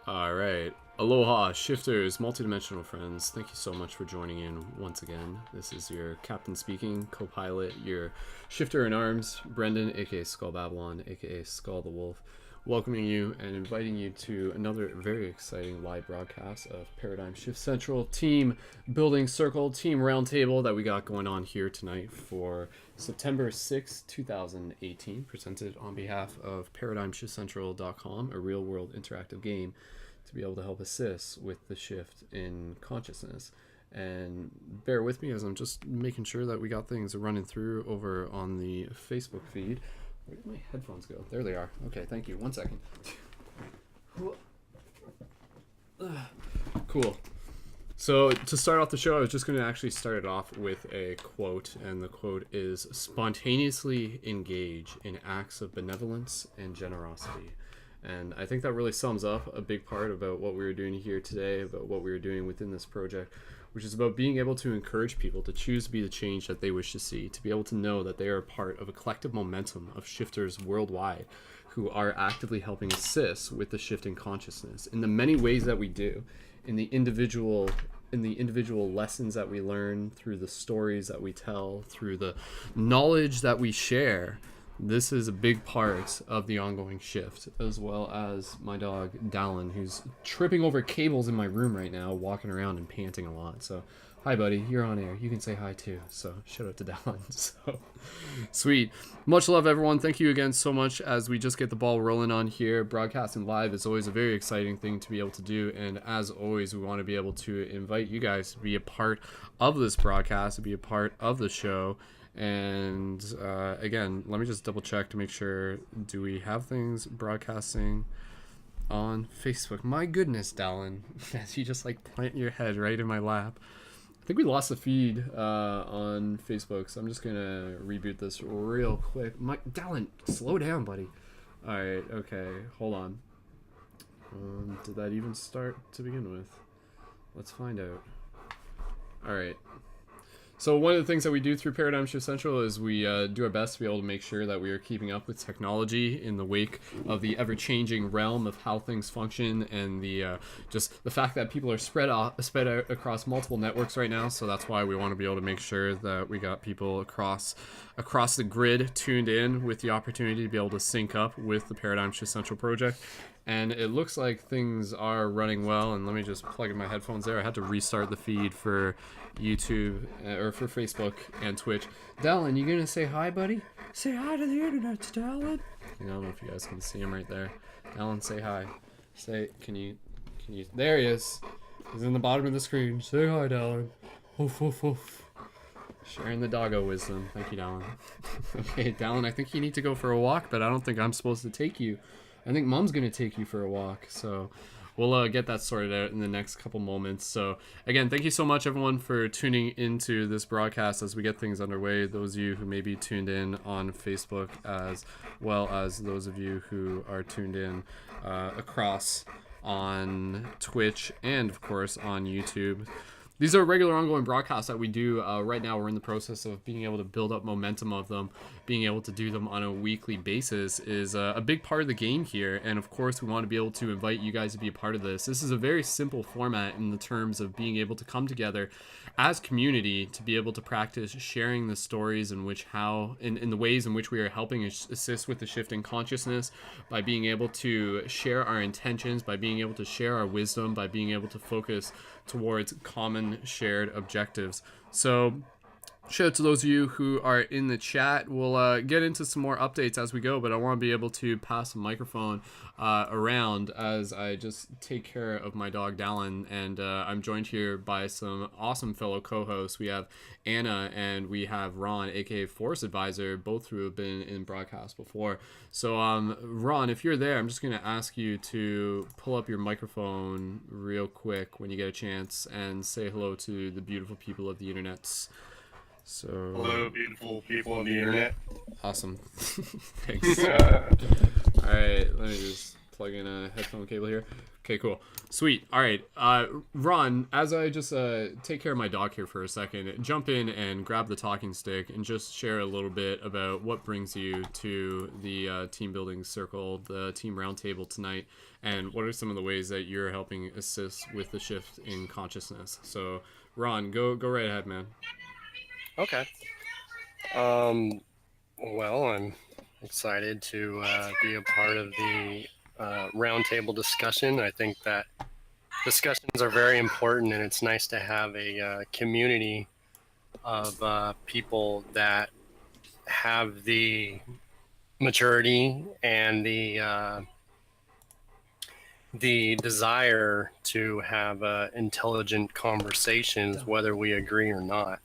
Alright, aloha, shifters, multidimensional friends, thank you so much for joining in once again. This is your captain speaking, co-pilot, your shifter in arms, Brendon, aka Skull Babylon, aka Skull the Wolf, welcoming you and inviting you to another very exciting live broadcast of Paradigm Shift Central Team Building Circle, Team Roundtable that we got going on here tonight for September 6, 2018, presented on behalf of ParadigmShiftCentral.com, a real-world interactive game to be able to help assist with the shift in consciousness. And bear with me as I'm just making sure that we got things running through over on the Facebook feed. Where did my headphones go? There they are. Okay, thank you. 1 second. Cool. So to start off the show, I was just going to actually start it off with a quote, and the quote is, "Spontaneously engage in acts of benevolence and generosity." And I think that really sums up a big part about what we were doing here today, about what we were doing within this project, which is about being able to encourage people to choose to be the change that they wish to see, to be able to know that they are part of a collective momentum of shifters worldwide who are actively helping assist with the shift in consciousness in the many ways that we do, in the individual lessons that we learn, through the stories that we tell, through the knowledge that we share. This is a big part of the ongoing shift, as well as my dog Dallin, who's tripping over cables in my room right now, walking around and panting a lot. So hi buddy, you're on air, you can say hi too. So shout out to Dallin. So sweet, much love everyone. Thank you again so much as we just get the ball rolling on here. Broadcasting live is always a very exciting thing to be able to do, and as always we want to be able to invite you guys to be a part of this broadcast, to be a part of the show. And again, let me just double check to make sure, do we have things broadcasting on Facebook? My goodness, Dallin, as you just like plant your head right in my lap. I think we lost the feed on Facebook, so I'm just gonna reboot this real quick. Dallin, slow down, buddy. All right, okay, hold on. Did that even start to begin with? Let's find out. All right. So one of the things that we do through Paradigm Shift Central is we do our best to be able to make sure that we are keeping up with technology in the wake of the ever-changing realm of how things function, and the just the fact that people are spread out across multiple networks right now. So that's why we want to be able to make sure that we got people across the grid tuned in with the opportunity to be able to sync up with the Paradigm Shift Central project. And it looks like things are running well. And let me just plug in my headphones there. I had to restart the feed for YouTube or for Facebook and Twitch. Dallin, you gonna say hi, buddy? Say hi to the internet, Dallin. I don't know if you guys can see him right there. Dallin, say hi. Can you? There he is. He's in the bottom of the screen. Say hi, Dallin. Woof, woof, woof. Sharing the doggo wisdom. Thank you, Dallin. Okay, Dallin, I think you need to go for a walk, but I don't think I'm supposed to take you. I think Mom's going to take you for a walk, so we'll get that sorted out in the next couple moments. So again, thank you so much everyone for tuning into this broadcast as we get things underway. Those of you who may be tuned in on Facebook, as well as those of you who are tuned in across on Twitch and of course on YouTube. These are regular ongoing broadcasts that we do. Right now we're in the process of being able to build up momentum of them. Being able to do them on a weekly basis is a big part of the game here. And of course we want to be able to invite you guys to be a part of this. This is a very simple format in the terms of being able to come together as community to be able to practice sharing the stories in which in the ways in which we are helping assist with the shift in consciousness, by being able to share our intentions, by being able to share our wisdom, by being able to focus towards common shared objectives. So Shout out to those of you who are in the chat. We'll get into some more updates as we go, but I want to be able to pass the microphone around as I just take care of my dog Dallin, and I'm joined here by some awesome fellow co-hosts. We have Anna and we have Ron, aka Forest Advisor, both who have been in broadcast before. So Ron, if you're there, I'm just going to ask you to pull up your microphone real quick when you get a chance and say hello to the beautiful people of the internets. So hello, beautiful people of the internet. Awesome. Thanks. All right, let me just plug in a headphone cable here. Okay, cool. Sweet. All right, Ron, as I just take care of my dog here for a second, jump in and grab the talking stick and just share a little bit about what brings you to the team building circle, the team roundtable tonight, and what are some of the ways that you're helping assist with the shift in consciousness. So, Ron, go right ahead, man. Okay. Well, I'm excited to be a part of the roundtable discussion. I think that discussions are very important, and it's nice to have a community of people that have the maturity and the desire to have intelligent conversations, whether we agree or not.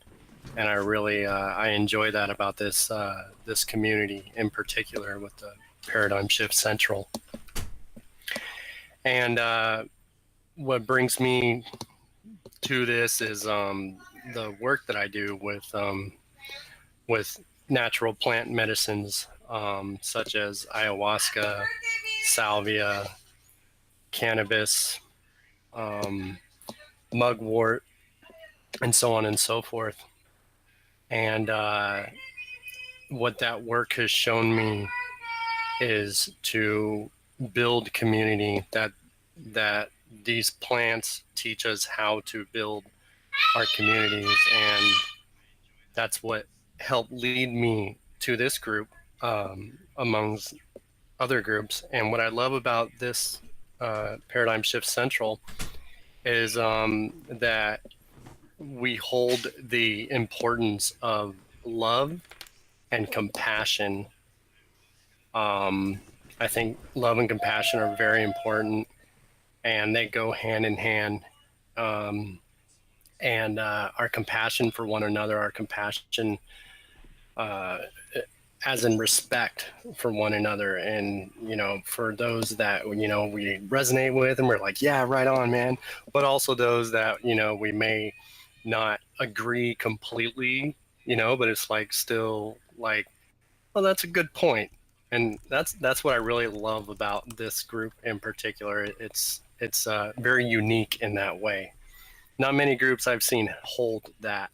And I really I enjoy that about this this community in particular with the Paradigm Shift Central. And what brings me to this is the work that I do with natural plant medicines such as ayahuasca, salvia, cannabis, mugwort, and so on and so forth. And what that work has shown me is to build community, that these plants teach us how to build our communities, and that's what helped lead me to this group amongst other groups. And what I love about this Paradigm Shift Central is that we hold the importance of love and compassion. I think love and compassion are very important, and they go hand in hand. And our compassion for one another, our compassion as in respect for one another, and for those that we resonate with and we're like, yeah, right on, man. But also those that we may not agree completely, but it's like still like, well, that's a good point. And that's what I really love about this group in particular. It's very unique in that way. Not many groups I've seen hold that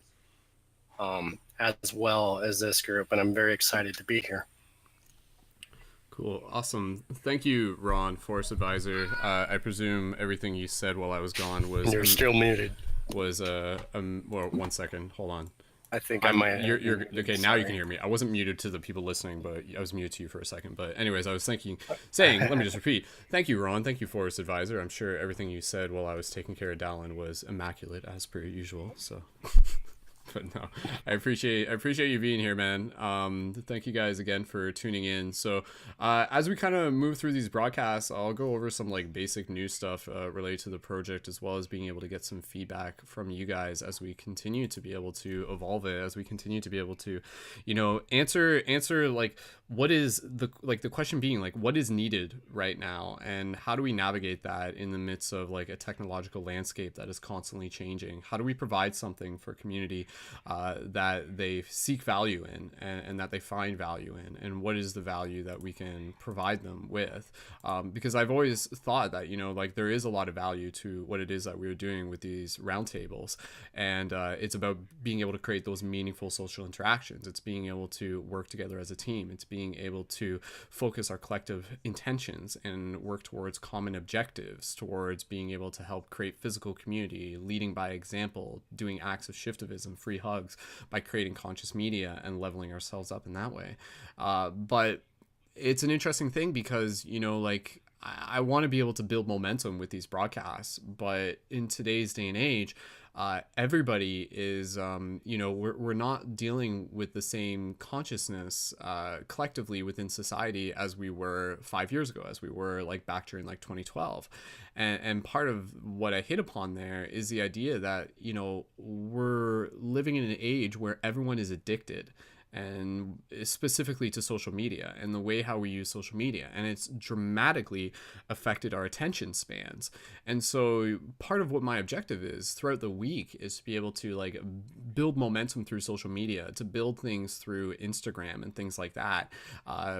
as well as this group, and I'm very excited to be here. Cool. Awesome. Thank you, Ron, Forest Advisor. I presume everything you said while I was gone was... You're still muted. Was, well, 1 second. Hold on. I think I might... You're okay, now you can hear me. I wasn't muted to the people listening, but I was muted to you for a second. But anyways, I was saying, let me just repeat. Thank you, Ron. Thank you, Forest Advisor. I'm sure everything you said while I was taking care of Dallin was immaculate, as per usual, so... But no, I appreciate you being here, man. Thank you guys again for tuning in. So as we kind of move through these broadcasts, I'll go over some like basic news stuff related to the project, as well as being able to get some feedback from you guys as we continue to be able to evolve it, as we continue to be able to, answer like what is the question being like, what is needed right now, and how do we navigate that in the midst of like a technological landscape that is constantly changing? How do we provide something for community that they seek value in, and that they find value in, and what is the value that we can provide them with? Because I've always thought that, like there is a lot of value to what it is that we're doing with these roundtables, and it's about being able to create those meaningful social interactions. It's being able to work together as a team. It's being able to focus our collective intentions and work towards common objectives, towards being able to help create physical community, leading by example, doing acts of shiftivism, free hugs, by creating conscious media and leveling ourselves up in that way. But it's an interesting thing because, I want to be able to build momentum with these broadcasts, but in today's day and age, everybody is, we're not dealing with the same consciousness collectively within society as we were 5 years ago, as we were like back during like 2012. And part of what I hit upon there is the idea that, we're living in an age where everyone is addicted, and specifically to social media and the way how we use social media, and it's dramatically affected our attention spans. And so part of what my objective is throughout the week is to be able to like build momentum through social media, to build things through Instagram and things like that,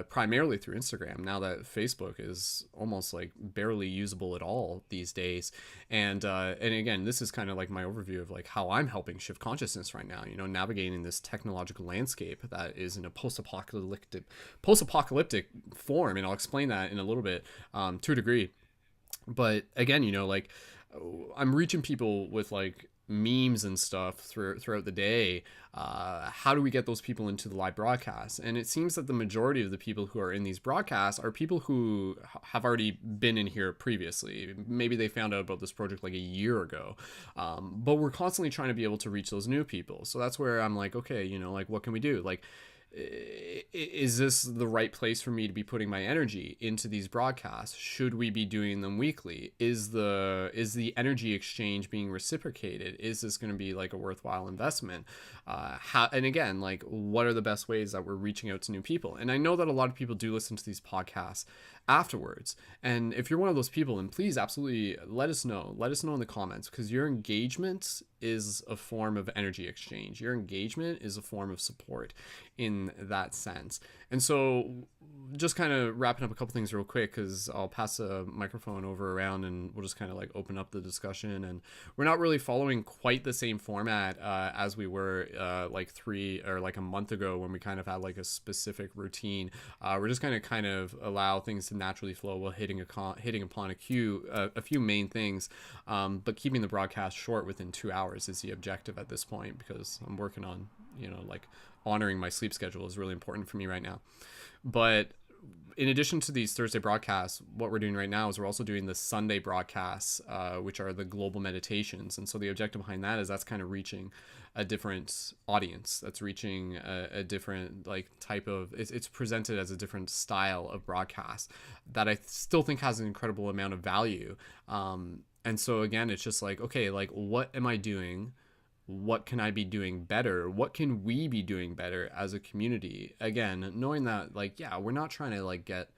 primarily through Instagram, now that Facebook is almost like barely usable at all these days. And again, this is kind of like my overview of like how I'm helping shift consciousness right now, navigating this technological landscape that is in a post-apocalyptic form, and I'll explain that in a little bit, to a degree. But again, like I'm reaching people with like memes and stuff throughout the day. How do we get those people into the live broadcast? And it seems that the majority of the people who are in these broadcasts are people who have already been in here previously. Maybe they found out about this project like a year ago, but we're constantly trying to be able to reach those new people. So that's where I'm like, okay, like what can we do? Like, is this the right place for me to be putting my energy into these broadcasts? Should we be doing them weekly? Is the energy exchange being reciprocated? Is this going to be like a worthwhile investment? And again, like, what are the best ways that we're reaching out to new people? And I know that a lot of people do listen to these podcasts afterwards, and if you're one of those people, then please absolutely let us know in the comments, because your engagement is a form of energy exchange. Your engagement is a form of support in that sense. And so just kind of wrapping up a couple things real quick, because I'll pass the microphone over around and we'll just kind of like open up the discussion. And we're not really following quite the same format as we were like a month ago, when we kind of had like a specific routine. We're just kind of allow things to naturally flow while hitting upon a few main things, but keeping the broadcast short within 2 hours is the objective at this point, because I'm working on, like honoring my sleep schedule is really important for me right now. But in addition to these Thursday broadcasts, what we're doing right now is we're also doing the Sunday broadcasts, which are the global meditations. And so the objective behind that is that's kind of reaching a different audience. That's reaching a different like type of, it's presented as a different style of broadcast that I still think has an incredible amount of value. And so again, it's just like, okay, like what am I doing? What can I be doing better? What can we be doing better as a community? Again, knowing that, like, yeah, we're not trying to like get,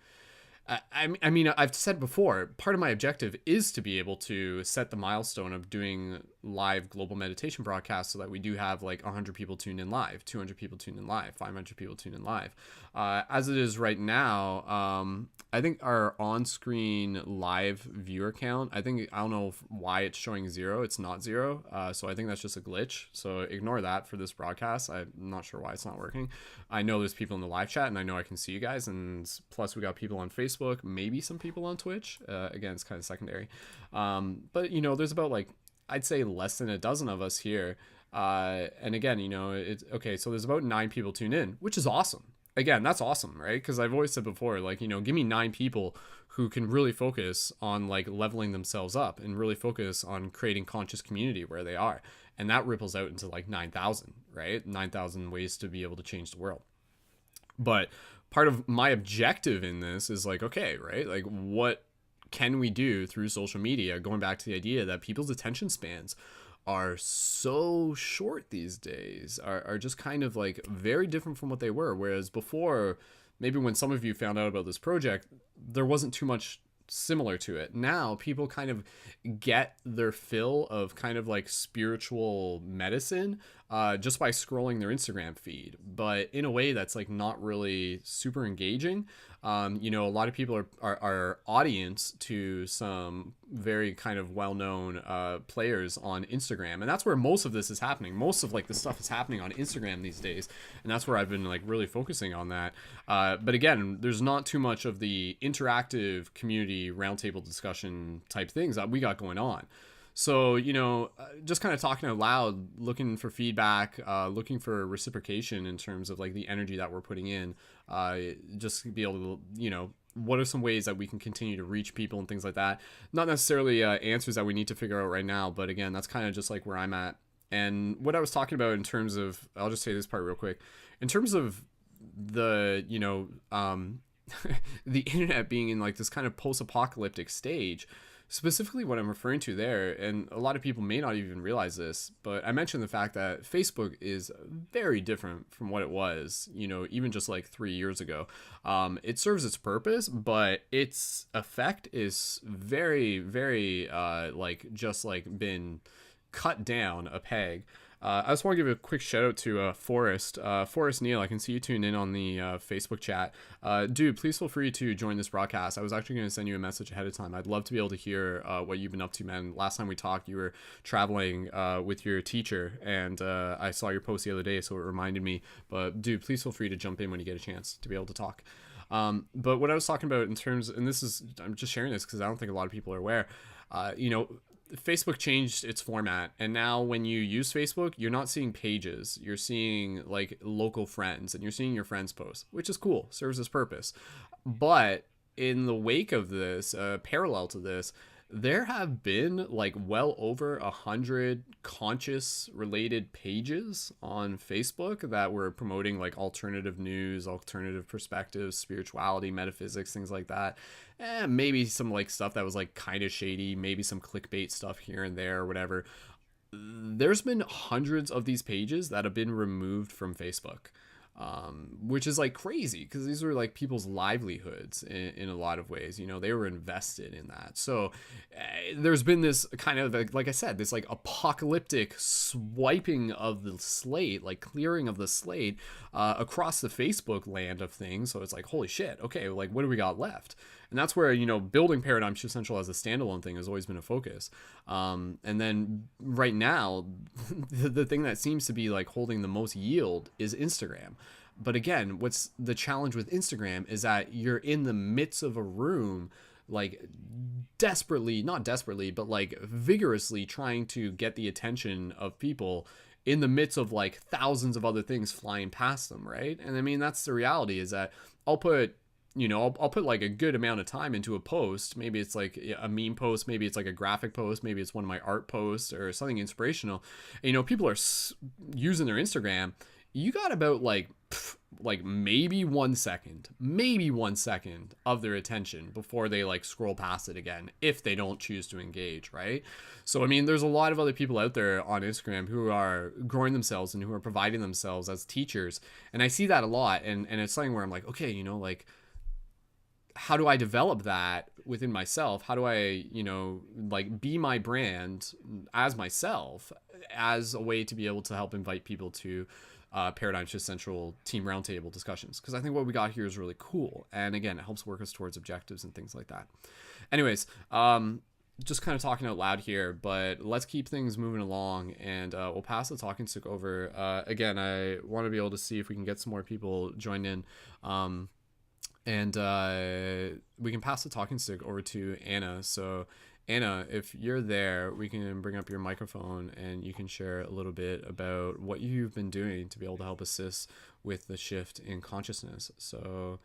I mean, I've said before, part of my objective is to be able to set the milestone of doing live global meditation broadcasts, so that we do have like 100 people tuned in live, 200 people tuned in live, 500 people tuned in live. As it is right now, I think our on-screen live viewer count, I don't know why it's showing 0. It's not 0. So I think that's just a glitch. So ignore that for this broadcast. I'm not sure why it's not working. I know there's people in the live chat, and I know I can see you guys. And plus we got people on Facebook, maybe some people on Twitch. Again, it's kind of secondary. But there's about like, I'd say less than a dozen of us here. And again, it's okay. So there's about 9 people tuned in, which is awesome. Again, that's awesome, right? Because I've always said before, like, give me 9 people who can really focus on like leveling themselves up and really focus on creating conscious community where they are. And that ripples out into like 9,000, right? 9,000 ways to be able to change the world. But part of my objective in this is like, okay, right? Like, what can we do through social media? Going back to the idea that people's attention spans are so short these days, are just kind of like very different from what they were. Whereas before, maybe when some of you found out about this project, there wasn't too much similar to it. Now people kind of get their fill of kind of like spiritual medicine just by scrolling their Instagram feed, but in a way that's like not really super engaging. A lot of people are audience to some very kind of well-known players on Instagram, and that's where most of this is happening. Most of like the stuff is happening on Instagram these days, and that's where I've been like really focusing on that. But again, there's not too much of the interactive community roundtable discussion type things that we got going on. So, just kind of talking out loud, looking for feedback, looking for reciprocation in terms of like the energy that we're putting in, just to be able to, what are some ways that we can continue to reach people and things like that. Not necessarily answers that we need to figure out right now, but again, that's kind of just like where I'm at. And what I was talking about in terms of, I'll just say this part real quick, in terms of the, the internet being in like this kind of post-apocalyptic stage, specifically what I'm referring to there, and a lot of people may not even realize this, but I mentioned the fact that Facebook is very different from what it was, even just like 3 years ago. It serves its purpose, but its effect is very, very, like, just like been cut down a peg. I just want to give a quick shout out to Forrest. Forrest Neal, I can see you tuned in on the Facebook chat. Dude, please feel free to join this broadcast. I was actually going to send you a message ahead of time. I'd love to be able to hear what you've been up to, man. Last time we talked, you were traveling with your teacher, and I saw your post the other day, so it reminded me. But, dude, please feel free to jump in when you get a chance to be able to talk. But what I was talking about in terms, and I'm just sharing this because I don't think a lot of people are aware, Facebook changed its format, and now when you use Facebook, you're not seeing pages, you're seeing like local friends, and you're seeing your friends post, which is cool, serves its purpose. But in the wake of this, parallel to this, there have been like well over 100 conscious related pages on Facebook that were promoting like alternative news, alternative perspectives, spirituality, metaphysics, things like that. Maybe some like stuff that was like kind of shady, maybe some clickbait stuff here and there or whatever. There's been hundreds of these pages that have been removed from Facebook, which is like crazy because these were like people's livelihoods in a lot of ways. They were invested in that. So there's been this kind of like I said, this like apocalyptic swiping of the slate, like clearing of the slate across the Facebook land of things. So it's like, holy shit, okay, like what do we got left? And that's where building Paradigm Shift Central as a standalone thing has always been a focus. And then right now, the thing that seems to be like holding the most yield is Instagram. But again, what's the challenge with Instagram is that you're in the midst of a room, like desperately, not desperately, but like vigorously trying to get the attention of people in the midst of like thousands of other things flying past them, right? And I mean, that's the reality, is that I'll put I'll put like a good amount of time into a post. Maybe it's like a meme post, maybe it's like a graphic post, maybe it's one of my art posts or something inspirational. And, people are using their Instagram. You got about like maybe 1 second, of their attention before they like scroll past it again, if they don't choose to engage, right? So I mean, there's a lot of other people out there on Instagram who are growing themselves and who are providing themselves as teachers, and I see that a lot. And it's something where I'm like, okay, like, how do I develop that within myself? How do I, like, be my brand as myself as a way to be able to help invite people to Paradigm Shift Central team roundtable discussions? Because I think what we got here is really cool. And again, it helps work us towards objectives and things like that. Anyways, just kind of talking out loud here, but let's keep things moving along, and we'll pass the talking stick over. Again, I want to be able to see if we can get some more people joined in. And we can pass the talking stick over to Anna. So, Anna, if you're there, we can bring up your microphone and you can share a little bit about what you've been doing to be able to help assist with the shift in consciousness. So,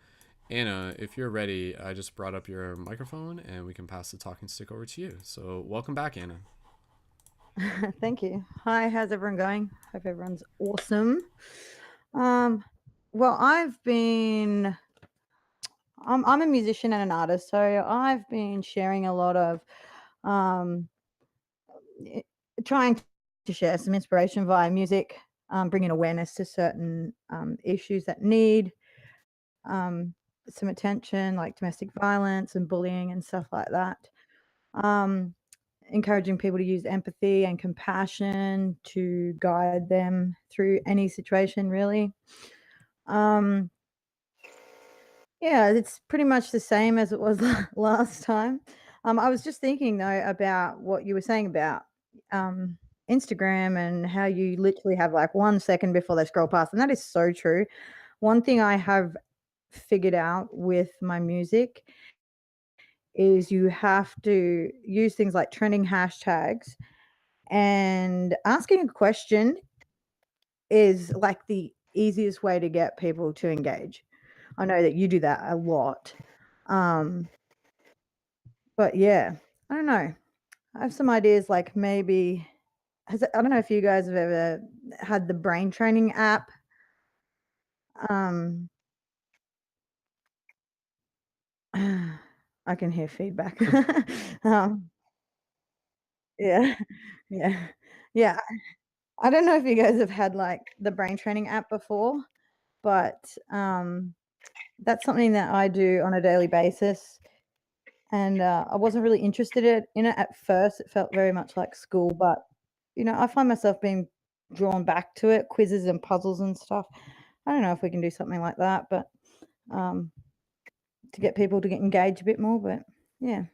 Anna, if you're ready, I just brought up your microphone and we can pass the talking stick over to you. So, welcome back, Anna. Thank you. Hi, how's everyone going? Hope everyone's awesome. Well, I'm a musician and an artist, so I've been sharing a lot of um, trying to share some inspiration via music, bringing awareness to certain issues that need some attention, like domestic violence and bullying and stuff like that. Encouraging people to use empathy and compassion to guide them through any situation, really. Um, Yeah, it's pretty much the same as it was last time. I was just thinking though about what you were saying about um, Instagram and how you literally have like 1 second before they scroll past, and that is so true. One thing I have figured out with my music is you have to use things like trending hashtags, and asking a question is like the easiest way to get people to engage. I know that you do that a lot. Um, but yeah, I don't know. I have some ideas, like maybe I don't know if you guys have ever had the brain training app. Um, I can hear feedback. um, yeah, yeah, yeah. I don't know if you guys have had like the brain training app before, but that's something that I do on a daily basis. And I wasn't really interested in it at first. It felt very much like school, but I find myself being drawn back to it, quizzes and puzzles and stuff. I don't know if we can do something like that, but um, to get people to get engaged a bit more. But yeah.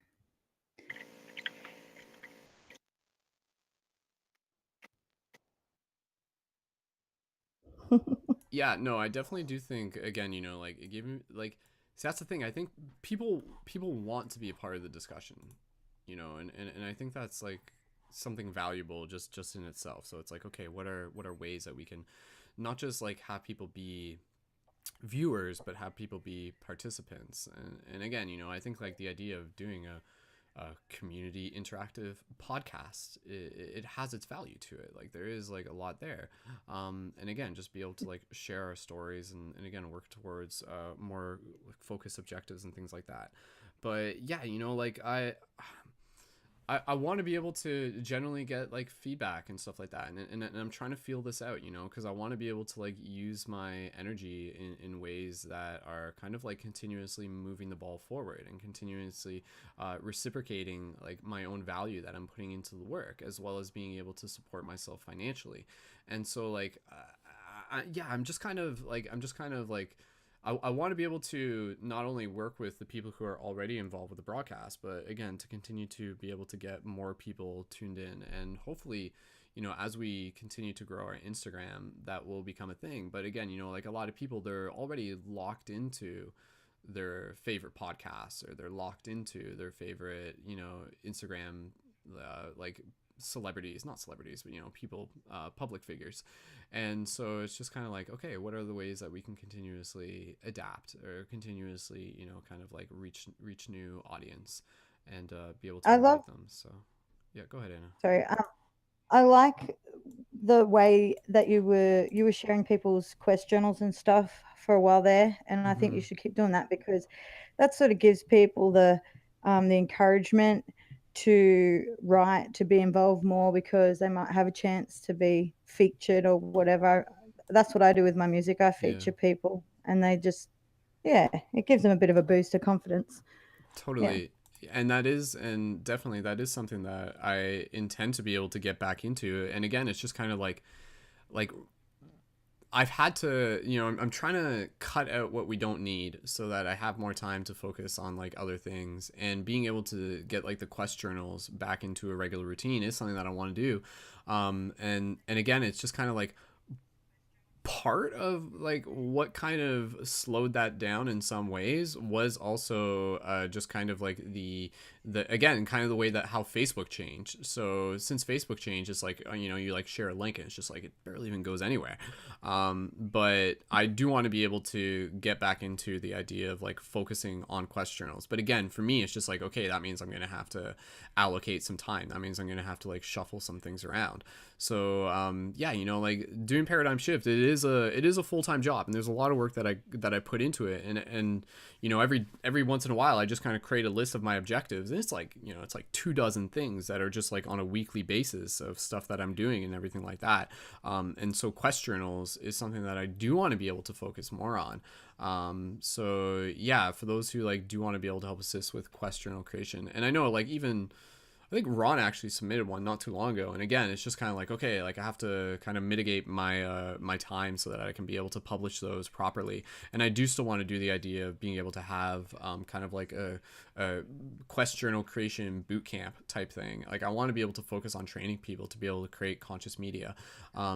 Yeah, no, I definitely do think, again, like giving like, see, that's the thing. I think people want to be a part of the discussion, and I think that's like something valuable just in itself. So it's like, okay, what are ways that we can not just like have people be viewers, but have people be participants. And again, I think like the idea of doing a community interactive podcast, it has its value to it. Like there is like a lot there. And again, just be able to like share our stories, and again work towards more focused objectives and things like that. But yeah, like I want to be able to generally get like feedback and stuff like that, and I'm trying to feel this out, because I want to be able to like use my energy in ways that are kind of like continuously moving the ball forward and continuously reciprocating like my own value that I'm putting into the work, as well as being able to support myself financially. And so like yeah, I'm just kind of like I want to be able to not only work with the people who are already involved with the broadcast, but again, to continue to be able to get more people tuned in. And hopefully, as we continue to grow our Instagram, that will become a thing. But again, like a lot of people, they're already locked into their favorite podcasts, or they're locked into their favorite, Instagram, like celebrities, not celebrities, but people, public figures. And so it's just kind of like, okay, what are the ways that we can continuously adapt, or continuously, kind of like reach new audience, and be able to I love. invite them. So yeah, go ahead, Anna. Sorry. I like the way that you were sharing people's quest journals and stuff for a while there, and I think you Mm-hmm. should keep doing that, because that sort of gives people the encouragement to write, to be involved more, because they might have a chance to be featured or whatever. That's what I do with my music. I Yeah, feature people, and they just, yeah, it gives them a bit of a boost of confidence. Yeah. totally. And definitely that is something that I intend to be able to get back into. And again, it's just kind of like I've had to, I'm trying to cut out what we don't need, so that I have more time to focus on like other things, and being able to get like the quest journals back into a regular routine is something that I want to do. And again, it's just kind of like part of like what kind of slowed that down in some ways was also just kind of like the again, kind of the way that how Facebook changed. So since Facebook changed, it's like, you like share a link and it's just like it barely even goes anywhere. But I do want to be able to get back into the idea of like focusing on quest journals. But again, for me, it's just like, okay, that means I'm gonna have to allocate some time. That means I'm gonna have to like shuffle some things around. So yeah, like doing Paradigm Shift, it is a full-time job, and there's a lot of work that I put into it. And every once in a while I just kind of create a list of my objectives, and it's like, it's like 24 things that are just like on a weekly basis of stuff that I'm doing and everything like that. And so quest journals is something that I do want to be able to focus more on. So yeah, for those who like do want to be able to help assist with quest journal creation, and I know like even I think Ron actually submitted one not too long ago, and again, it's just kind of like, okay, like I have to kind of mitigate my time so that I can be able to publish those properly. And I do still want to do the idea of being able to have kind of like a quest journal creation boot camp type thing. Like I want to be able to focus on training people to be able to create conscious media,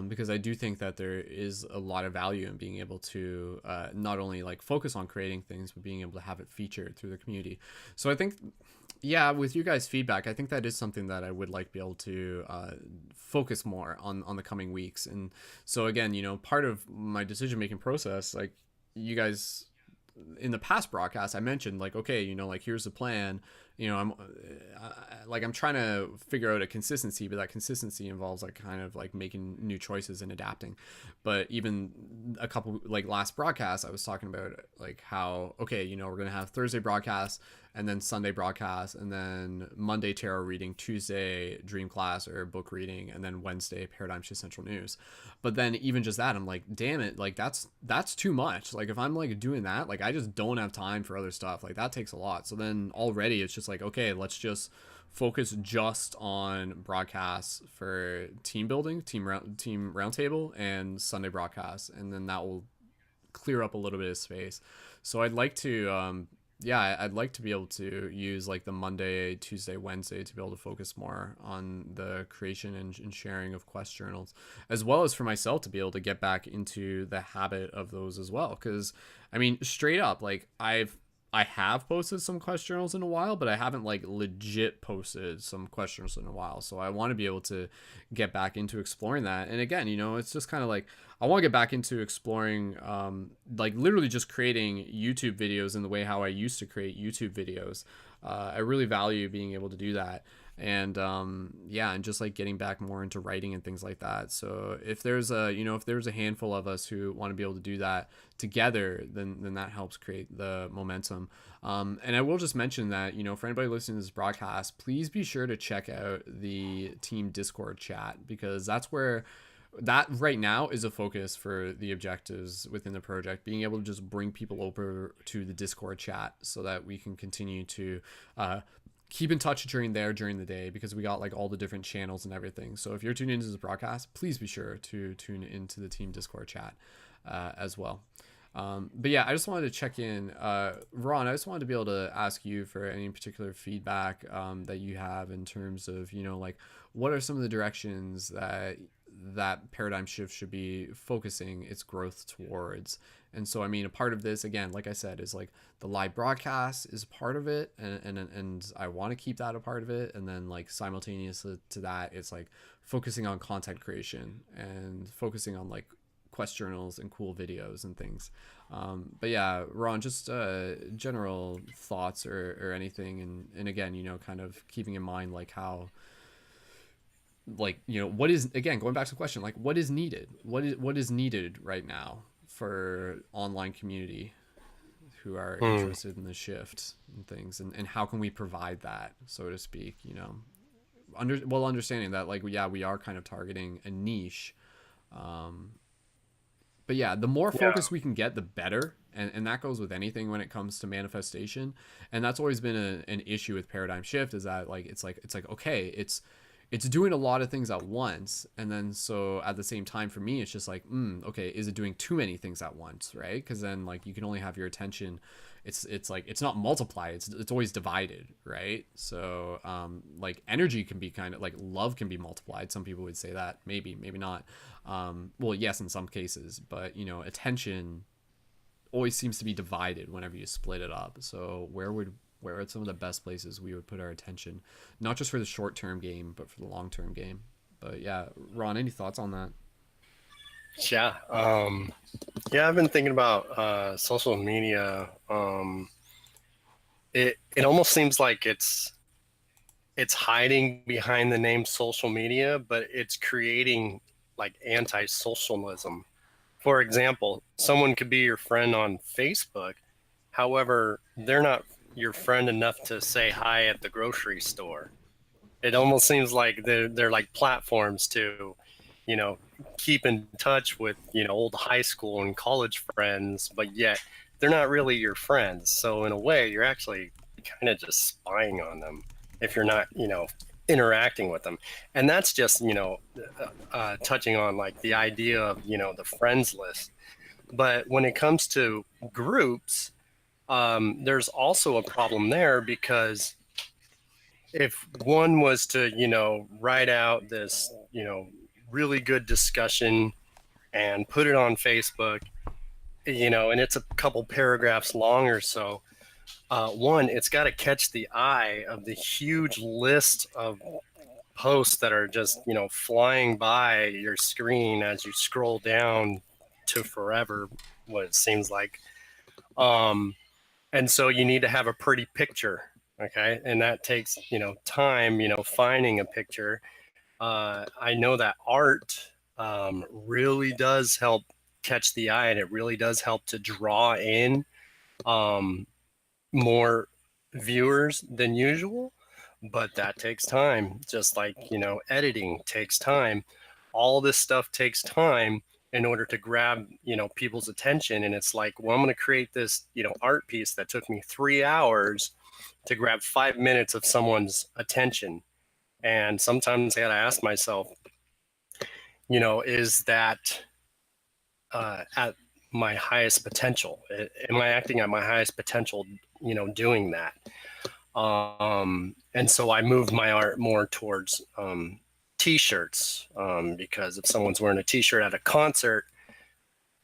because I do think that there is a lot of value in being able to not only like focus on creating things, but being able to have it featured through the community. So I think, yeah, with you guys' feedback, I think that is something that I would like to be able to focus more on the coming weeks. And so again, part of my decision making process, like you guys in the past broadcast I mentioned like, okay, you know, like here's the plan, you know, I'm trying to figure out a consistency, but that consistency involves like kind of like making new choices and adapting. But even a couple like last broadcast I was talking about like how, okay, you know, we're gonna have Thursday broadcast and then Sunday broadcast and then Monday tarot reading, Tuesday dream class or book reading, and then Wednesday paradigm shift central news. But then even just that, I'm like, damn it, like that's too much. Like if I'm like doing that, like I just don't have time for other stuff. Like that takes a lot. So then already it's just like, okay, let's just focus just on broadcasts for team building, team roundtable, and Sunday broadcasts, and then that will clear up a little bit of space. So I'd like to yeah, I'd like to be able to use like the Monday, Tuesday, Wednesday to be able to focus more on the creation and sharing of quest journals, as well as for myself to be able to get back into the habit of those as well. Because I mean, straight up, like I have posted some quest journals in a while, but I haven't like legit posted some quest journals in a while. So I want to be able to get back into exploring that. And again, you know, it's just kind of like I want to get back into exploring, like literally just creating YouTube videos in the way how I used to create YouTube videos. I really value being able to do that. And yeah, and just like getting back more into writing and things like that. So if there's a, you know, if there's a handful of us who want to be able to do that together, then that helps create the momentum. And I will just mention that, you know, for anybody listening to this broadcast, please be sure to check out the team Discord chat, because that's where that right now is a focus for the objectives within the project, being able to just bring people over to the Discord chat so that we can continue to keep in touch during the day, because we got like all the different channels and everything. So if you're tuning into this broadcast, please be sure to tune into the team Discord chat as well. But yeah, I just wanted to check in. Ron, I just wanted to be able to ask you for any particular feedback that you have in terms of, you know, like what are some of the directions that paradigm shift should be focusing its growth towards. And so, I mean, a part of this, again, like I said, is like the live broadcast is part of it. And I want to keep that a part of it. And then like simultaneous to that, it's like focusing on content creation and focusing on like quest journals and cool videos and things. But yeah, Ron, just general thoughts or anything. And again, you know, kind of keeping in mind like how, like, you know, what is, again, going back to the question, like what is needed, what is needed right now for online community who are interested in the shift and things, and how can we provide that, so to speak, you know, understanding that like, yeah, we are kind of targeting a niche, but yeah, the more focus we can get, the better. And that goes with anything when it comes to manifestation. And that's always been an issue with paradigm shift, is that like it's like okay, it's doing a lot of things at once, and then so at the same time for me it's just like, okay, is it doing too many things at once, right? Because then like you can only have your attention, it's like it's not multiplied, it's always divided, right? So like energy can be kind of like, love can be multiplied, some people would say that, maybe not, well, yes, in some cases, but you know, attention always seems to be divided whenever you split it up. So where are some of the best places we would put our attention, not just for the short-term game, but for the long-term game? But yeah, Ron, any thoughts on that? Yeah. Yeah, I've been thinking about social media. It almost seems like it's hiding behind the name social media, but it's creating like anti-socialism. For example, someone could be your friend on Facebook. However, they're not your friend enough to say hi at the grocery store. It almost seems like they're like platforms to, you know, keep in touch with, you know, old high school and college friends, but yet they're not really your friends. So in a way, you're actually kind of just spying on them if you're not, you know, interacting with them. And that's just, you know, touching on like the idea of, you know, the friends list. But when it comes to groups, there's also a problem there, because if one was to, you know, write out this, you know, really good discussion and put it on Facebook, you know, and it's a couple paragraphs long or so, one, it's got to catch the eye of the huge list of posts that are just, you know, flying by your screen as you scroll down to forever, what it seems like. And so you need to have a pretty picture, okay? And that takes, time, finding a picture. I know that art really does help catch the eye, and it really does help to draw in more viewers than usual, but that takes time. Just like, editing takes time. All this stuff takes time in order to grab, people's attention. And it's like, well, I'm going to create this, art piece that took me 3 hours to grab 5 minutes of someone's attention. And sometimes I got to ask myself, is that at my highest potential? Am I acting at my highest potential, doing that? And so I moved my art more towards t-shirts, because if someone's wearing a t-shirt at a concert,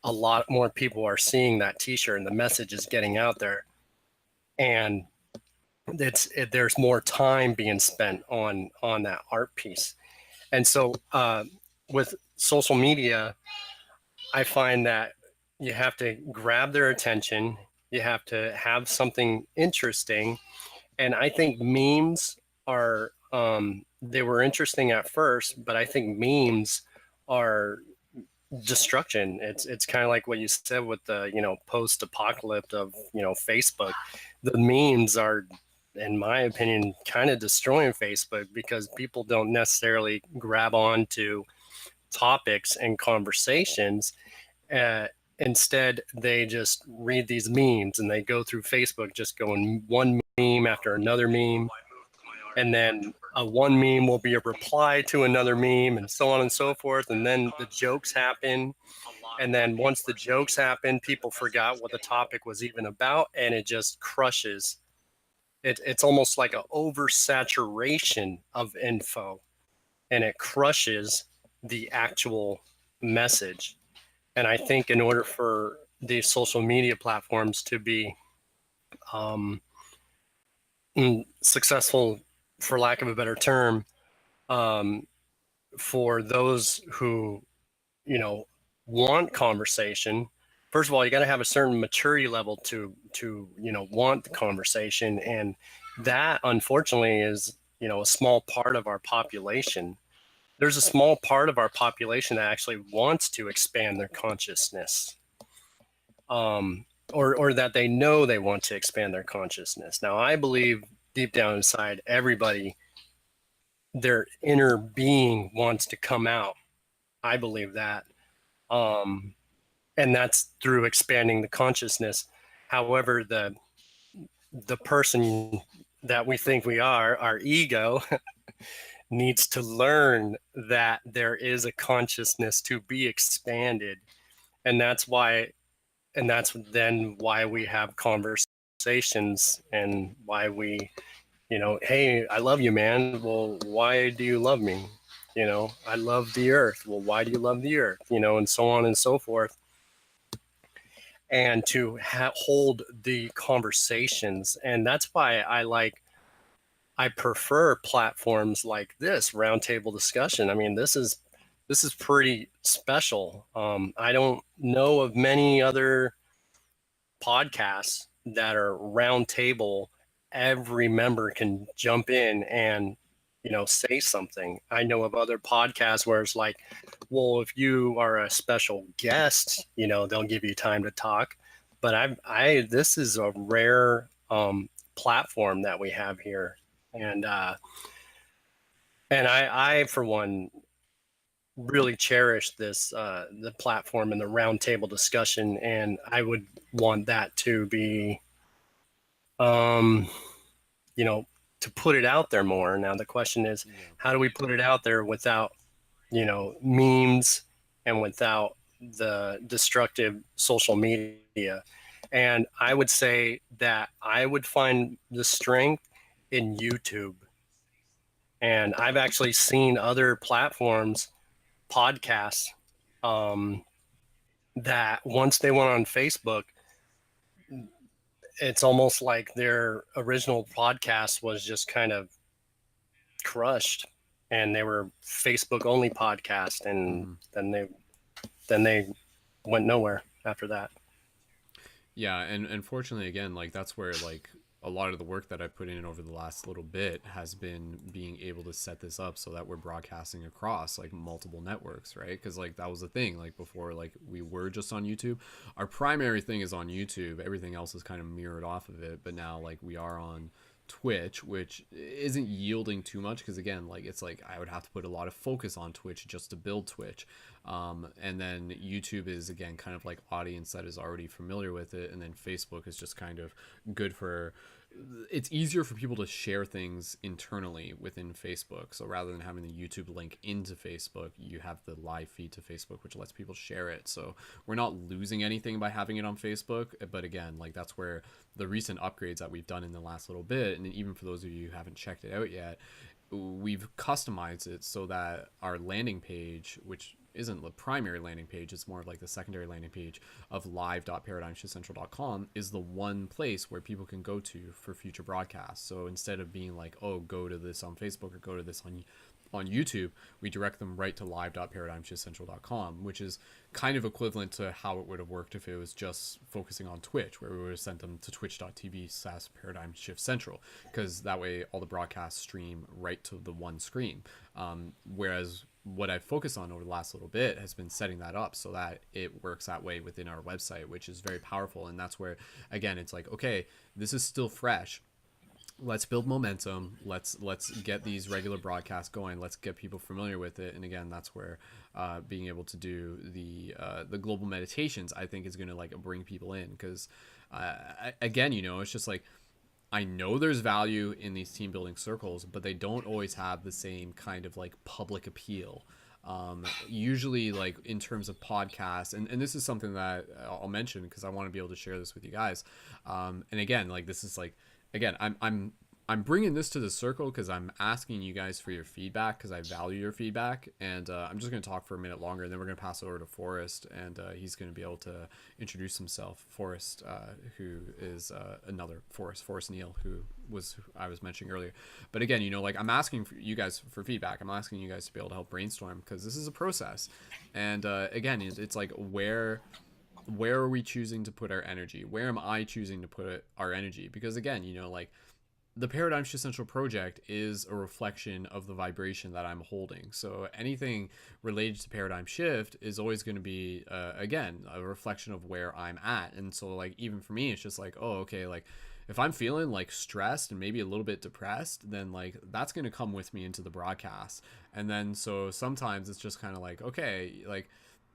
a lot more people are seeing that t-shirt and the message is getting out there. And there's more time being spent on that art piece. And so with social media, I find that you have to grab their attention. You have to have something interesting. And I think memes are, they were interesting at first, but I think memes are destruction. It's kind of like what you said with the, post-apocalypse of, Facebook. The memes are, in my opinion, kind of destroying Facebook because people don't necessarily grab on to topics and conversations. Uh, Instead, they just read these memes and they go through Facebook just going one meme after another meme. And then one meme will be a reply to another meme and so on and so forth. And then the jokes happen. And then once the jokes happen, people forgot what the topic was even about, and it just crushes. It's almost like an oversaturation of info, and it crushes the actual message. And I think in order for these social media platforms to be successful, for lack of a better term, for those who, want conversation, first of all, you got to have a certain maturity level to want the conversation. And that, unfortunately, is, a small part of our population. There's a small part of our population that actually wants to expand their consciousness, or that they know they want to expand their consciousness. Now, I believe deep down inside, everybody, their inner being wants to come out. I believe that. And that's through expanding the consciousness. However, the person that we think we are, our ego, needs to learn that there is a consciousness to be expanded. And that's why, and that's then why we have conversations, and why we, hey, I love you, man. Well, why do you love me? I love the earth. Well, why do you love the earth? And so on and so forth. And to hold the conversations. And that's why I prefer platforms like this roundtable discussion. I mean, this is pretty special. I don't know of many other podcasts that are roundtable. Every member can jump in and say something. I know of other podcasts where it's like, well, if you are a special guest, they'll give you time to talk. But this is a rare platform that we have here. And I for one really cherish this, the platform and the roundtable discussion, and I would want that to be, to put it out there more. Now the question is, how do we put it out there without, memes and without the destructive social media? And I would say that I would find the strength in YouTube. And I've actually seen other platforms, podcasts, that once they went on Facebook, it's almost like their original podcast was just kind of crushed, and they were Facebook only podcast, and then they went nowhere after that. Yeah, and fortunately, again, like that's where like a lot of the work that I put in over the last little bit has been being able to set this up so that we're broadcasting across like multiple networks, right? Because like that was the thing, like before, like we were just on YouTube. Our primary thing is on YouTube. Everything else is kind of mirrored off of it, but now like we are on Twitch, which isn't yielding too much because again, like it's like I would have to put a lot of focus on Twitch just to build Twitch, and then YouTube is again kind of like audience that is already familiar with it, and then Facebook is just kind of good for. It's easier for people to share things internally within Facebook. So rather than having the YouTube link into Facebook, you have the live feed to Facebook, which lets people share it. So we're not losing anything by having it on Facebook. But again, like that's where the recent upgrades that we've done in the last little bit, and even for those of you who haven't checked it out yet, we've customized it so that our landing page, which isn't the primary landing page, it's more of like the secondary landing page of live.paradigmshiftcentral.com, is the one place where people can go to for future broadcasts. So instead of being like, oh, go to this on Facebook or go to this on YouTube, we direct them right to live.paradigmshiftcentral.com, which is kind of equivalent to how it would have worked if it was just focusing on Twitch, where we would have sent them to twitch.tv/paradigm shift central, because that way all the broadcasts stream right to the one screen. Whereas what I've focused on over the last little bit has been setting that up so that it works that way within our website, which is very powerful. And that's where, again, it's like, okay, this is still fresh. Let's build momentum. Let's get these regular broadcasts going. Let's get people familiar with it. And again, that's where being able to do the global meditations, I think, is going to like bring people in, because again, you know, it's just like, I know there's value in these team building circles, but they don't always have the same kind of like public appeal. Usually, like in terms of podcasts, and this is something that I'll mention because I want to be able to share this with you guys. And again, like this is like, again, I'm bringing this to the circle because I'm asking you guys for your feedback, because I value your feedback. And I'm just going to talk for a minute longer, and then we're going to pass it over to Forrest, and he's going to be able to introduce himself. Forrest, who is another Forrest Neal, who I was mentioning earlier. But again, you know, like I'm asking for you guys for feedback. I'm asking you guys to be able to help brainstorm, because this is a process. And again, it's like where are we choosing to put our energy? Where am I choosing to put our energy? Because again, you know, like the Paradigm Shift Central project is a reflection of the vibration that I'm holding. So anything related to Paradigm Shift is always going to be, again, a reflection of where I'm at. And so like, even for me, it's just like, oh, okay, like if I'm feeling like stressed and maybe a little bit depressed, then like that's going to come with me into the broadcast. And then so sometimes it's just kind of like, okay, like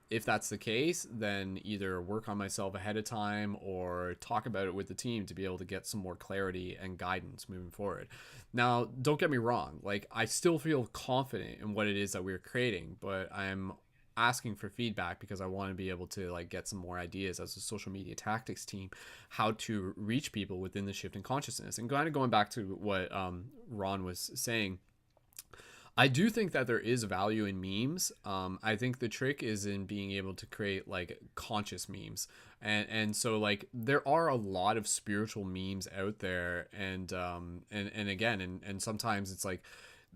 if that's the case, then either work on myself ahead of time or talk about it with the team to be able to get some more clarity and guidance moving forward. Now, don't get me wrong, like I still feel confident in what it is that we're creating, but I'm asking for feedback because I want to be able to like get some more ideas as a social media tactics team, how to reach people within the shift in consciousness. And kind of going back to what Ron was saying, I do think that there is value in memes. I think the trick is in being able to create like conscious memes, and so like there are a lot of spiritual memes out there, and again, and sometimes it's like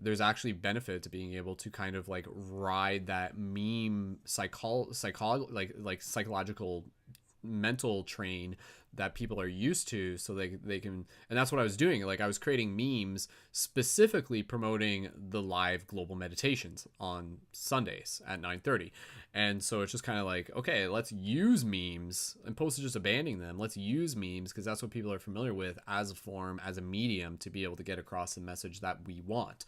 there's actually benefit to being able to kind of like ride that meme psychological mental train that people are used to, so they can. And that's what I was doing. Like I was creating memes specifically promoting the live global meditations on Sundays at 9:30. And so it's just kind of like, okay, let's use memes, and opposed to just abandoning them, let's use memes because that's what people are familiar with as a form, as a medium to be able to get across the message that we want.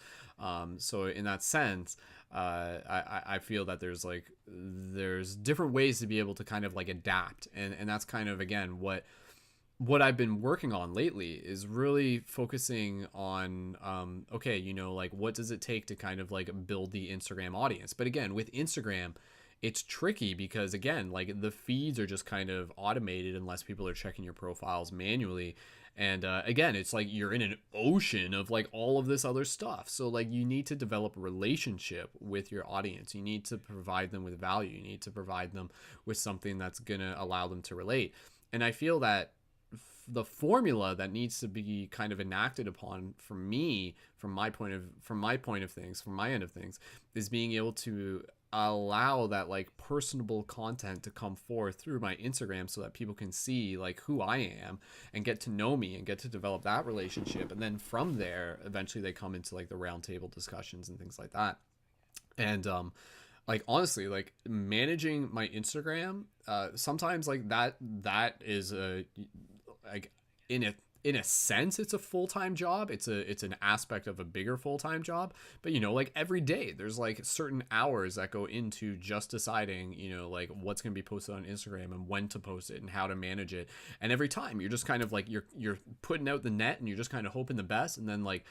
So in that sense, I feel that there's different ways to be able to kind of like adapt, and that's kind of again what I've been working on lately is really focusing on okay, you know, like what does it take to kind of like build the Instagram audience. But again, with Instagram, it's tricky because again, like the feeds are just kind of automated unless people are checking your profiles manually. And again, it's like you're in an ocean of like all of this other stuff. So like you need to develop a relationship with your audience. You need to provide them with value. You need to provide them with something that's going to allow them to relate. And I feel that the formula that needs to be kind of enacted upon for me, from my point of things, from my end of things, is being able to allow that like personable content to come forth through my Instagram so that people can see like who I am and get to know me and get to develop that relationship. And then from there, eventually they come into like the roundtable discussions and things like that. And like honestly, like managing my Instagram, sometimes like that is a like in a in a sense it's a full-time job. It's an aspect of a bigger full-time job, but you know, like every day there's like certain hours that go into just deciding, you know, like what's going to be posted on Instagram and when to post it and how to manage it. And every time you're just kind of like you're putting out the net and you're just kind of hoping the best. And then like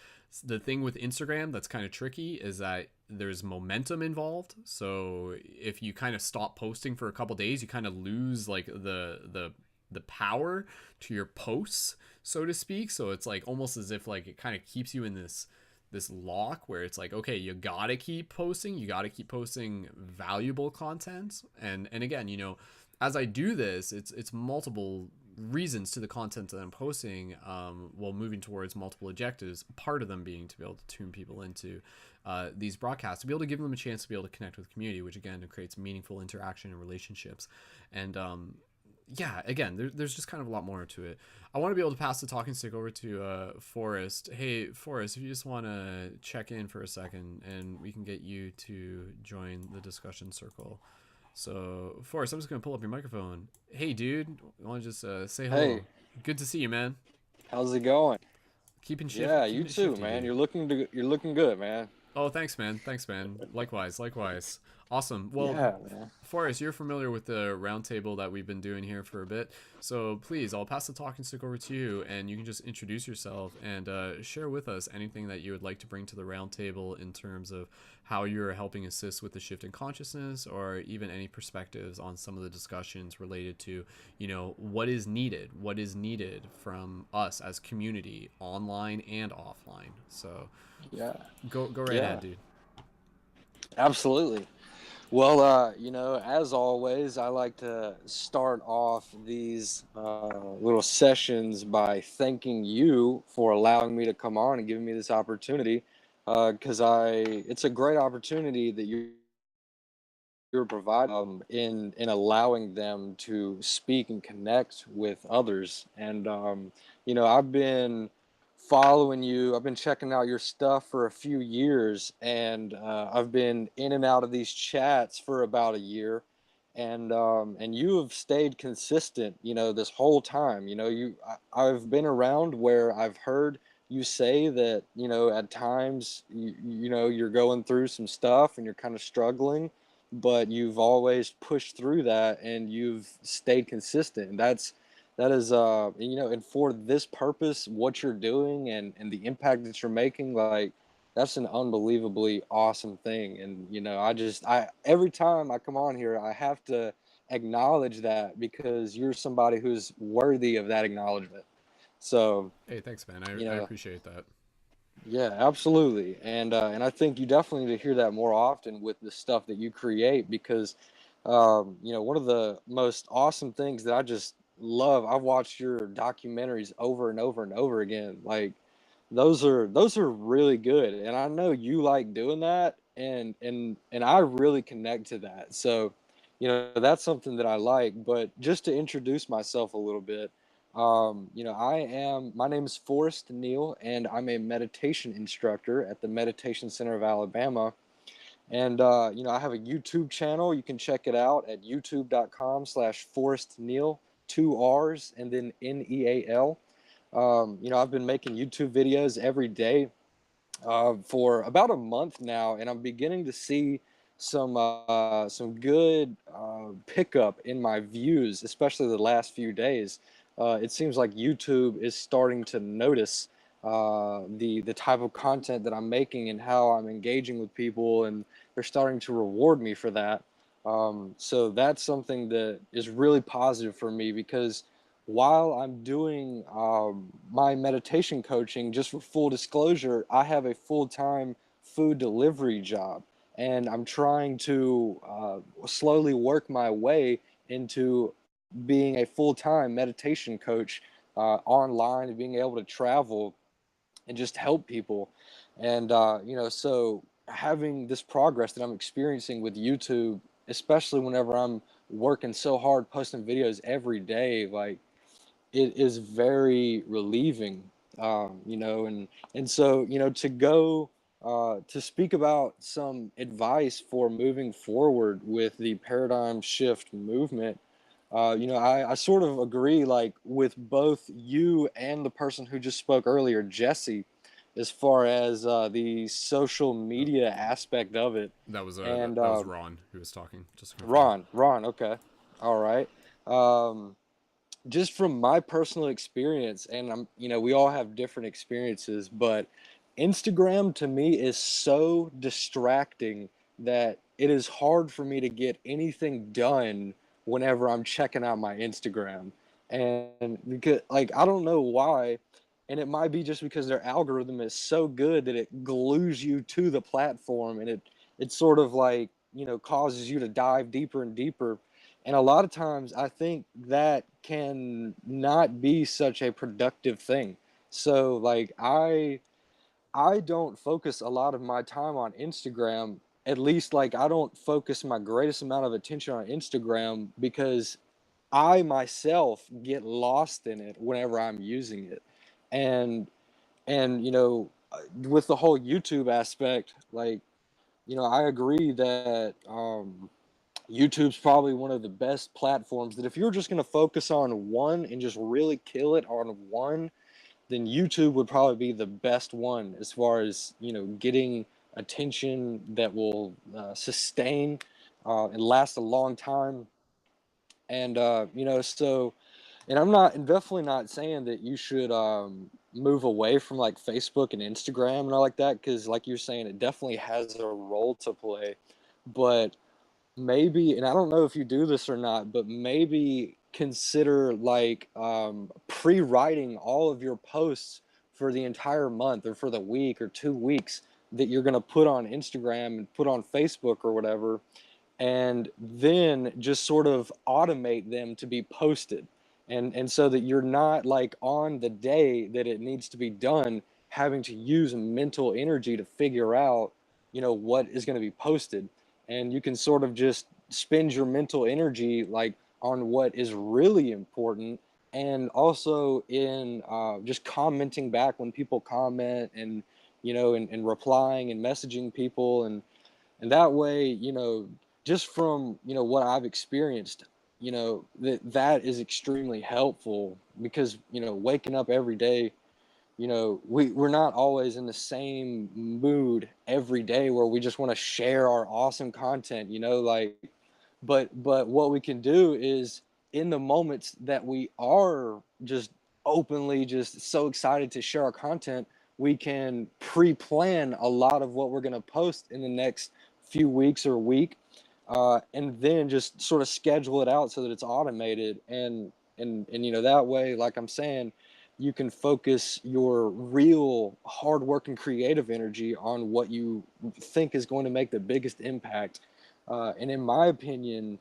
the thing with Instagram that's kind of tricky is that there's momentum involved. So if you kind of stop posting for a couple days, you kind of lose like the power to your posts, so to speak. So it's like almost as if like it kind of keeps you in this lock where it's like, okay, you gotta keep posting, you gotta keep posting valuable content. And again, you know, as I do this, it's multiple reasons to the content that I'm posting, while moving towards multiple objectives. Part of them being to be able to tune people into these broadcasts, to be able to give them a chance to be able to connect with the community, which again creates meaningful interaction and relationships. And yeah, again, there's just kind of a lot more to it. I want to be able to pass the talking stick over to Forrest. Hey, Forrest, if you just want to check in for a second, and we can get you to join the discussion circle. So, Forrest, I'm just gonna pull up your microphone. Hey, dude, you want to just say hello? Hey, Good to see you, man. how's it going? Yeah, you Keeping it too, shifty, man. dude. You're looking good, man. Oh, thanks, man. Thanks, man. Likewise, likewise. Awesome. Well, Yeah, man. Forrest, you're familiar with the roundtable that we've been doing here for a bit. So please, I'll pass the talking stick over to you, and you can just introduce yourself and share with us anything that you would like to bring to the roundtable in terms of how you're helping assist with the shift in consciousness, or even any perspectives on some of the discussions related to, you know, what is needed from us as community, online and offline. So Yeah, go right yeah, ahead, dude. absolutely. Well, as always, I like to start off these little sessions by thanking you for allowing me to come on and giving me this opportunity. Because it's a great opportunity that you're providing, in allowing them to speak and connect with others. And I've been following you. I've been checking out your stuff for a few years, and I've been in and out of these chats for about a year. And you have stayed consistent, this whole time. I've been around where I've heard you say that, at times you're going through some stuff and you're kind of struggling, but you've always pushed through that and you've stayed consistent. And that is and for this purpose, what you're doing and the impact that you're making, like, that's an unbelievably awesome thing. And I every time I come on here, I have to acknowledge that, because you're somebody who's worthy of that acknowledgement. So, Hey, thanks, man. you I know appreciate that. yeah, absolutely. And I think you definitely need to hear that more often with the stuff that you create, because one of the most awesome things that I just love, I've watched your documentaries over and over and over again. Like, those are really good, and I know you like doing that, and I really connect to that. So, that's something that I like. But just to introduce myself a little bit, my name is Forrest Neal, and I'm a meditation instructor at the Meditation Center of Alabama. And, I have a YouTube channel. You can check it out at youtube.com/Forrest Neal, two R's, and then Neal. I've been making YouTube videos every day for about a month now, and I'm beginning to see some good pickup in my views, especially the last few days. It seems like YouTube is starting to notice the type of content that I'm making and how I'm engaging with people, and they're starting to reward me for that. So that's something that is really positive for me, because while I'm doing my meditation coaching, just for full disclosure, I have a full-time food delivery job, and I'm trying to slowly work my way into being a full-time meditation coach online, and being able to travel and just help people. And so having this progress that I'm experiencing with YouTube, especially whenever I'm working so hard posting videos every day, like it is very relieving, and so to go to speak about some advice for moving forward with the paradigm shift movement. I sort of agree, like with both you and the person who just spoke earlier, Jesse, as far as the social media aspect of it. And that was Ron who was talking. Just to confirm. Ron, okay, all right. Um, just from my personal experience, and we all have different experiences, but Instagram to me is so distracting that it is hard for me to get anything done whenever I'm checking out my Instagram. And because, like, I don't know why, and it might be just because their algorithm is so good that it glues you to the platform, and it sort of like, causes you to dive deeper and deeper. And a lot of times I think that can not be such a productive thing. So like I don't focus a lot of my time on Instagram. At least, like, I don't focus my greatest amount of attention on Instagram because I myself get lost in it whenever I'm using it. And with the whole YouTube aspect, like, I agree that YouTube's probably one of the best platforms that if you're just going to focus on one and just really kill it on one, then YouTube would probably be the best one as far as, getting attention that will sustain and last a long time. And, and and definitely not saying that you should move away from like Facebook and Instagram and all like that, because like you're saying, it definitely has a role to play. But maybe, and I don't know if you do this or not, but maybe consider like pre-writing all of your posts for the entire month or for the week or 2 weeks that you're going to put on Instagram and put on Facebook or whatever, and then just sort of automate them to be posted. And so that you're not like on the day that it needs to be done having to use mental energy to figure out, what is going to be posted. And you can sort of just spend your mental energy like on what is really important, and also in just commenting back when people comment, and and replying and messaging people. And that way, just from what I've experienced, that is extremely helpful, because waking up every day, we're not always in the same mood every day where we just want to share our awesome content, like, but what we can do is, in the moments that we are just openly just so excited to share our content, we can pre-plan a lot of what we're going to post in the next few weeks or week, and then just sort of schedule it out so that it's automated. And that way, like I'm saying, you can focus your real hard work and creative energy on what you think is going to make the biggest impact. And in my opinion,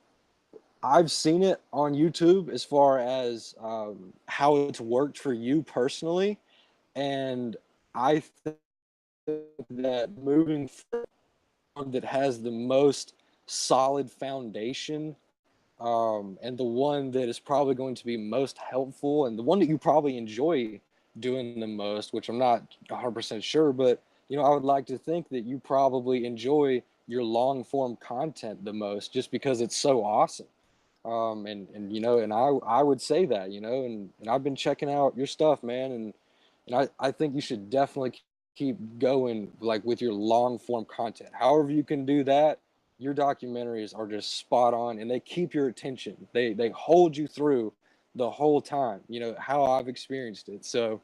I've seen it on YouTube as far as how it's worked for you personally. And I think that moving forward, that has the most solid foundation, and the one that is probably going to be most helpful, and the one that you probably enjoy doing the most, which I'm not 100% sure, but I would like to think that you probably enjoy your long form content the most, just because it's so awesome. And I would say that, and I've been checking out your stuff, man, and I think you should definitely keep going like with your long form content. However you can do that, your documentaries are just spot on, and they keep your attention. They hold you through the whole time, how I've experienced it. So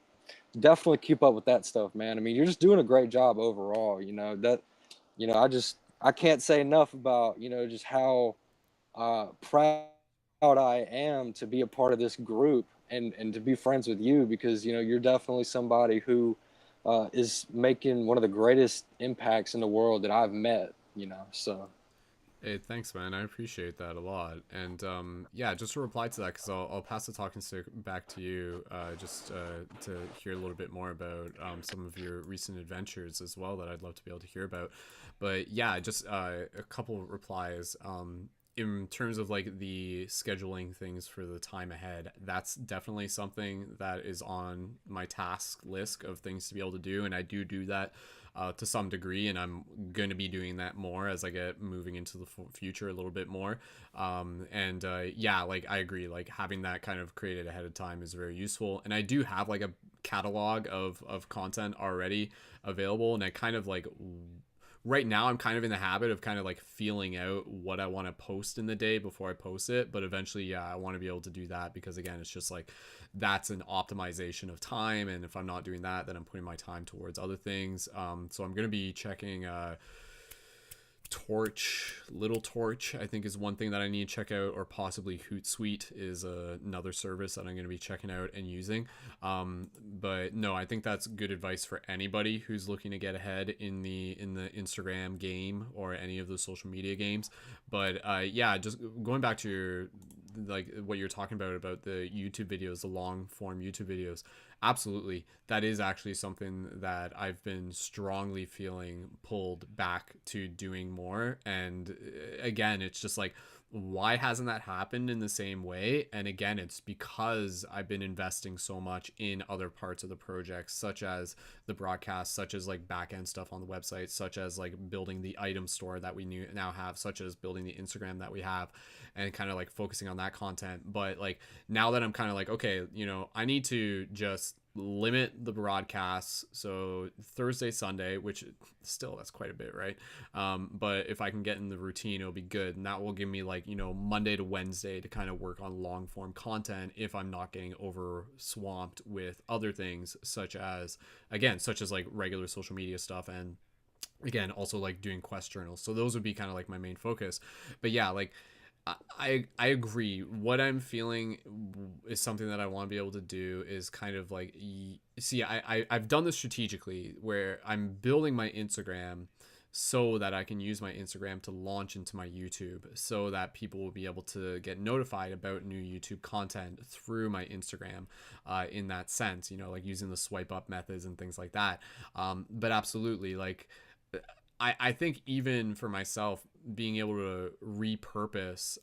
definitely keep up with that stuff, man. I mean, you're just doing a great job overall, that, I can't say enough about, just how proud I am to be a part of this group, and to be friends with you, because you're definitely somebody who is making one of the greatest impacts in the world that I've met. So Hey, thanks, man. I appreciate that a lot. And yeah, just to reply to that, because I'll pass the talking stick back to you, just to hear a little bit more about some of your recent adventures as well that I'd love to be able to hear about. But yeah, just a couple of replies. In terms of like the scheduling things for the time ahead, that's definitely something that is on my task list of things to be able to do, and I do that to some degree, and I'm going to be doing that more as I get moving into the future a little bit more. And yeah, like I agree, like having that kind of created ahead of time is very useful, and I do have like a catalog of content already available, and I kind of like right now I'm kind of in the habit of kind of like feeling out what I want to post in the day before I post it. But eventually, yeah, I want to be able to do that, because again, it's just like that's an optimization of time, and if I'm not doing that, then I'm putting my time towards other things. So I'm going to be checking Little Torch, I think, is one thing that I need to check out, or possibly Hootsuite is another service that I'm going to be checking out and using. But no, I think that's good advice for anybody who's looking to get ahead in the Instagram game or any of the social media games. But yeah, just going back to your, like what you're talking about the YouTube videos, the long form YouTube videos. Absolutely. That is actually something that I've been strongly feeling pulled back to doing more. And again, it's just like, why hasn't that happened in the same way? And again, it's because I've been investing so much in other parts of the project, such as the broadcast, such as like back end stuff on the website, such as like building the item store that we now have, such as building the Instagram that we have, and kind of like focusing on that content. But like now that I'm kind of like, okay, I need to just limit the broadcasts, so Thursday, Sunday, which still that's quite a bit, right? But if I can get in the routine, it'll be good, and that will give me like Monday to Wednesday to kind of work on long form content if I'm not getting over swamped with other things, such as like regular social media stuff, and again also like doing quest journals. So those would be kind of like my main focus. But yeah, like I agree. What I'm feeling is something that I want to be able to do is kind of like, see, I've done this strategically where I'm building my Instagram so that I can use my Instagram to launch into my YouTube, so that people will be able to get notified about new YouTube content through my Instagram, in that sense, like using the swipe up methods and things like that. But absolutely, like, I think even for myself, being able to repurpose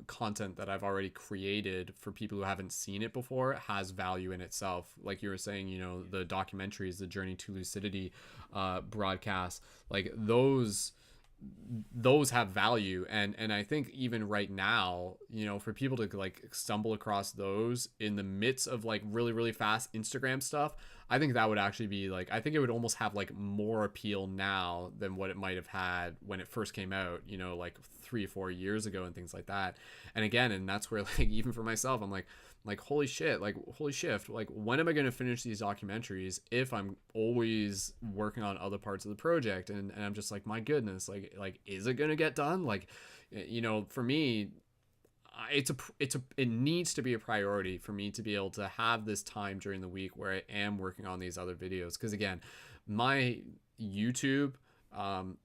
content that I've already created for people who haven't seen it before has value in itself. Like you were saying, the documentaries, the Journey to Lucidity broadcasts, like those have value, and I think even right now, for people to like stumble across those in the midst of like really really fast Instagram stuff, I think that would actually be like, I think it would almost have like more appeal now than what it might have had when it first came out, like 3 or 4 years ago and things like that. And again, and that's where like even for myself, I'm like holy shit, like holy shift, like when am I going to finish these documentaries if I'm always working on other parts of the project? And I'm just like, my goodness, like is it going to get done? Like, for me, it needs to be a priority for me to be able to have this time during the week where I am working on these other videos. Because again, my YouTube,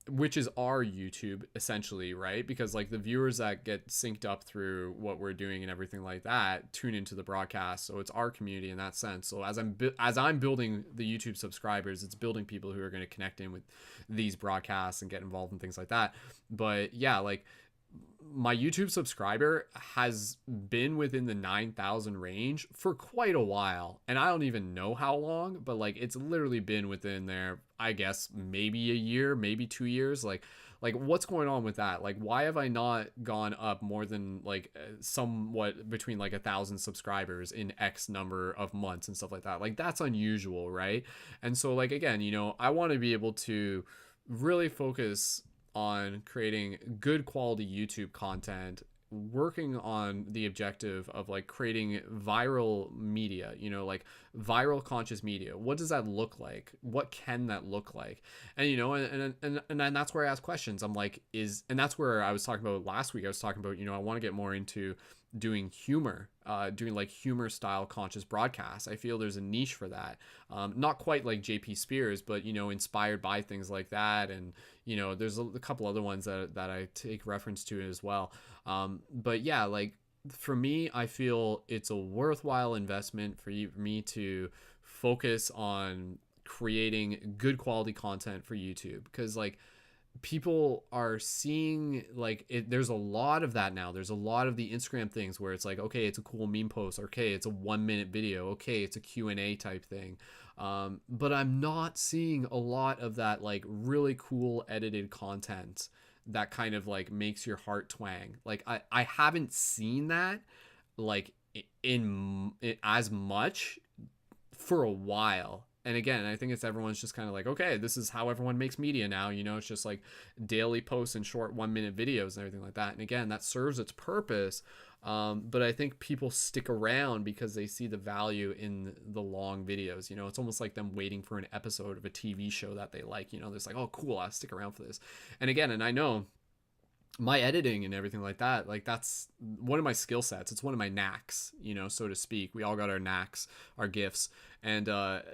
which is our YouTube essentially, right? Because like the viewers that get synced up through what we're doing and everything like that tune into the broadcast, so it's our community in that sense. So as I'm building the YouTube subscribers, it's building people who are going to connect in with these broadcasts and get involved in things like that. But yeah, like my YouTube subscriber has been within the 9,000 range for quite a while, and I don't even know how long, but like it's literally been within there, I guess maybe a year, maybe 2 years. Like what's going on with that? Like, why have I not gone up more than like somewhat between like 1,000 subscribers in X number of months and stuff like that? Like that's unusual, right? And so like again, I want to be able to really focus on creating good quality YouTube content, working on the objective of like creating viral media, like viral conscious media. What does that look like? What can that look like? And and that's where I ask questions. I'm like, and that's where I was talking about last week. I was talking about, I want to get more into doing humor, doing like humor style conscious broadcasts. I feel there's a niche for that. Not quite like JP Spears, but, you know, inspired by things like that. And, you know, there's a couple other ones that I take reference to as well. But yeah, like for me, I feel it's a worthwhile investment for me to focus on creating good quality content for YouTube, because like people are seeing like there's a lot of that now. There's a lot of the Instagram things where it's like, okay, it's a cool meme post, okay, it's a 1 minute video, okay, it's a Q&A type thing, but I'm not seeing a lot of that like really cool edited content that kind of like makes your heart twang. Like I haven't seen that like in as much for a while. And again, I think it's everyone's just kind of like, okay, this is how everyone makes media now. You know, it's just like daily posts and short 1 minute videos and everything like that. And again, that serves its purpose. But I think people stick around because they see the value in the long videos. You know, it's almost like them waiting for an episode of a TV show that they like. You know, they're like, oh, cool, I'll stick around for this. And again, and I know my editing and everything like that, like that's one of my skill sets. It's one of my knacks, you know, so to speak. We all got our knacks, our gifts. And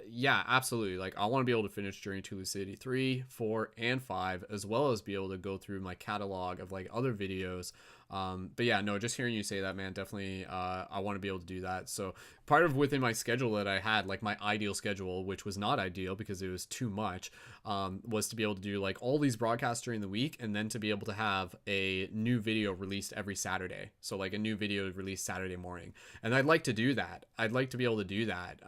yeah, absolutely, like I want to be able to finish Journey to Lucidity 3, 4 and 5, as well as be able to go through my catalog of like other videos. But yeah, no, just hearing you say that, man, definitely I want to be able to do that. So part of within my schedule that I had, like my ideal schedule, which was not ideal because it was too much, was to be able to do like all these broadcasts during the week, and then to be able to have a new video released every Saturday. So like a new video released Saturday morning. And I'd like to do that. I'd like to be able to do that.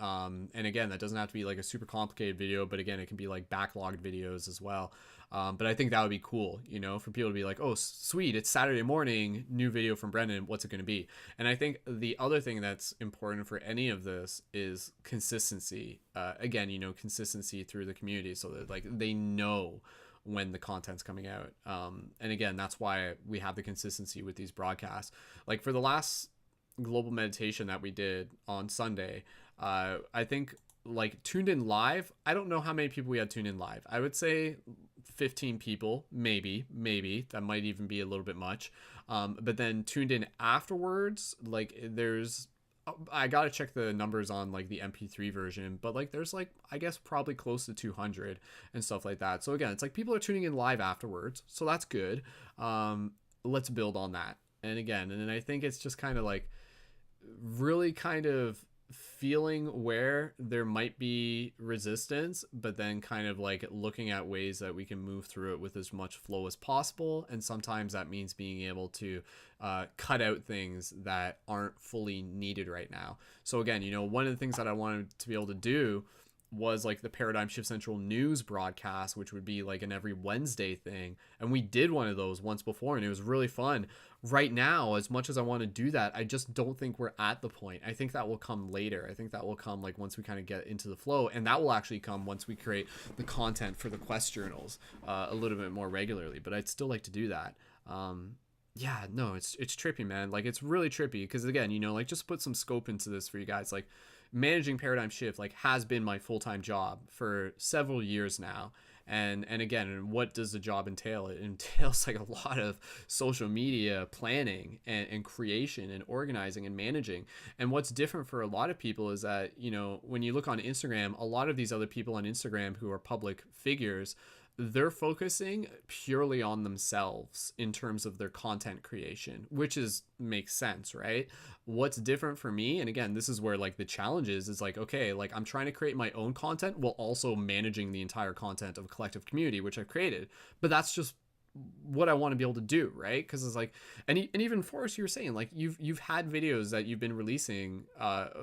And again, that doesn't have to be like a super complicated video, but again, it can be like backlogged videos as well. But I think that would be cool, you know, for people to be like, oh, sweet, it's Saturday morning, new video from Brendon, what's it going to be? And I think the other thing that's important for any of this is consistency. Again, you know, consistency through the community, so that like they know when the content's coming out. And again, that's why we have the consistency with these broadcasts. Like for the last global meditation that we did on Sunday, I think like tuned in live, I don't know how many people we had tuned in live. I would say 15 people, maybe that might even be a little bit much. But then tuned in afterwards, like there's, I gotta check the numbers on like the MP3 version, but like there's like, I guess probably close to 200 and stuff like that. So again, it's like people are tuning in live afterwards, so that's good. Let's build on that. And again, and then I think it's just kind of like really kind of feeling where there might be resistance, but then kind of like looking at ways that we can move through it with as much flow as possible. And sometimes that means being able to cut out things that aren't fully needed right now. So again, you know, one of the things that I wanted to be able to do was like the Paradigm Shift Central news broadcast, which would be like an every Wednesday thing. And we did one of those once before and it was really fun. Right now, as much as I want to do that, I just don't think we're at the point. I think that will come later. I think that will come like once we kind of get into the flow, and that will actually come once we create the content for the quest journals a little bit more regularly. But I'd still like to do that. Yeah, no, it's trippy, man. Like it's really trippy because again, you know, like just put some scope into this for you guys. Like managing Paradigm Shift like has been my full-time job for several years now. And again, what does the job entail? It entails like a lot of social media planning and creation and organizing and managing. And what's different for a lot of people is that, you know, when you look on Instagram, a lot of these other people on Instagram who are public figures, they're focusing purely on themselves in terms of their content creation, which makes sense, right? What's different for me, and again, this is where like the challenge is like, okay, like I'm trying to create my own content while also managing the entire content of a collective community, which I've created. But that's just what I want to be able to do, right? Because it's like, and even Forrest, you were saying like you've had videos that you've been releasing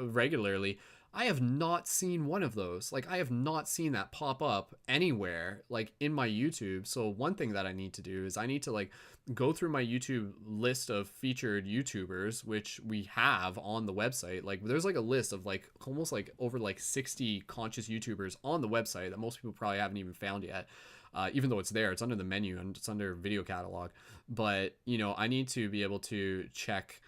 regularly. I have not seen one of those. Like I have not seen that pop up anywhere like in my YouTube. So one thing that I need to do is I need to like go through my YouTube list of featured YouTubers, which we have on the website. Like there's like a list of like almost like over like 60 conscious YouTubers on the website that most people probably haven't even found yet. Even though it's there, it's under the menu and it's under video catalog. But, you know, I need to be able to check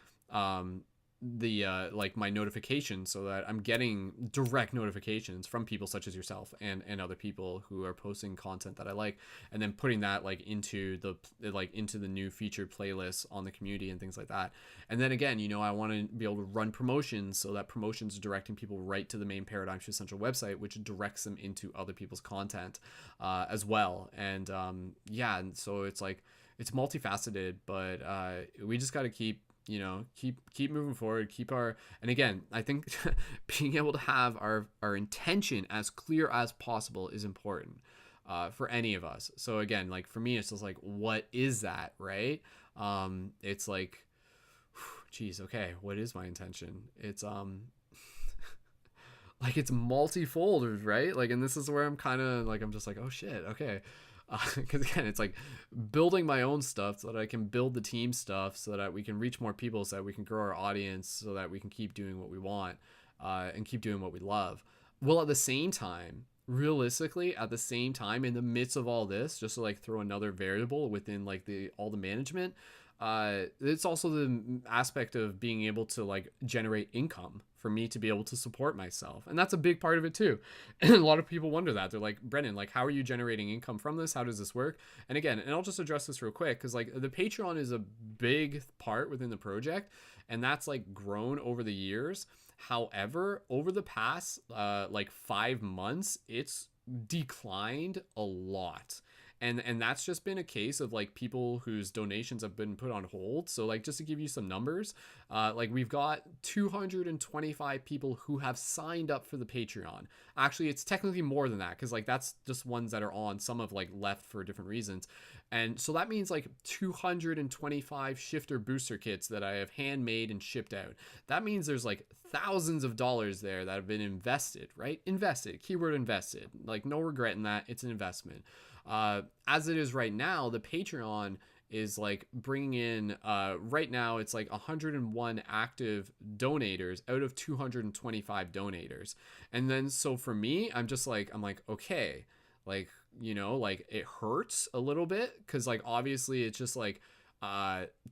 like my notifications so that I'm getting direct notifications from people such as yourself and other people who are posting content that I like, and then putting that like into the new featured playlists on the community and things like that. And then again, you know, I want to be able to run promotions, so that promotions are directing people right to the main Paradigm Shift Central website, which directs them into other people's content as well. And yeah, and so it's like it's multifaceted, but we just got to keep moving forward, and again, I think being able to have our intention as clear as possible is important for any of us. So again, like for me, it's just like, what is that, right? It's like, geez, okay, what is my intention? It's like it's multifold, right? Like, and this is where I'm kind of like, I'm just like, oh shit, okay. Because again, it's like building my own stuff so that I can build the team stuff so that we can reach more people, so that we can grow our audience, so that we can keep doing what we want and keep doing what we love. Well, at the same time, realistically, at the same time, in the midst of all this, just to like throw another variable within like all the management, it's also the aspect of being able to like generate income for me to be able to support myself, and that's a big part of it too. And a lot of people wonder that. They're like, Brendon, like, how are you generating income from this? How does this work? And again, and I'll just address this real quick, because like the Patreon is a big part within the project, and that's like grown over the years. However, over the past like 5 months, it's declined a lot. And that's just been a case of like people whose donations have been put on hold. So like, just to give you some numbers, like we've got 225 people who have signed up for the Patreon. Actually, it's technically more than that, because like that's just ones that are on. Some have like left for different reasons. And so that means like 225 shifter booster kits that I have handmade and shipped out. That means there's like thousands of dollars there that have been invested, right? Invested, keyword invested, like no regret in that. It's an investment. As it is right now, the Patreon is like bringing in, right now it's like 101 active donators out of 225 donators. And then, so for me, I'm like, okay, like, you know, like it hurts a little bit, because like obviously it's just like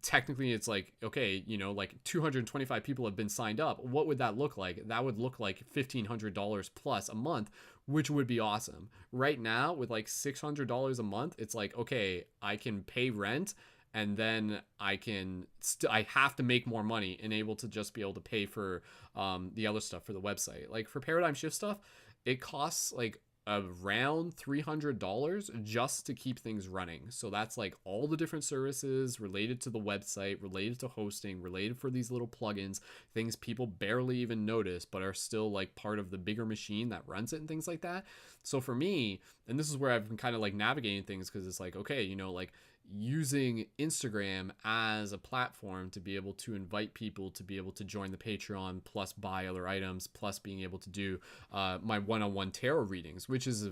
technically it's like, okay, you know, like 225 people have been signed up. What would that look like? That would look like $1,500 plus a month, which would be awesome. Right now, with like $600 a month, it's like, okay, I can pay rent, and then I can I have to make more money and able to just be able to pay for the other stuff for the website. Like for Paradigm Shift stuff, it costs like around $300 just to keep things running. So that's like all the different services related to the website, related to hosting, related for these little plugins, things people barely even notice but are still like part of the bigger machine that runs it and things like that. So for me, and this is where I've been kind of like navigating things, because it's like, okay, you know, like using Instagram as a platform to be able to invite people to be able to join the Patreon, plus buy other items, plus being able to do my one-on-one tarot readings, which is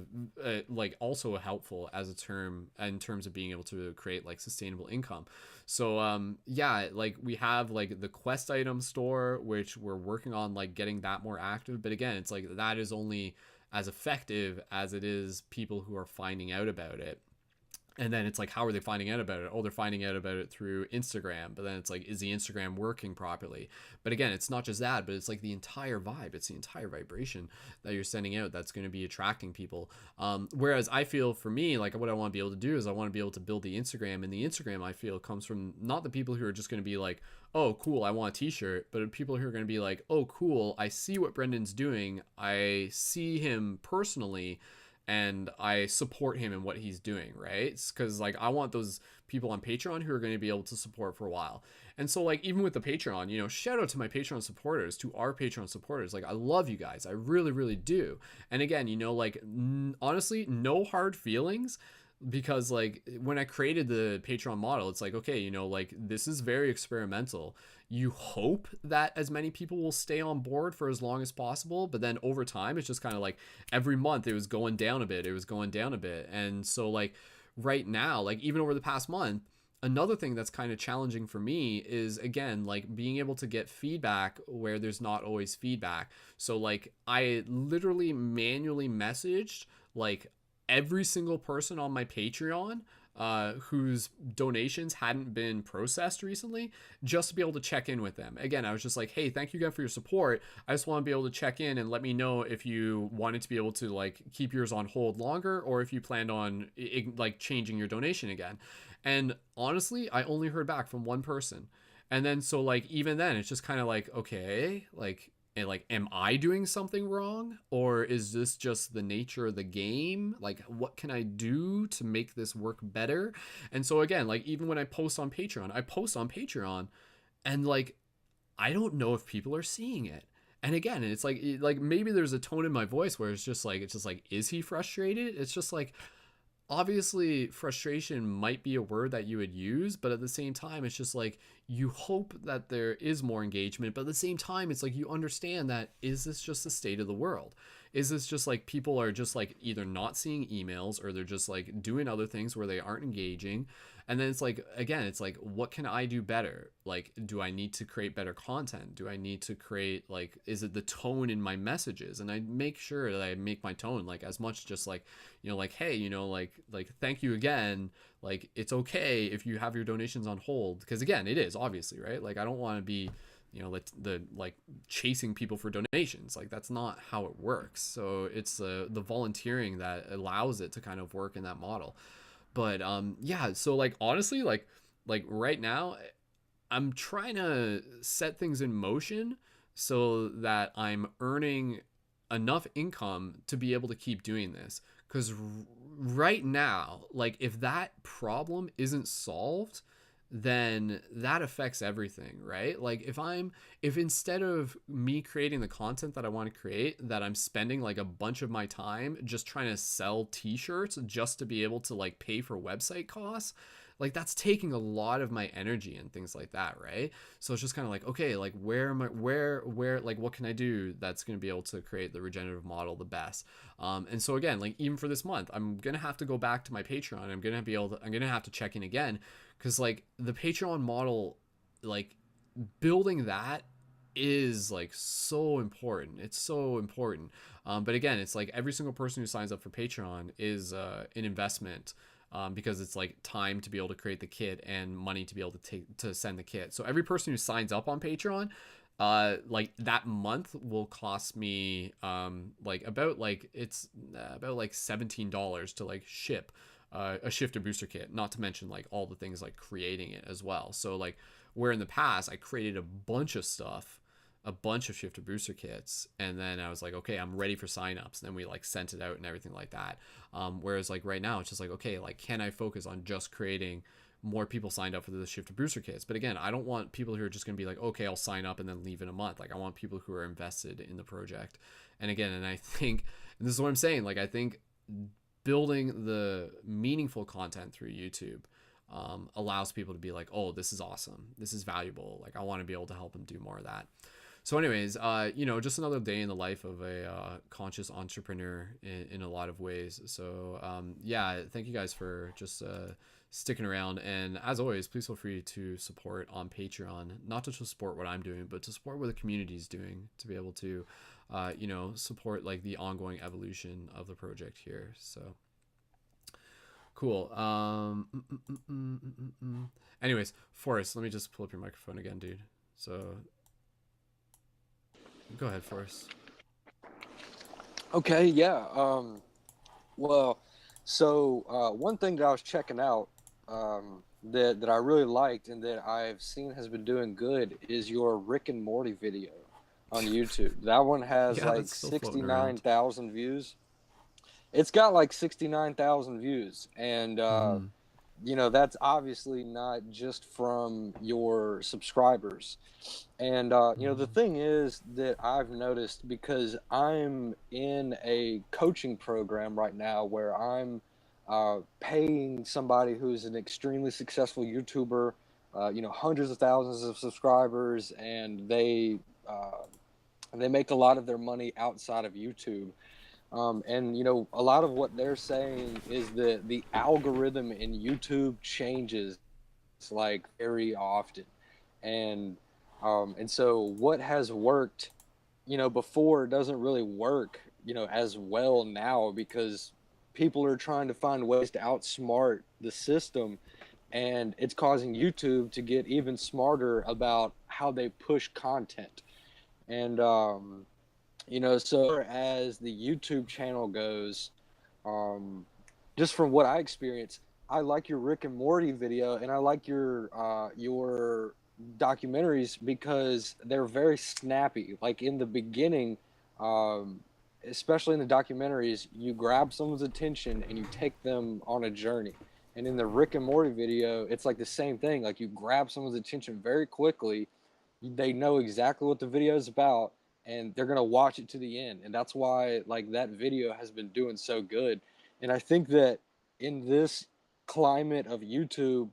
like also helpful as a term in terms of being able to create like sustainable income. So yeah, like we have like the quest item store, which we're working on like getting that more active, but again, it's like that is only as effective as it is people who are finding out about it. And then it's like, how are they finding out about it? Oh, they're finding out about it through Instagram. But then it's like, is the Instagram working properly? But again, it's not just that, but it's like the entire vibe. It's the entire vibration that you're sending out that's going to be attracting people. Whereas I feel for me, like what I want to be able to do is I want to be able to build the Instagram. And the Instagram, I feel, comes from not the people who are just going to be like, oh, cool, I want a t-shirt. But people who are going to be like, oh, cool, I see what Brendon's doing. I see him personally, and I support him in what he's doing, right? Because like I want those people on Patreon who are going to be able to support for a while. And so like even with the Patreon, you know, shout out to my Patreon supporters, to our Patreon supporters. Like I love you guys, I really, really do. And again, you know, like honestly, no hard feelings. Because like when I created the Patreon model, it's like, okay, you know, like this is very experimental. You hope that as many people will stay on board for as long as possible, but then over time it's just kind of like every month it was going down a bit, and so like right now, like even over the past month, another thing that's kind of challenging for me is, again, like being able to get feedback where there's not always feedback. So like I literally manually messaged like every single person on my Patreon whose donations hadn't been processed recently, just to be able to check in with them. Again, I was just like, hey, thank you again for your support. I just want to be able to check in and let me know if you wanted to be able to like keep yours on hold longer, or if you planned on like changing your donation again. And honestly, I only heard back from one person. And then so like even then it's just kind of like, okay, like, and like, am I doing something wrong, or is this just the nature of the game? Like, what can I do to make this work better? And so again, like, even when I post on Patreon, and like, I don't know if people are seeing it. And again, it's like maybe there's a tone in my voice where it's just like, is he frustrated? It's just like, obviously frustration might be a word that you would use, but at the same time it's just like you hope that there is more engagement, but at the same time it's like you understand that, is this just the state of the world? Is this just like people are just like either not seeing emails, or they're just like doing other things where they aren't engaging? And then it's like, again, it's like, what can I do better? Like, do I need to create better content? Do I need to create, like, is it the tone in my messages? And I make sure that I make my tone like as much just like, you know, like, hey, you know, like thank you again, like, it's okay if you have your donations on hold, because again, it is obviously, right? Like, I don't want to be, you know, the like chasing people for donations. Like, that's not how it works. So it's the volunteering that allows it to kind of work in that model. But yeah, so like honestly, like right now I'm trying to set things in motion so that I'm earning enough income to be able to keep doing this. Because right now, like, if that problem isn't solved, then that affects everything, right? Like, if instead of me creating the content that I want to create, that I'm spending like a bunch of my time just trying to sell t-shirts just to be able to like pay for website costs, like, that's taking a lot of my energy and things like that, right? So it's just kind of like, okay, like, where like, what can I do that's going to be able to create the regenerative model the best? And so again, like, even for this month, I'm gonna have to go back to my Patreon. I'm gonna have to check in again, because like the Patreon model, like, building that is like so important. It's so important. But again, it's like every single person who signs up for Patreon is an investment, because it's like time to be able to create the kit and money to be able to send the kit. So every person who signs up on Patreon, like, that month will cost me like about like it's about like $17 to like ship a shifter booster kit, not to mention like all the things like creating it as well. So like, where in the past I created a bunch of stuff, a bunch of shifter booster kits, and then I was like, okay, I'm ready for signups, and then we like sent it out and everything like that. Whereas like right now it's just like, okay, like, can I focus on just creating more people signed up for the shifter booster kits? But again, I don't want people who are just going to be like, okay, I'll sign up and then leave in a month. Like, I want people who are invested in the project. And again, and I think, and this is what I'm saying, like, I think building the meaningful content through YouTube allows people to be like, oh, this is awesome, this is valuable, like, I want to be able to help them do more of that. So anyways, you know, just another day in the life of a conscious entrepreneur in a lot of ways. So yeah, thank you guys for just sticking around. And as always, please feel free to support on Patreon, not just to support what I'm doing, but to support what the community is doing, to be able to, you know, support like the ongoing evolution of the project here. So cool. Anyways, Forrest, let me just pull up your microphone again, dude. So go ahead, Forrest. Okay, yeah. Well, so one thing that I was checking out that I really liked and that I've seen has been doing good is your Rick and Morty video on YouTube. That one has Yeah, like that's still floating around. 69,000 views. It's got like 69,000 views, and you know, that's obviously not just from your subscribers. And you know, the thing is that I've noticed, because I'm in a coaching program right now where I'm paying somebody who's an extremely successful YouTuber, you know, hundreds of thousands of subscribers, and they make a lot of their money outside of YouTube. And you know, a lot of what they're saying is that the algorithm in YouTube changes like very often, and so what has worked, you know, before doesn't really work, you know, as well now, because people are trying to find ways to outsmart the system, and it's causing YouTube to get even smarter about how they push content. And so as the YouTube channel goes, um, just from what I experience, I like your Rick and Morty video, and I like your documentaries because they're very snappy. Like in the beginning, um, especially in the documentaries, you grab someone's attention and you take them on a journey. And in the Rick and Morty video, it's like the same thing. Like you grab someone's attention very quickly, they know exactly what the video is about, and they're gonna watch it to the end. And that's why like that video has been doing so good. And I think that in this climate of YouTube,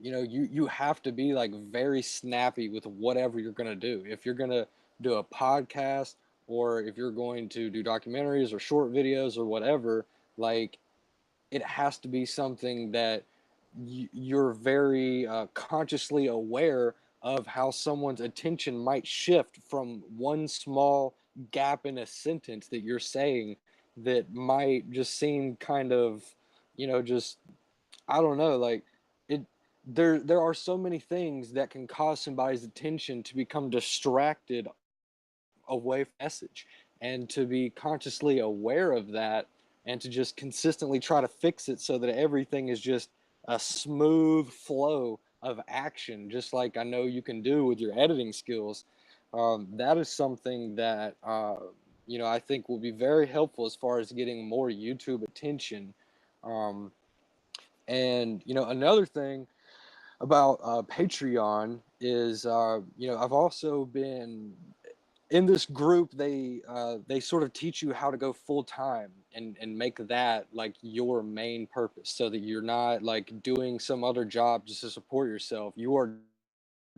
you have to be like very snappy with whatever you're gonna do. If you're gonna do a podcast, or if you're going to do documentaries or short videos or whatever, like it has to be something that you're very consciously aware of how someone's attention might shift from one small gap in a sentence that you're saying that might just seem kind of, just, I don't know, like it. There are so many things that can cause somebody's attention to become distracted away from the message, and to be consciously aware of that, and to just consistently try to fix it so that everything is just a smooth flow of action, just like I know you can do with your editing skills. That is something that I think will be very helpful as far as getting more YouTube attention. um, and another thing about Patreon is, I've also been in this group. They sort of teach you how to go full time and make that like your main purpose, so that you're not like doing some other job just to support yourself. You are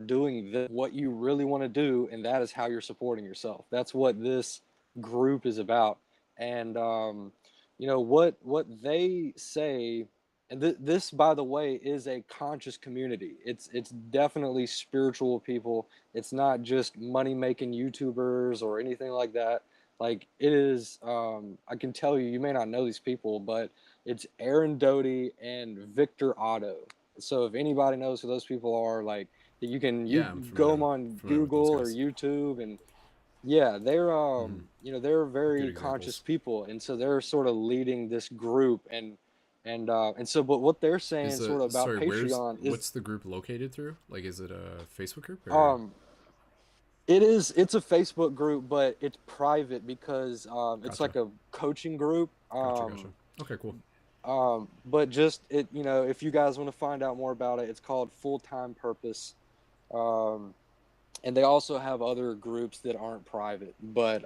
doing what you really want to do, and that is how you're supporting yourself. That's what this group is about. And what they say, and this, by the way, is a conscious community. It's definitely spiritual people. It's not just money making YouTubers or anything like that. Like it is, I can tell you, you may not know these people, but it's Aaron Doty and Victor Otto. So if anybody knows who those people are, like, you can Yeah, I'm go familiar them on familiar with those Google or guys. YouTube. And yeah, they're Hmm. they're Good very conscious examples. people, and so they're sort of leading this group. And so, but what they're Is saying the sort of about sorry? Patreon is, What's the group located through? Like, is it a Facebook group or? um it's a Facebook group, but it's private because it's Gotcha. like a coaching group. Gotcha. Okay, cool. But just it, if you guys want to find out more about it, it's called Full Time Purpose. Um, and they also have other groups that aren't private. But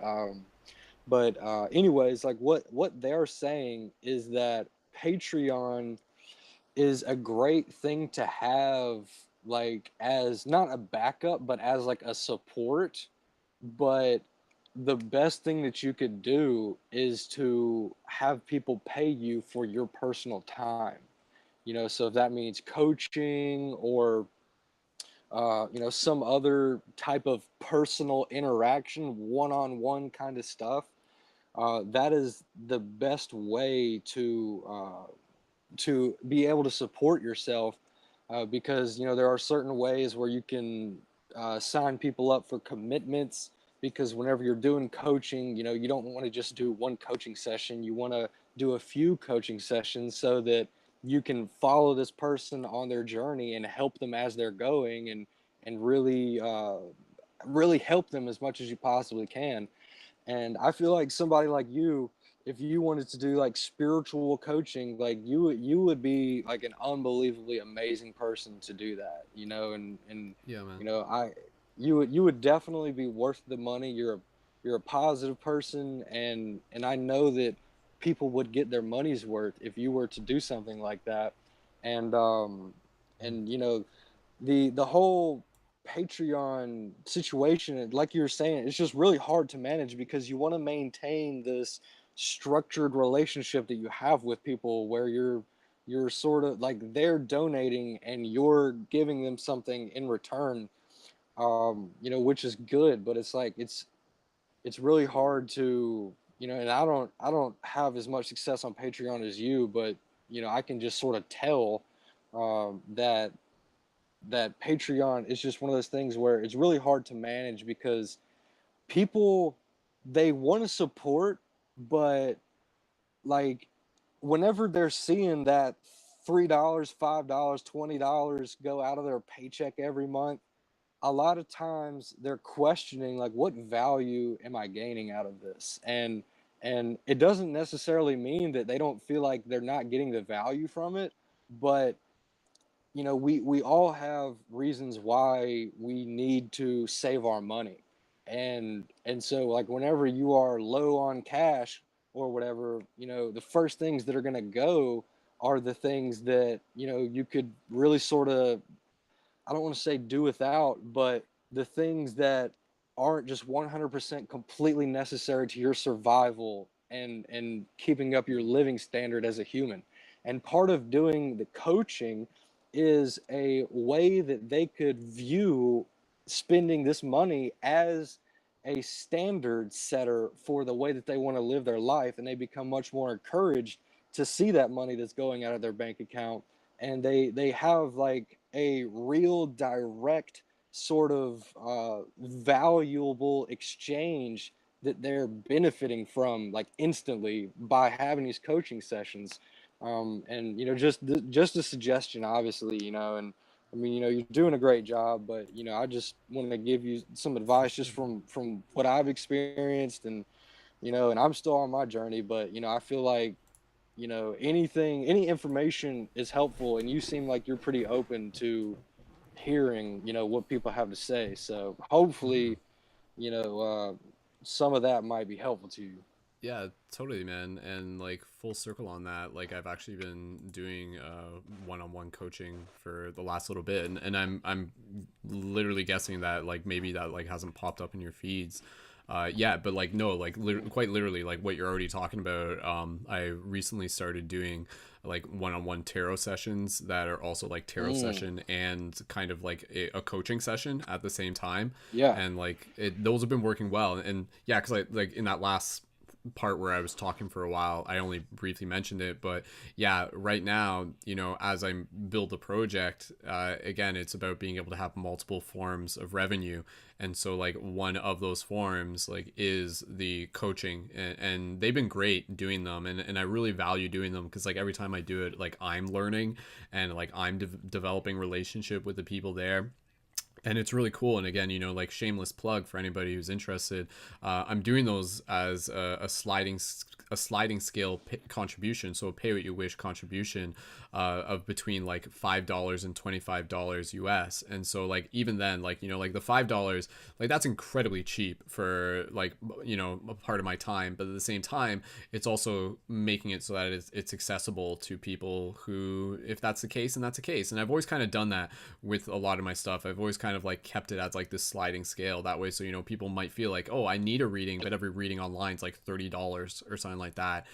anyways, like what they're saying is that Patreon is a great thing to have, like, as not a backup but as like a support. But the best thing that you could do is to have people pay you for your personal time. So if that means coaching, or some other type of personal interaction, one-on-one kind of stuff, that is the best way to be able to support yourself. Because there are certain ways where you can sign people up for commitments, because whenever you're doing coaching, you don't want to just do one coaching session. You want to do a few coaching sessions so that you can follow this person on their journey and help them as they're going, and really help them as much as you possibly can. And I feel like somebody like you, if you wanted to do like spiritual coaching, like you would be like an unbelievably amazing person to do that, and Yeah, man. I you would definitely be worth the money. You're a positive person, and I know that people would get their money's worth if you were to do something like that. And Mhm. the whole Patreon situation, like you were saying, it's just really hard to manage, because you want to maintain this structured relationship that you have with people, where you're sort of like, they're donating and you're giving them something in return, which is good. But it's like it's really hard to and I don't have as much success on Patreon as you, but I can just sort of tell that Patreon is just one of those things where it's really hard to manage because people, they want to support, but like whenever they're seeing that $3, $5, $20 go out of their paycheck every month, a lot of times they're questioning like, what value am I gaining out of this? And it doesn't necessarily mean that they don't feel like they're not getting the value from it, but we all have reasons why we need to save our money. And so like whenever you are low on cash or whatever, the first things that are going to go are the things that, you could really sort of, I don't want to say do without, but the things that aren't just 100% completely necessary to your survival and keeping up your living standard as a human. And part of doing the coaching is a way that they could view spending this money as a standard setter for the way that they want to live their life, and they become much more encouraged to see that money that's going out of their bank account, and they have like a real direct sort of valuable exchange that they're benefiting from like instantly by having these coaching sessions. And just a suggestion, obviously, and I mean, you're doing a great job, but I just want to give you some advice just from what I've experienced, and I'm still on my journey, but I feel like any information is helpful, and you seem like you're pretty open to hearing what people have to say. So hopefully, some of that might be helpful to you. Yeah, totally, man. And like full circle on that, like I've actually been doing one-on-one coaching for the last little bit, and I'm literally guessing that like maybe that like hasn't popped up in your feeds. Yeah, but like no, like quite literally, like what you're already talking about. I recently started doing like one-on-one tarot sessions that are also like tarot session and kind of like a coaching session at the same time. Yeah. And like those have been working well. And yeah, because I like in that last part where I was talking for a while, I only briefly mentioned it, but yeah, right now, as I build the project, again, it's about being able to have multiple forms of revenue. And so like one of those forms like is the coaching, and they've been great doing them. And I really value doing them because like every time I do it, like I'm learning and like I'm developing relationship with the people there, and it's really cool. And again, like shameless plug for anybody who's interested, I'm doing those as a sliding scale contribution, so a pay what you wish contribution of between like $5 and $25 US. And so like even then, like like the $5, like that's incredibly cheap for like a part of my time, but at the same time it's also making it so that it's accessible to people who, if that's the case, and that's the case. And I've always kind of done that with a lot of my stuff. I've always kind of like kept it as like this sliding scale that way, so people might feel like, oh, I need a reading, but every reading online is like $30 or something like that,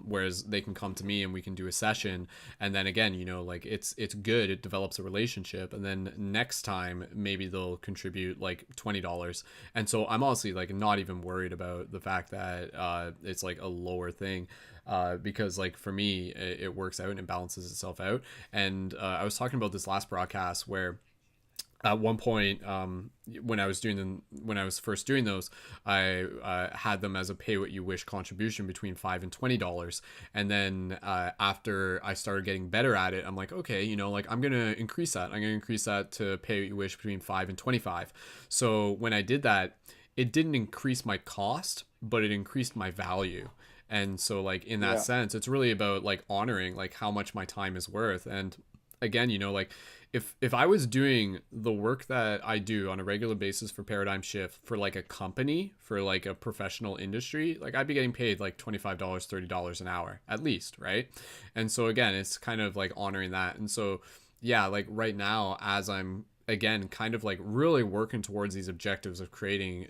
whereas they can come to me and we can do a session, and then again like it's good, it develops a relationship, and then next time maybe they'll contribute like $20. And so I'm honestly like not even worried about the fact that it's like a lower thing, because like for me it works out and it balances itself out. And I was talking about this last broadcast where at one point, when I was first doing those, I had them as a pay what you wish contribution between $5 and $20, and then after I started getting better at it, I'm like, okay, like I'm gonna increase that. I'm gonna increase that to pay what you wish between $5 and $25. So when I did that, it didn't increase my cost, but it increased my value. And so like in that sense, it's really about like honoring like how much my time is worth. And again, like if I was doing the work that I do on a regular basis for Paradigm Shift for like a company, for like a professional industry, like I'd be getting paid like $25, $30 an hour at least, right? And so again, it's kind of like honoring that. And so yeah, like right now, as I'm again kind of like really working towards these objectives of creating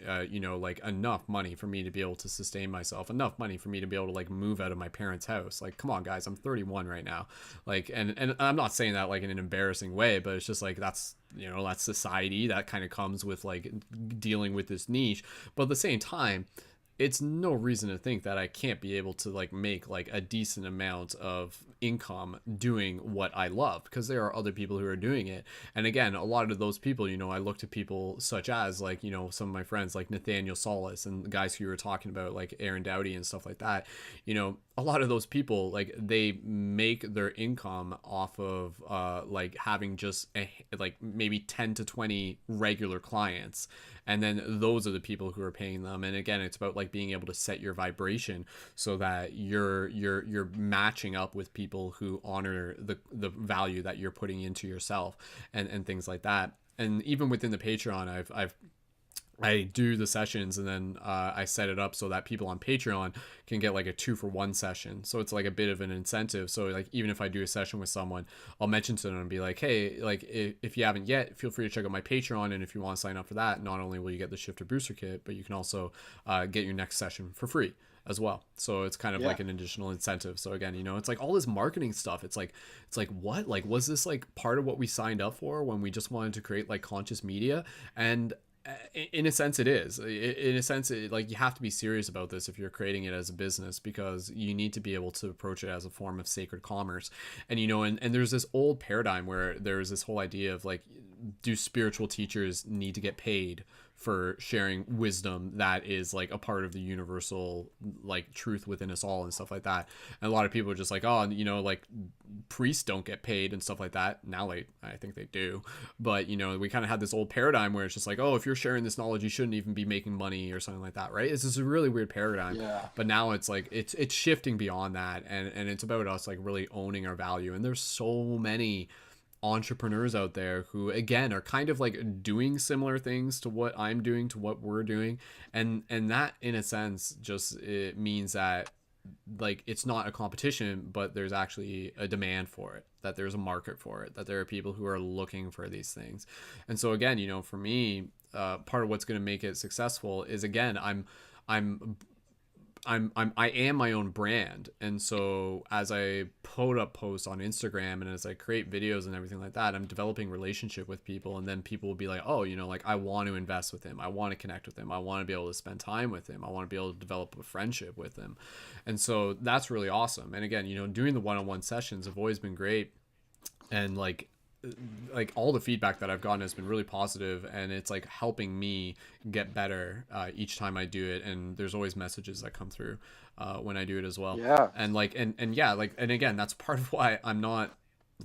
like enough money for me to be able to sustain myself, enough money for me to be able to like move out of my parents' house. Like, come on guys, I'm 31 right now, like, and I'm not saying that like in an embarrassing way, but it's just like that's society, that kind of comes with like dealing with this niche. But at the same time, it's no reason to think that I can't be able to like make like a decent amount of income doing what I love, because there are other people who are doing it. And again, a lot of those people, you know, I look to people such as like, you know, some of my friends like Nathaniel Solis and the guys who you were talking about, like Aaron Dowdy and stuff like that. You know, a lot of those people, like, they make their income off of like having just like maybe 10 to 20 regular clients, and then those are the people who are paying them. And again, it's about like being able to set your vibration so that you're matching up with people who honor the value that you're putting into yourself, and things like that. And even within the Patreon, I do the sessions, and then I set it up so that people on Patreon can get like a 2-for-1 session. So it's like a bit of an incentive. So like, even if I do a session with someone, I'll mention to them and be like, hey, like if you haven't yet, feel free to check out my Patreon. And if you want to sign up for that, not only will you get the Shifter Booster Kit, but you can also get your next session for free as well. So it's kind of like an additional incentive. So again, you know, it's like all this marketing stuff. It's like what? Like, was this like part of what we signed up for when we just wanted to create like conscious media? And in a sense it is. In a sense, like, you have to be serious about this if you're creating it as a business, because you need to be able to approach it as a form of sacred commerce. And you know, and there's this old paradigm where there's this whole idea of like, do spiritual teachers need to get paid for sharing wisdom that is like a part of the universal like truth within us all and stuff like that? And a lot of people are just like, oh, you know, like priests don't get paid and stuff like that. Now I think they do, but you know, we kind of had this old paradigm where it's just like, oh, if you're sharing this knowledge, you shouldn't even be making money or something like that, right? It's just a really weird paradigm. But now it's like it's shifting beyond that, and it's about us like really owning our value. And there's so many entrepreneurs out there who again are kind of like doing similar things to what I'm doing, to what we're doing, and that in a sense just, it means that like it's not a competition, but there's actually a demand for it, that there's a market for it, that there are people who are looking for these things. And so again, you know, for me, part of what's going to make it successful is, again, I am my own brand. And so as I put up posts on Instagram and as I create videos and everything like that, I'm developing relationship with people. And then people will be like, oh, you know, like I want to invest with him. I want to connect with him. I want to be able to spend time with him. I want to be able to develop a friendship with him. And so that's really awesome. And again, you know, doing the one-on-one sessions have always been great. And like all the feedback that I've gotten has been really positive, and it's like helping me get better each time I do it. And there's always messages that come through when I do it as well. And like, and yeah, like, and again, that's part of why I'm not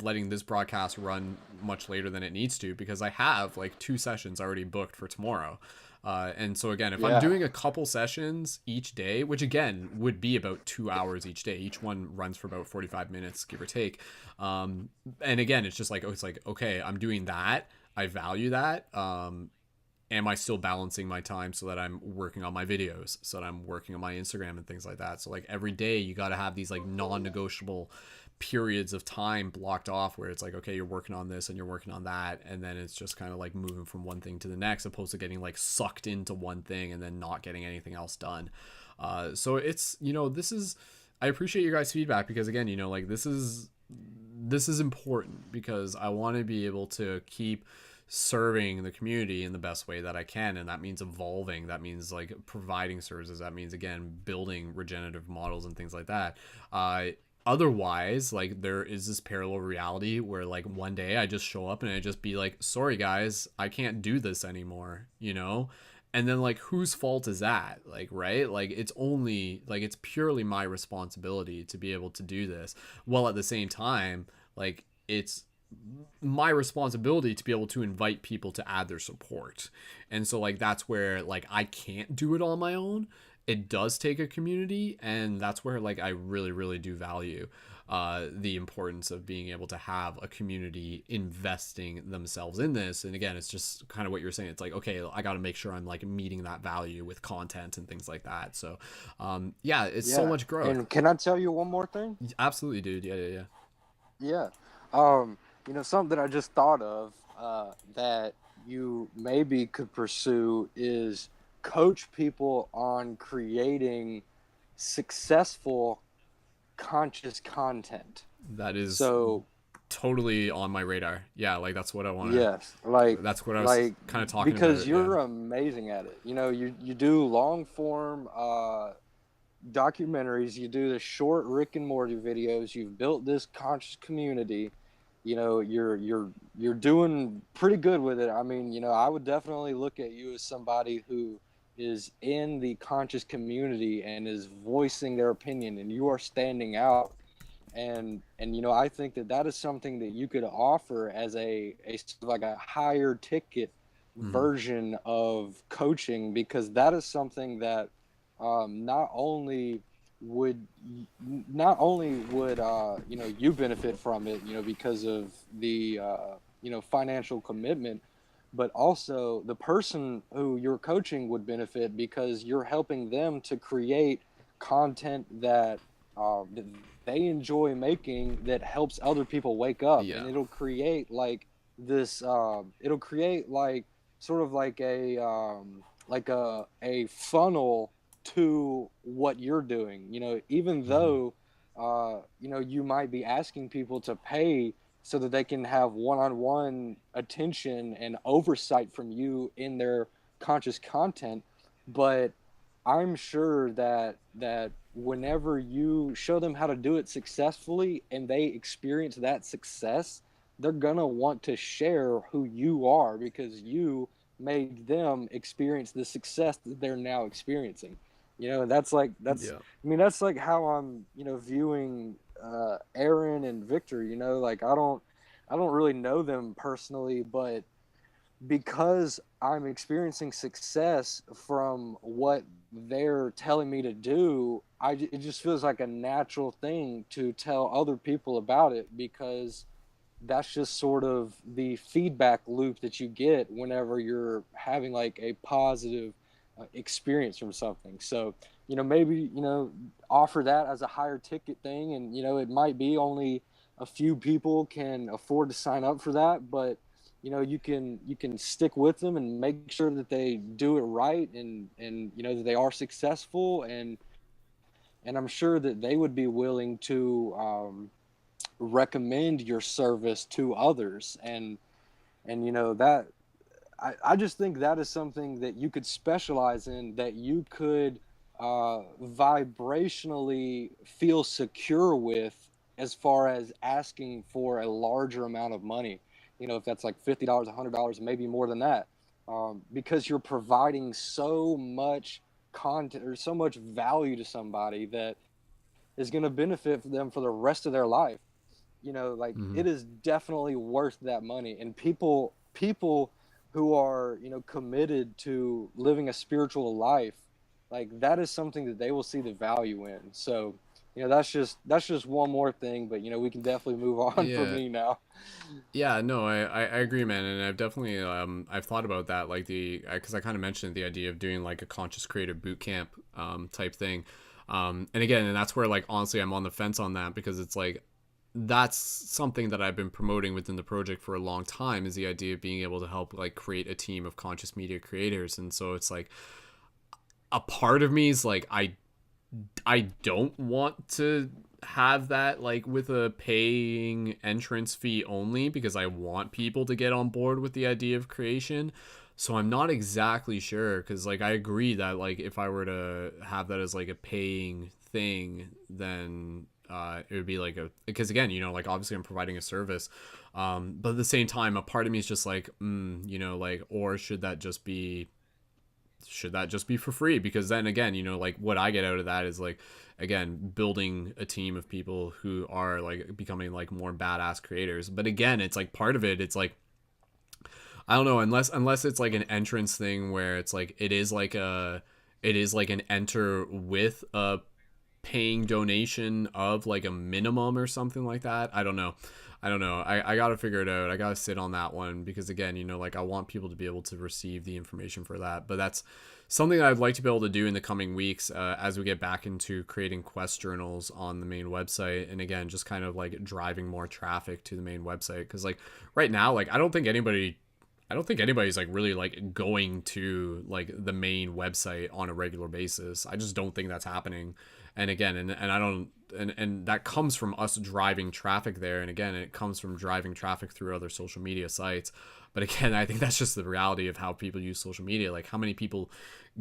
letting this broadcast run much later than it needs to, because I have like 2 sessions already booked for tomorrow. And so again, if I'm doing a couple sessions each day, which again would be about 2 hours each day, each one runs for about 45 minutes, give or take. And again, it's just like, oh, it's like, okay, I'm doing that. I value that. Am I still balancing my time so that I'm working on my videos, so that I'm working on my Instagram and things like that? So like every day you got to have these like non-negotiable periods of time blocked off where it's like, okay, you're working on this and you're working on that, and then it's just kind of like moving from one thing to the next, opposed to getting like sucked into one thing and then not getting anything else done. So it's, you know, I appreciate your guys' feedback, because again, you know, like this is important, because I want to be able to keep serving the community in the best way that I can. And that means evolving, that means like providing services, that means again building regenerative models and things like that. Otherwise, like, there is this parallel reality where like one day I just show up and I just be like, sorry guys, I can't do this anymore, you know? And then like, whose fault is that? Like, right? Like, it's only like, it's purely my responsibility to be able to do this, while at the same time, like, it's my responsibility to be able to invite people to add their support. And so like, that's where like I can't do it on my own. It does take a community, and that's where like I really, really do value the importance of being able to have a community investing themselves in this. And again, it's just kind of what you're saying. It's like, okay, I got to make sure I'm like meeting that value with content and things like that. So yeah, it's so much growth. And can I tell you one more thing? Absolutely, dude. Yeah. You know, something that I just thought of that you maybe could pursue is coach people on creating successful conscious content. That is so totally on my radar. Yeah, like that's what I want to. Yes, like That's what I was like kind of talking because about. Yeah. you're amazing at it. You know, you do long form documentaries, you do the short Rick and Morty videos, you've built this conscious community. You know, you're doing pretty good with it. I mean, you know, I would definitely look at you as somebody who is in the conscious community and is voicing their opinion, and you are standing out. And you know, I think that that is something that you could offer as a sort of like a higher ticket Mhm. version of coaching, because that is something that not only would you know, you benefit from it, you know, because of the you know, financial commitment, but also the person who you're coaching would benefit because you're helping them to create content that they enjoy making, that helps other people wake up, Yeah. and it'll create like this it'll create like sort of like a funnel to what you're doing, you know, even Mhm. though you know, you might be asking people to pay so that they can have one-on-one attention and oversight from you in their conscious content. But I'm sure that whenever you show them how to do it successfully and they experience that success, they're gonna want to share who you are because you made them experience the success that they're now experiencing. You know, and that's Yeah. I mean, that's like how I'm, you know, viewing Aaron and Victor. You know, like I don't really know them personally, but because I'm experiencing success from what they're telling me to do, it just feels like a natural thing to tell other people about it, because that's just sort of the feedback loop that you get whenever you're having like a positive experience from something. So, you know, maybe, you know, offer that as a higher ticket thing. And, you know, it might be only a few people can afford to sign up for that, but you know, you can stick with them and make sure that they do it right, and you know, that they are successful, and I'm sure that they would be willing to recommend your service to others. And you know, that I just think that is something that you could specialize in, that you could vibrationally feel secure with, as far as asking for a larger amount of money. You know, if that's like $50, $100, maybe more than that, because you're providing so much content or so much value to somebody that is going to benefit them for the rest of their life. You know, like Mhm. it is definitely worth that money. And people who are, you know, committed to living a spiritual life, like that is something that they will see the value in. So, you know, that's just one more thing, but you know, we can definitely move on for Yeah. me now. Yeah, no, I agree, man, and I've definitely I've thought about that, like the because I kind of mentioned the idea of doing like a conscious creator boot camp type thing, and again, and that's where like honestly I'm on the fence on that, because it's like that's something that I've been promoting within the project for a long time, is the idea of being able to help like create a team of conscious media creators. And so it's like a part of me is like I don't want to have that like with a paying entrance fee only, because I want people to get on board with the idea of creation. So I'm not exactly sure, because like I agree that like if I were to have that as like a paying thing, then it would be like a, because again, you know, like obviously I'm providing a service, but at the same time a part of me is just like, you know, like, or should that just be for free? Because then again, you know, like what I get out of that is like, again, building a team of people who are like becoming like more badass creators. But again, it's like part of it, it's like I don't know, unless it's like an entrance thing where it's like it is like an enter with a paying donation of like a minimum or something like that. I don't know. I gotta figure it out. I gotta sit on that one, because again, you know, like I want people to be able to receive the information for that. But that's something that I'd like to be able to do in the coming weeks, as we get back into creating quest journals on the main website, and again, just kind of like driving more traffic to the main website. Because like right now, like I don't think anybody's like really like going to like the main website on a regular basis. I just don't think that's happening. And again, and and that comes from us driving traffic there, and again, it comes from driving traffic through other social media sites. But again, I think that's just the reality of how people use social media. Like, how many people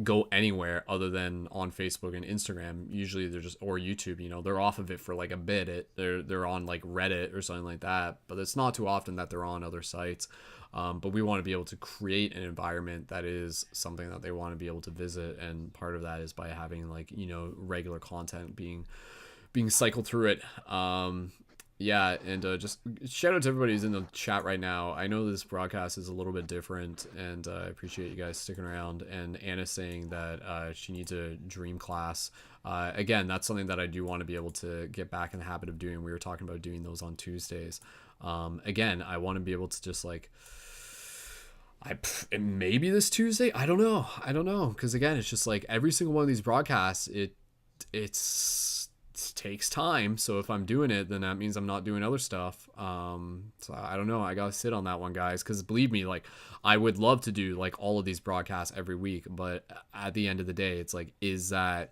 go anywhere other than on Facebook and Instagram? Usually they're just, or YouTube, you know, they're off of it for like a bit. They're on like Reddit or something like that, but it's not too often that they're on other sites. But we want to be able to create an environment that is something that they want to be able to visit, and part of that is by having, like, you know, regular content being cycled through it. Yeah, and just shout out to everybody who's in the chat right now. I know this broadcast is a little bit different, and I appreciate you guys sticking around. And Anna's saying that she needs a dream class. Again, that's something that I do want to be able to get back in the habit of doing. We were talking about doing those on Tuesdays. Again, I want to be able to just like, maybe this Tuesday, I don't know, because again, it's just like every single one of these broadcasts, it takes time. So if I'm doing it, then that means I'm not doing other stuff. So I don't know, I gotta sit on that one, guys, because believe me, like, I would love to do like all of these broadcasts every week, but at the end of the day, it's like, is that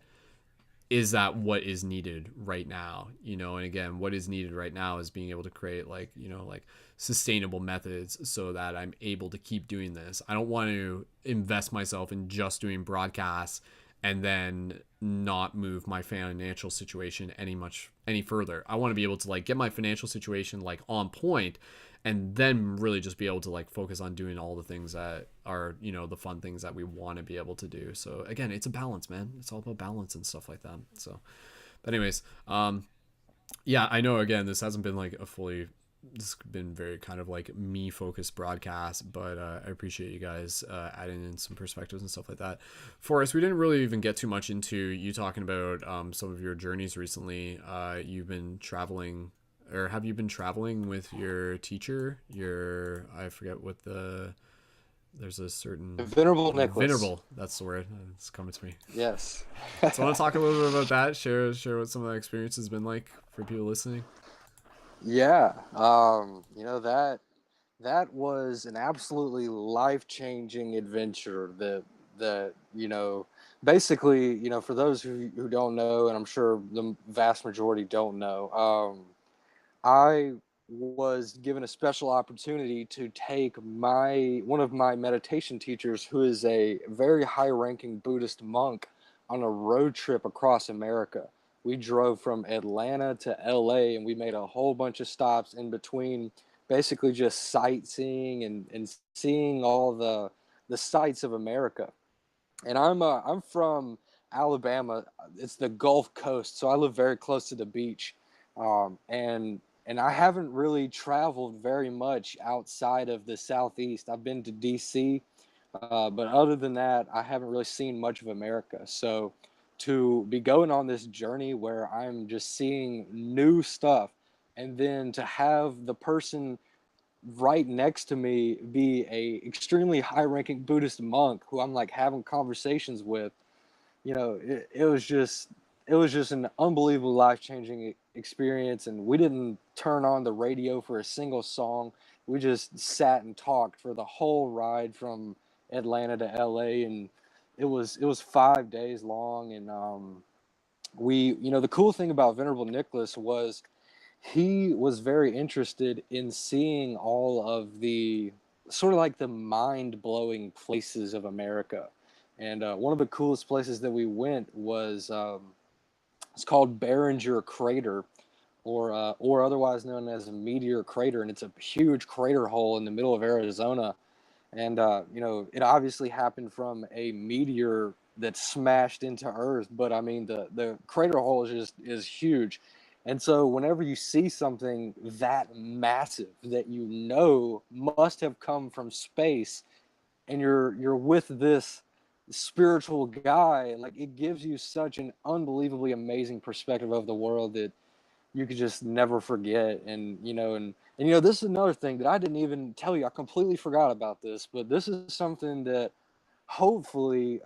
what is needed right now, you know? And again, what is needed right now is being able to create, like, you know, like sustainable methods so that I'm able to keep doing this. I don't want to invest myself in just doing broadcasts and then not move my financial situation any further. I want to be able to like get my financial situation like on point, and then really just be able to like focus on doing all the things that are, you know, the fun things that we want to be able to do. So again, it's a balance, man. It's all about balance and stuff like that. So, but anyways, yeah, I know, again, this hasn't been like this has been very kind of like me focused broadcast, but I appreciate you guys adding in some perspectives and stuff like that. Forrest, we didn't really even get too much into you talking about some of your journeys recently. You've been traveling, or have you been traveling with your teacher? I forget what there's a certain Venerable Nicholas. Venerable, that's the word. It's coming to me. Yes. So I want to talk a little bit about that. Share what some of that experience has been like for people listening. Yeah. You know, that was an absolutely life-changing adventure that, you know, basically, you know, for those who don't know, and I'm sure the vast majority don't know, I was given a special opportunity to take one of my meditation teachers, who is a very high-ranking Buddhist monk, on a road trip across America. We drove from Atlanta to LA, and we made a whole bunch of stops in between, basically just sightseeing and seeing all the sights of America. And I'm from Alabama. It's the Gulf Coast, so I live very close to the beach. And I haven't really traveled very much outside of the Southeast. I've been to DC, but other than that, I haven't really seen much of America. So to be going on this journey where I'm just seeing new stuff, and then to have the person right next to me be a extremely high-ranking Buddhist monk who I'm like having conversations with, you know, it was just an unbelievable life-changing experience. And we didn't turn on the radio for a single song. We just sat and talked for the whole ride from Atlanta to LA, and it was 5 days long. And you know, the cool thing about Venerable Nicholas was he was very interested in seeing all of the sort of like the mind-blowing places of America. And one of the coolest places that we went was it's called Barringer Crater, or otherwise known as a Meteor Crater, and it's a huge crater hole in the middle of Arizona. And you know, it obviously happened from a meteor that smashed into Earth, but I mean the crater hole is huge. And so whenever you see something that massive that you know must have come from space, and you're with this spiritual guy, like, it gives you such an unbelievably amazing perspective of the world that you could just never forget. And you know, this is another thing that I didn't even tell you. I completely forgot about this, but this is something that hopefully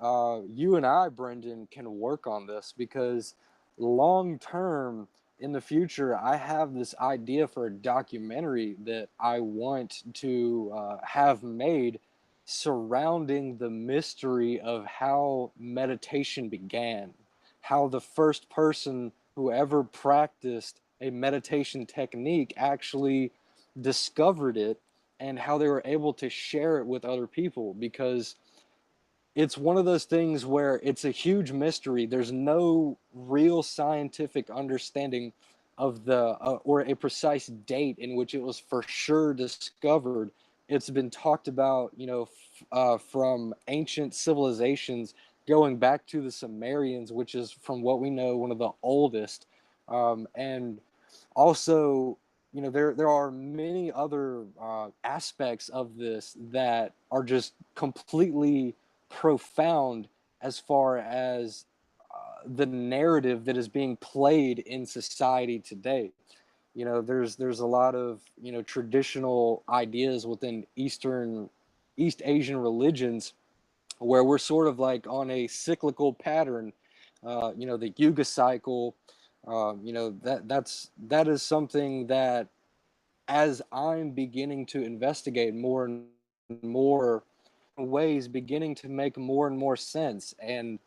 you and I, Brendon, can work on this, because long term in the future, I have this idea for a documentary that I want to have made surrounding the mystery of how meditation began, how the first person whoever practiced a meditation technique actually discovered it and how they were able to share it with other people, because it's one of those things where it's a huge mystery. There's no real scientific understanding of the or a precise date in which it was for sure discovered. It's been talked about, from ancient civilizations going back to the Sumerians, which is, from what we know, one of the oldest. And also, there are many other aspects of this that are just completely profound, as far as the narrative that is being played in society today. There's a lot of traditional ideas within East Asian religions, where we're sort of like on a cyclical pattern. The Yuga cycle. That is something that, as I'm beginning to investigate more and more ways, beginning to make more and more sense. And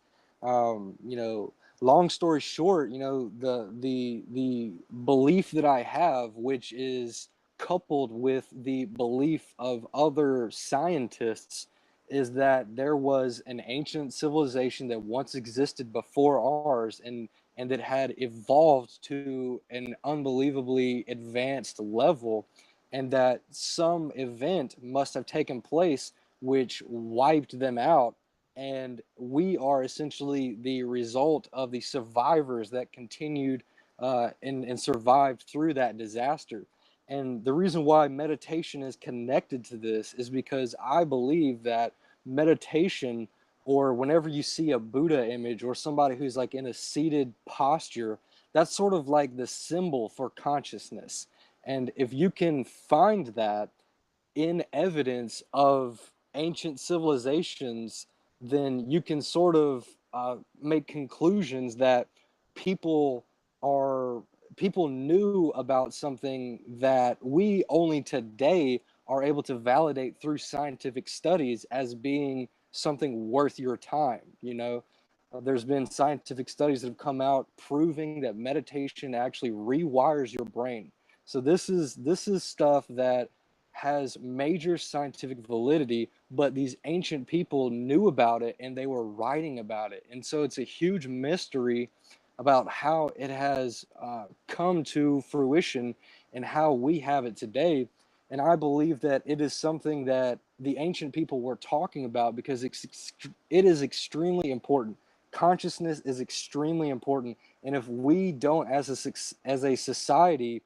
long story short, the belief that I have, which is coupled with the belief of other scientists, is that there was an ancient civilization that once existed before ours, and that had evolved to an unbelievably advanced level, and that some event must have taken place which wiped them out. And we are essentially the result of the survivors that continued and survived through that disaster. And the reason why meditation is connected to this is because I believe that meditation, or whenever you see a Buddha image or somebody who's like in a seated posture, that's sort of like the symbol for consciousness. And if you can find that in evidence of ancient civilizations, then you can sort of make conclusions that people are people knew about something that we only today are able to validate through scientific studies as being something worth your time. There's been scientific studies that have come out proving that meditation actually rewires your brain. So this is stuff that has major scientific validity, but these ancient people knew about it and they were writing about it. And so it's a huge mystery about how it has come to fruition and how we have it today. And I believe that it is something that the ancient people were talking about because it is extremely important. Consciousness is extremely important. And if we don't, as a society,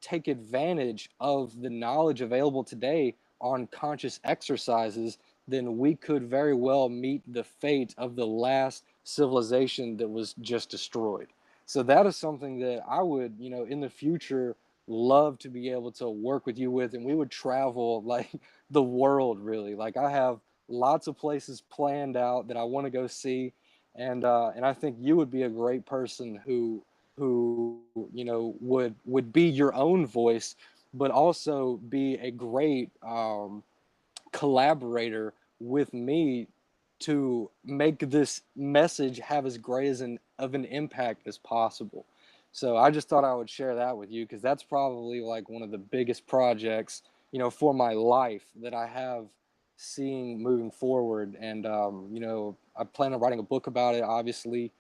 take advantage of the knowledge available today on conscious exercises, then we could very well meet the fate of the last civilization that was just destroyed. So that is something that I would, in the future, love to be able to work with you with, and we would travel like the world, really. Like, I have lots of places planned out that I want to go see, and I think you would be a great person who would be your own voice, but also be a great collaborator with me to make this message have as great as an impact as possible. So I just thought I would share that with you, because that's probably like one of the biggest projects, for my life that I have seeing moving forward. And I plan on writing a book about it, obviously.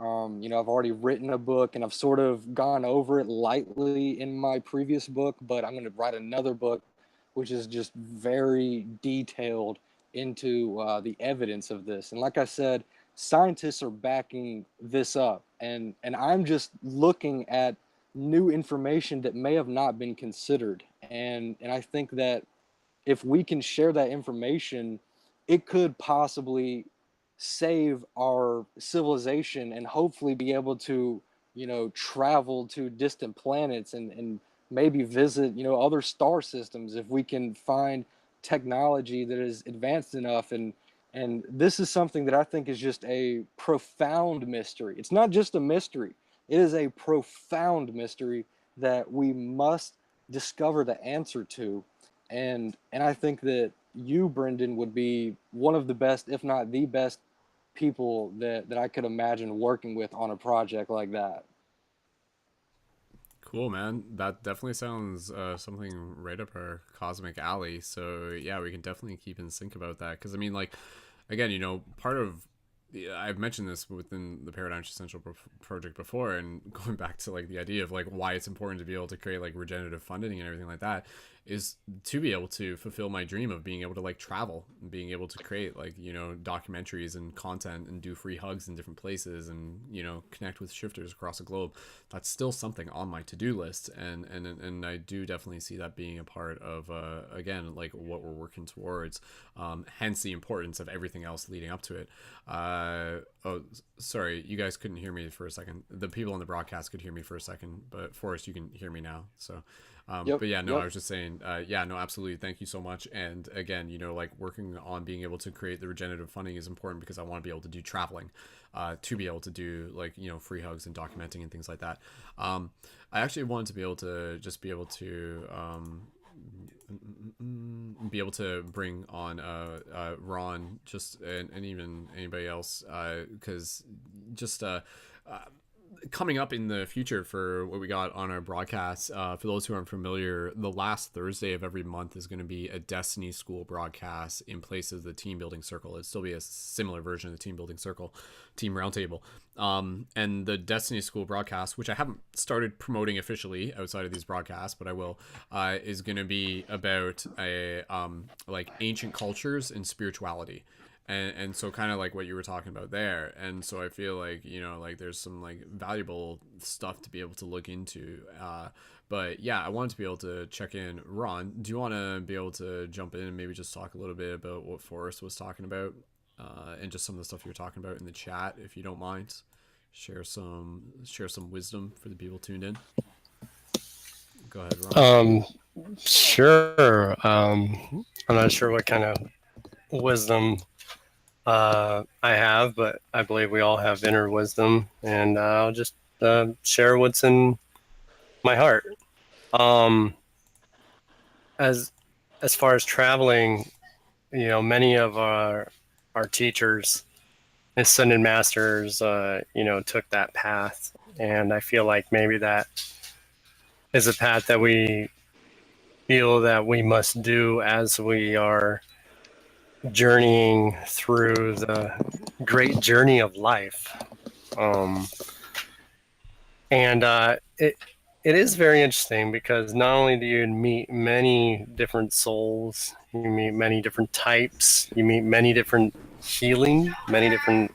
I've already written a book and I've sort of gone over it lightly in my previous book, but I'm going to write another book which is just very detailed into the evidence of this. And like I said, scientists are backing this up, and I'm just looking at new information that may have not been considered. And I think that if we can share that information, it could possibly save our civilization and hopefully be able to, travel to distant planets and maybe visit, other star systems if we can find technology that is advanced enough. And this is something that I think is just a profound mystery. It's not just a mystery. It is a profound mystery that we must discover the answer to. And I think that you, Brendon, would be one of the best, if not the best, people that I could imagine working with on a project like that. Cool, man. That definitely sounds something right up our cosmic alley. So yeah, we can definitely keep in sync about that. Because I mean, like, again, part of I've mentioned this within the Paradigm Essential project before, and going back to like the idea of like why it's important to be able to create like regenerative funding and everything like that is to be able to fulfill my dream of being able to like travel and being able to create like documentaries and content and do free hugs in different places and connect with shifters across the globe. That's still something on my to-do list, and I do definitely see that being a part of again, like what we're working towards, hence the importance of everything else leading up to it. Oh, sorry, you guys couldn't hear me for a second. The people on the broadcast could hear me for a second, but Forrest, you can hear me now. So Yep, but yeah, no, yep. I was just saying, yeah, no, absolutely. Thank you so much. And again, like working on being able to create the regenerative funding is important because I want to be able to do traveling, to be able to do like, free hugs and documenting and things like that. I actually wanted to be able to just be able to, be able to bring on Ron just and even anybody else because just coming up in the future for what we got on our broadcast, for those who aren't familiar, the last Thursday of every month is going to be a Destiny School broadcast in place of the Team Building Circle. It'll still be a similar version of the Team Building Circle, Team Roundtable. And the Destiny School broadcast, which I haven't started promoting officially outside of these broadcasts, but I will, is going to be about like ancient cultures and spirituality. And so kind of like what you were talking about there. And so I feel like, like there's some like valuable stuff to be able to look into. But yeah, I wanted to be able to check in. Ron, do you want to be able to jump in and maybe just talk a little bit about what Forrest was talking about, and just some of the stuff you were talking about in the chat, if you don't mind? Share some wisdom for the people tuned in. Go ahead, Ron. Sure. I'm not sure what kind of wisdom I have, but I believe we all have inner wisdom, and I'll just share what's in my heart. As far as traveling, many of our teachers, ascended masters, took that path, and I feel like maybe that is a path that we feel that we must do as we are journeying through the great journey of life. And it is very interesting because not only do you meet many different souls, you meet many different types, you meet many different healing, many different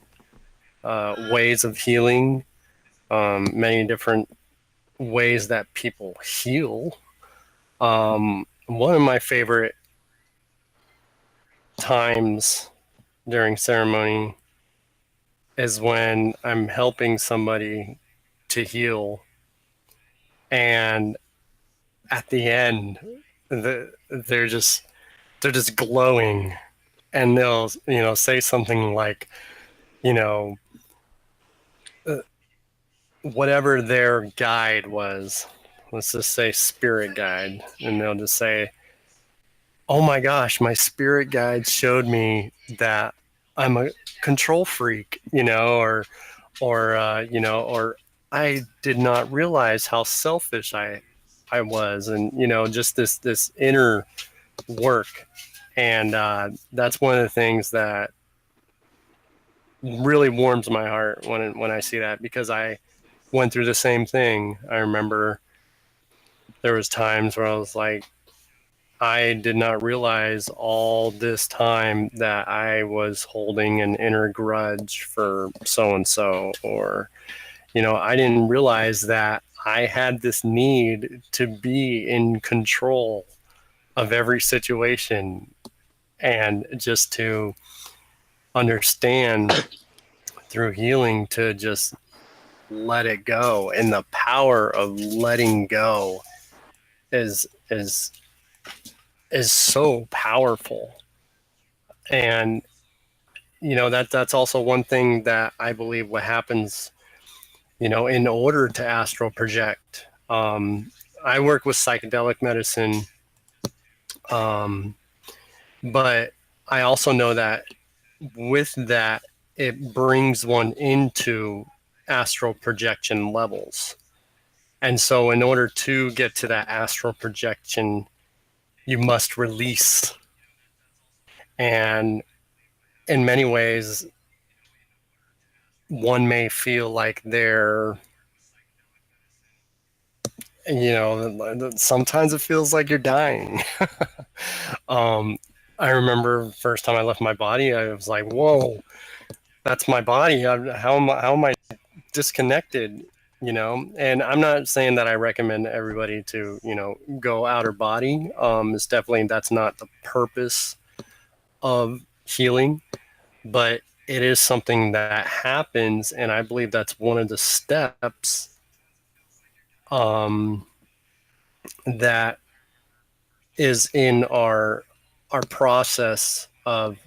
ways of healing, many different ways that people heal. One of my favorite times during ceremony is when I'm helping somebody to heal, and at the end they're just glowing, and they'll say something like, whatever their guide was, let's just say spirit guide, and they'll just say, oh my gosh, my spirit guide showed me that I'm a control freak, or I did not realize how selfish I was, and just this inner work, and that's one of the things that really warms my heart when I see that, because I went through the same thing. I remember there was times where I was like, I did not realize all this time that I was holding an inner grudge for so-and-so, or, I didn't realize that I had this need to be in control of every situation, and just to understand through healing to just let it go. And the power of letting go is so powerful. And that's also one thing that I believe what happens, in order to astral project. I work with psychedelic medicine, but I also know that with that, it brings one into astral projection levels. And so in order to get to that astral projection, you must release. And in many ways, one may feel like they're, sometimes it feels like you're dying. I remember first time I left my body, I was like, whoa, that's my body. How am I disconnected? And I'm not saying that I recommend everybody to, go outer body. It's definitely, that's not the purpose of healing, but it is something that happens, and I believe that's one of the steps that is in our process of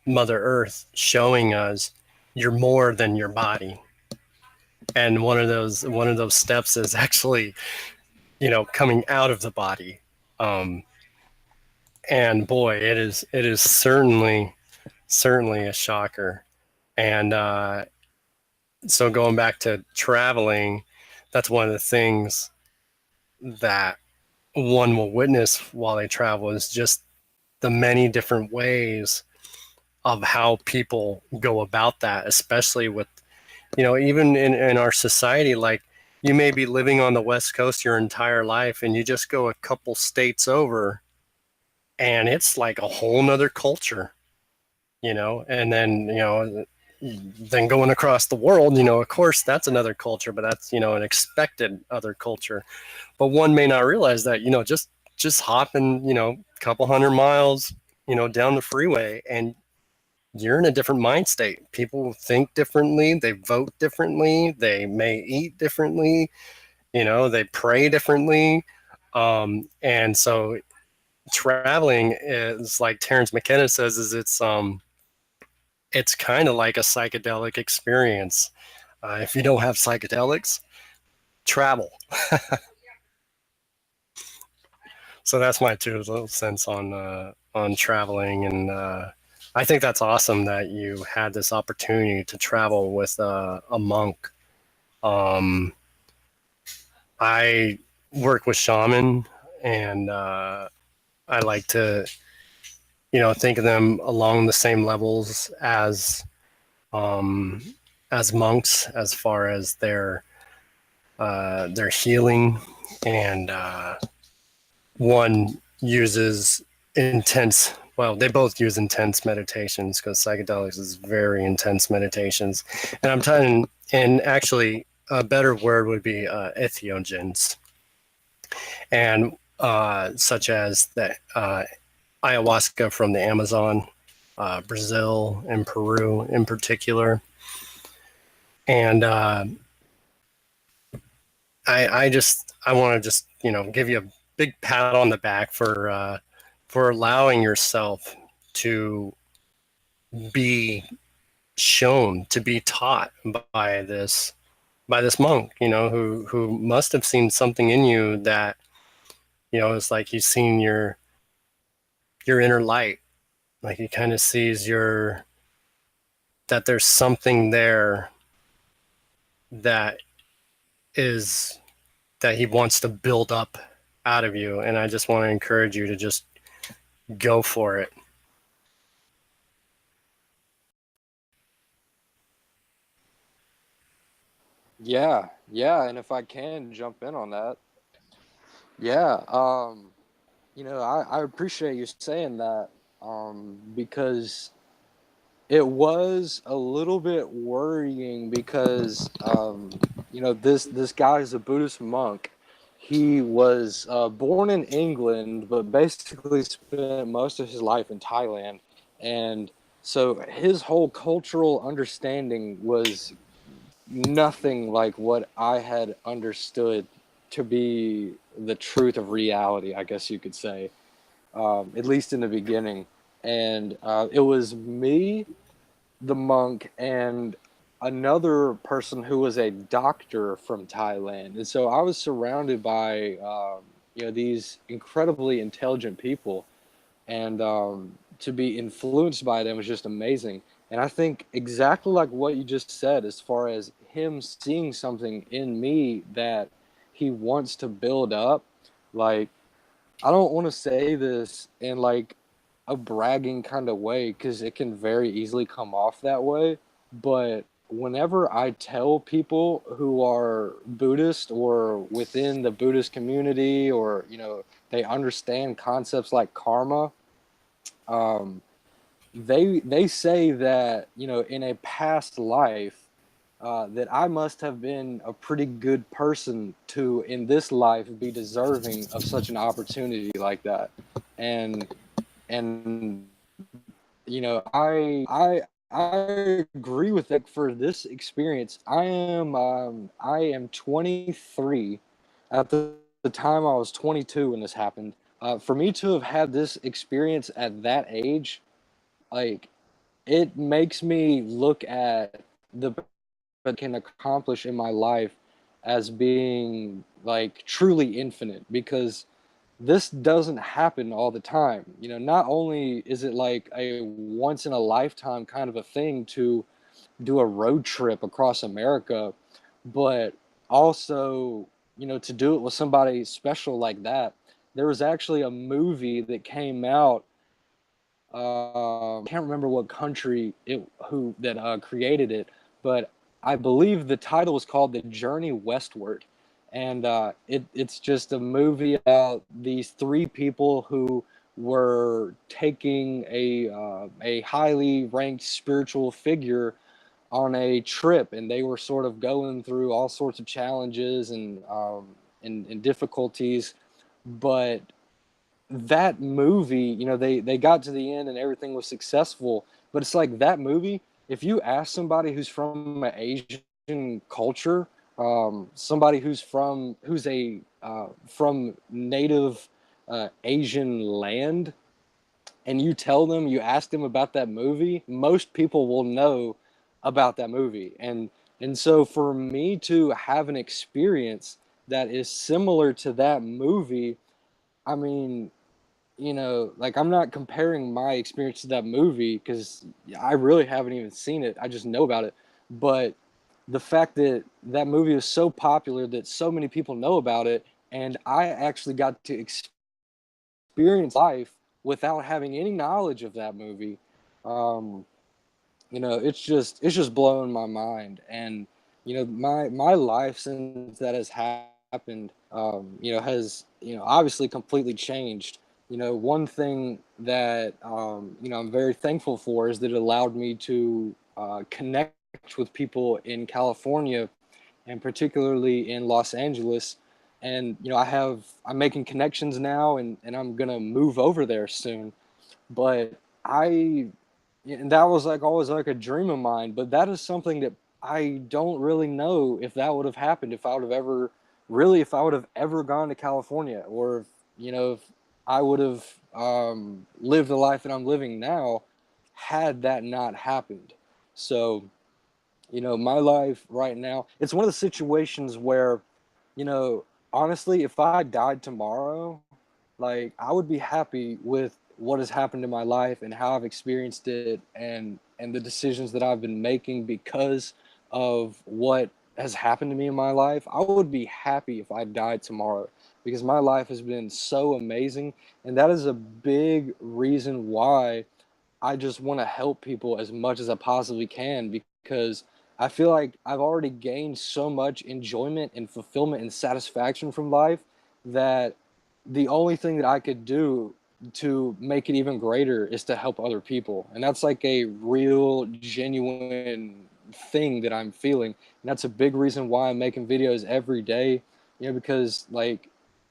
Mother Earth showing us you're more than your body. And one of those steps is actually, coming out of the body. And boy, it is certainly a shocker. And so going back to traveling, that's one of the things that one will witness while they travel is just the many different ways of how people go about that, especially with, even in our society. Like, you may be living on the West Coast your entire life, and you just go a couple states over, and it's like a whole nother culture, and then going across the world, of course, that's another culture, but that's, an expected other culture. But one may not realize that, just hopping, a couple hundred miles, down the freeway, and you're in a different mind state. People think differently, they vote differently, they may eat differently, they pray differently. And so traveling is, like Terrence McKenna says, is it's kind of like a psychedelic experience. If you don't have psychedelics, travel. So that's my 2 cents on traveling, and I think that's awesome that you had this opportunity to travel with a monk. I work with shaman, and I like to, think of them along the same levels as monks, as far as their healing. And one uses intense, well, they both use intense meditations, because psychedelics is very intense meditations. And I'm telling, and actually a better word would be entheogens, and such as the ayahuasca from the Amazon, Brazil and Peru in particular. And I want to just, give you a big pat on the back for allowing yourself to be shown, to be taught by this monk, who must have seen something in you that, it's like he's seen your inner light. Like, he kind of sees that there's something there that is that he wants to build up out of you. And I just want to encourage you to just go for it. Yeah, and if I can jump in on that, I appreciate you saying that, because it was a little bit worrying, because this guy is a Buddhist monk. He was born in England, but basically spent most of his life in Thailand, and so his whole cultural understanding was nothing like what I had understood to be the truth of reality, I guess you could say, at least in the beginning. And it was me, the monk, and another person who was a doctor from Thailand. And so I was surrounded by these incredibly intelligent people, and to be influenced by them was just amazing. And I think exactly like what you just said, as far as him seeing something in me that he wants to build up. Like, I don't want to say this in like a bragging kind of way because it can very easily come off that way. But whenever I tell people who are Buddhist or within the Buddhist community, or, you know, they understand concepts like karma, um, they say that, you know, in a past life, that I must have been a pretty good person to, in this life, be deserving of such an opportunity like that. And and you know, I agree with that. For this experience, I am 23. At the time, I was 22 when this happened. For me to have had this experience at that age, like, it makes me look at the I can accomplish in my life as being like truly infinite, because this doesn't happen all the time. You know, not only is it like a once in a lifetime kind of a thing to do a road trip across America, but also, you know, to do it with somebody special like that. There was actually a movie that came out. Can't remember what country it who that created it, but I believe the title was called The Journey Westward, and it's just a movie about these three people who were taking a highly ranked spiritual figure on a trip, and they were sort of going through all sorts of challenges and difficulties, but that movie, you know, they got to the end and everything was successful. But it's like that movie, if you ask somebody who's from an Asian culture, somebody who's a from native Asian land, and you tell them, you ask them about that movie, most people will know about that movie. And so for me to have an experience that is similar to that movie, I mean, you know, like, I'm not comparing my experience to that movie because I really haven't even seen it. I just know about it. But the fact that that movie is so popular that so many people know about it, and I actually got to experience life without having any knowledge of that movie, um, you know, it's just blowing my mind. And you know, my life since that has happened, you know, has, you know, obviously completely changed. You know, one thing that, you know, I'm very thankful for is that it allowed me to connect with people in California, and particularly in Los Angeles. And you know, I'm making connections now, and I'm gonna move over there soon. But I and that was like always like a dream of mine, but that is something that I don't really know if that would have happened, if I would have ever really, if I would have ever gone to California, or if, you know, if I would have lived the life that I'm living now had that not happened. So, you know, my life right now, it's one of the situations where, you know, honestly, if I died tomorrow, like, I would be happy with what has happened in my life and how I've experienced it, and the decisions that I've been making because of what has happened to me in my life. I would be happy if I died tomorrow, because my life has been so amazing, and that is a big reason why I just want to help people as much as I possibly can, because I feel like I've already gained so much enjoyment and fulfillment and satisfaction from life that the only thing that I could do to make it even greater is to help other people. And that's like a real, genuine thing that I'm feeling. And that's a big reason why I'm making videos every day, you know, because like,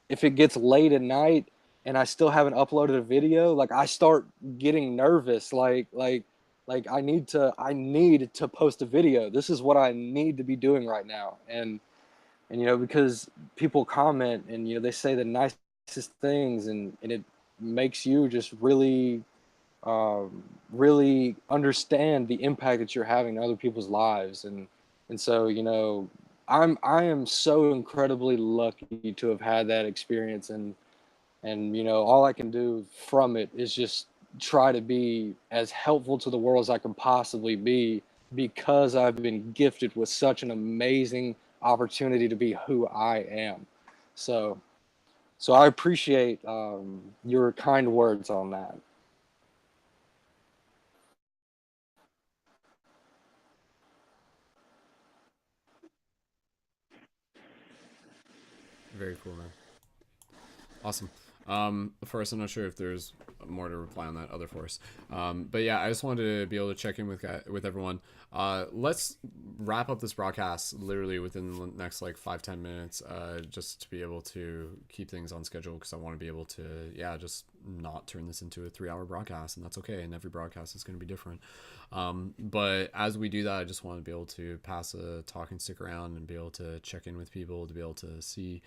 if it gets late at night and I still haven't uploaded a video, like, I start getting nervous. Like I need to post a video. This is what I need to be doing right now. And you know, because people comment and, you know, they say the nicest things, and it makes you just really really understand the impact that you're having on other people's lives. And so, you know, I am so incredibly lucky to have had that experience. And you know, all I can do from it is just try to be as helpful to the world as I can possibly be, because I've been gifted with such an amazing opportunity to be who I am. So I appreciate your kind words on that. Very cool, man. Awesome. Forrest, I'm not sure if there's more to reply on that other Forrest. But yeah, I just wanted to be able to check in with everyone. Let's wrap up this broadcast literally within the next like 5-10 minutes, just to be able to keep things on schedule, because I want to be able to, yeah, just not turn this into a 3-hour broadcast, and that's okay. And every broadcast is going to be different. But as we do that, I just want to be able to pass a talking stick around and be able to check in with people, to be able to see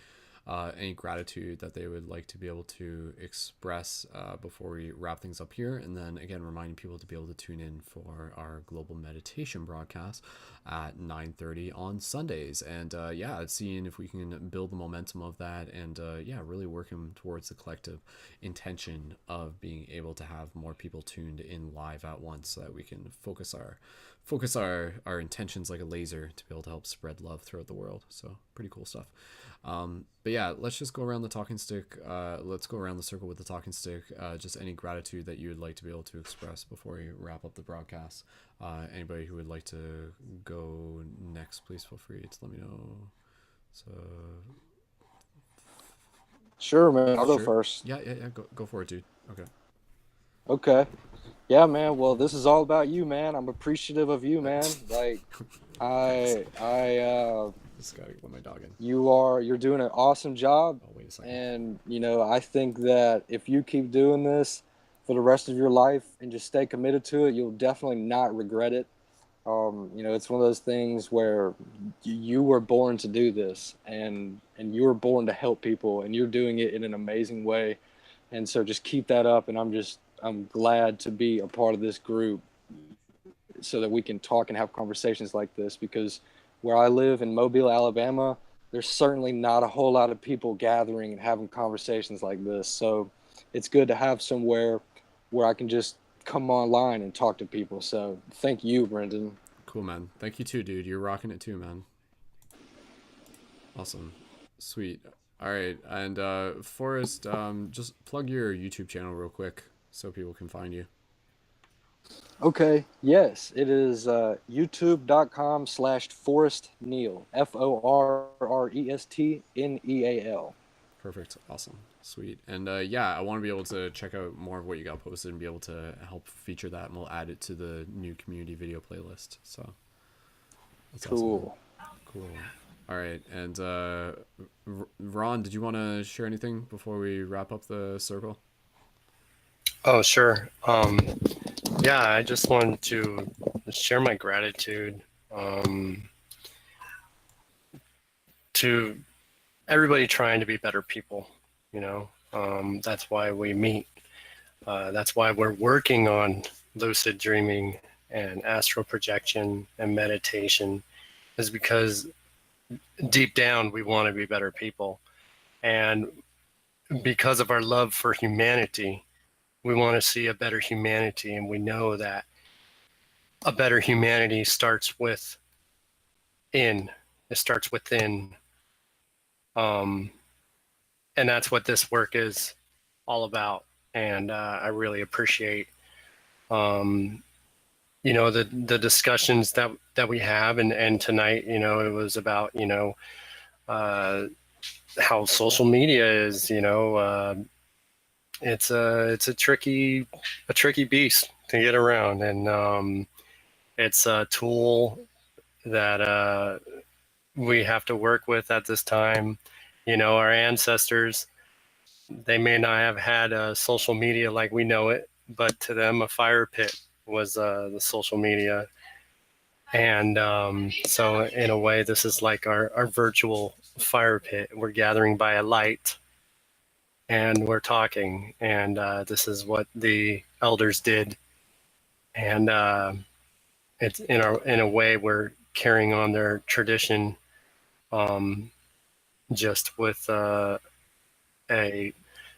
any gratitude that they would like to be able to express before we wrap things up here. And then again, reminding people to be able to tune in for our global meditation broadcast at 9:30 on Sundays. And yeah, seeing if we can build the momentum of that, and yeah, really working towards the collective intention of being able to have more people tuned in live at once, so that we can focus our intentions like a laser to be able to help spread love throughout the world. So pretty cool stuff. But yeah, let's just go around the talking stick. Let's go around the circle with the talking stick. Just any gratitude that you would like to be able to express before we wrap up the broadcast. Anybody who would like to go next, please feel free to let me know. So Sure, man. I'll go sure. first. Yeah. Go for it, dude. Okay. Yeah, man. Well, this is all about you, man. I'm appreciative of you, man. Like, I just gotta let my dog in. you're doing an awesome job. Oh, wait a second. And, I think that if you keep doing this for the rest of your life and just stay committed to it, you'll definitely not regret it. It's one of those things where you were born to do this, and you were born to help people, and you're doing it in an amazing way. And so just keep that up. And I'm glad to be a part of this group so that we can talk and have conversations like this, because where I live in Mobile, Alabama, there's certainly not a whole lot of people gathering and having conversations like this. So it's good to have somewhere where I can just come online and talk to people. So thank you, Brendon. Cool, man. Thank you too, dude. You're rocking it too, man. Awesome. Sweet. All right. And Forrest, just plug your YouTube channel real quick so people can find you. Okay. Yes, it is youtube.com/Forrest Neal, FORRESTNEAL. Perfect. Awesome. Sweet. And yeah, I want to be able to check out more of what you got posted and be able to help feature that, and we'll add it to the new community video playlist. So that's Cool. Awesome. Cool. All right. And Ron, did you want to share anything before we wrap up the circle? Oh, sure. Yeah, I just wanted to share my gratitude to everybody trying to be better people. That's why we meet. That's why we're working on lucid dreaming and astral projection and meditation, is because deep down we want to be better people. And because of our love for humanity, we want to see a better humanity. And we know that a better humanity starts it starts within. And that's what this work is all about. And I really appreciate the discussions that we have, and tonight, it was about how social media is, it's a tricky beast to get around, and it's a tool that we have to work with at this time. Our ancestors, they may not have had social media like we know it, but to them a fire pit was the social media. And so in a way, this is like our virtual fire pit. We're gathering by a light and we're talking, and this is what the elders did. And it's in a way we're carrying on their tradition, just with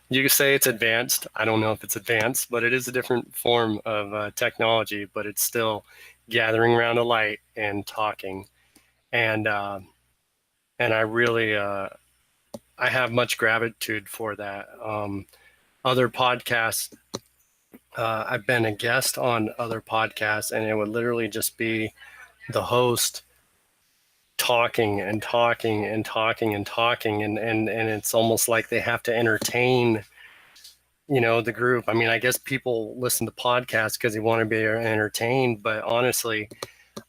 you could say it's advanced. I don't know if it's advanced, but it is a different form of technology, but it's still gathering around a light and talking. And I really I have much gratitude for that. Other podcasts, I've been a guest on other podcasts, and it would literally just be the host talking and talking and talking and talking, and it's almost like they have to entertain, the group. I mean, I guess people listen to podcasts because they want to be entertained, but honestly,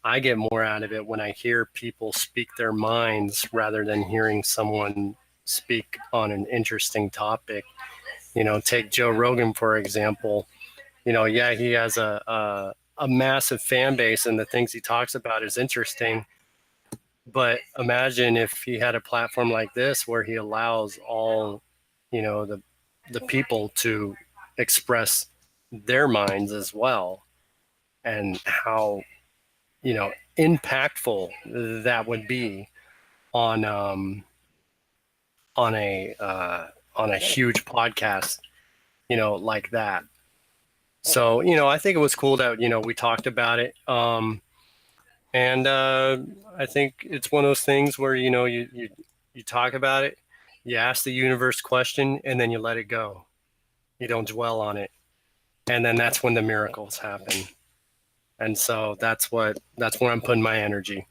I get more out of it when I hear people speak their minds rather than hearing someone speak on an interesting topic. Take Joe Rogan, for example. Yeah, he has a massive fan base and the things he talks about is interesting. But imagine if he had a platform like this where he allows all, the people to express their minds as well, and how, impactful that would be on on a on a huge podcast, like that. So, I think it was cool that, we talked about it. And I think it's one of those things where, you talk about it, you ask the universe question, and then you let it go. You don't dwell on it. And then that's when the miracles happen. And so that's where I'm putting my energy,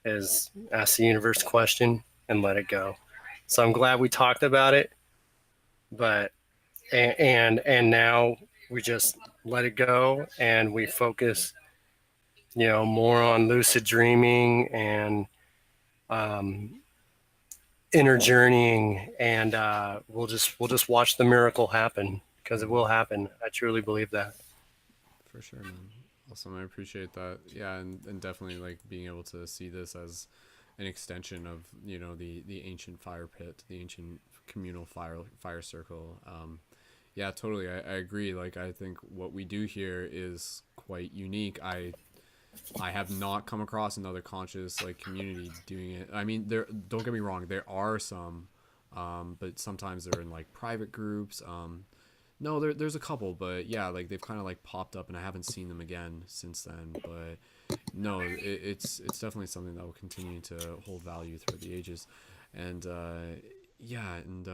is ask the universe question and let it go. So I'm glad we talked about it, but and now we just let it go and we focus, more on lucid dreaming and inner journeying, and we'll just watch the miracle happen, because it will happen. I truly believe that. For sure, man. Awesome. I appreciate that. Yeah, and definitely like being able to see this as an extension of, the ancient fire pit, the ancient communal fire circle. Yeah, totally. I agree. Like, I think what we do here is quite unique. I have not come across another conscious like community doing it. I mean, there, don't get me wrong, there are some, but sometimes they're in like private groups. No, there's a couple, but yeah, like they've kind of like popped up, and I haven't seen them again since then. But no, it's definitely something that will continue to hold value throughout the ages, and yeah, and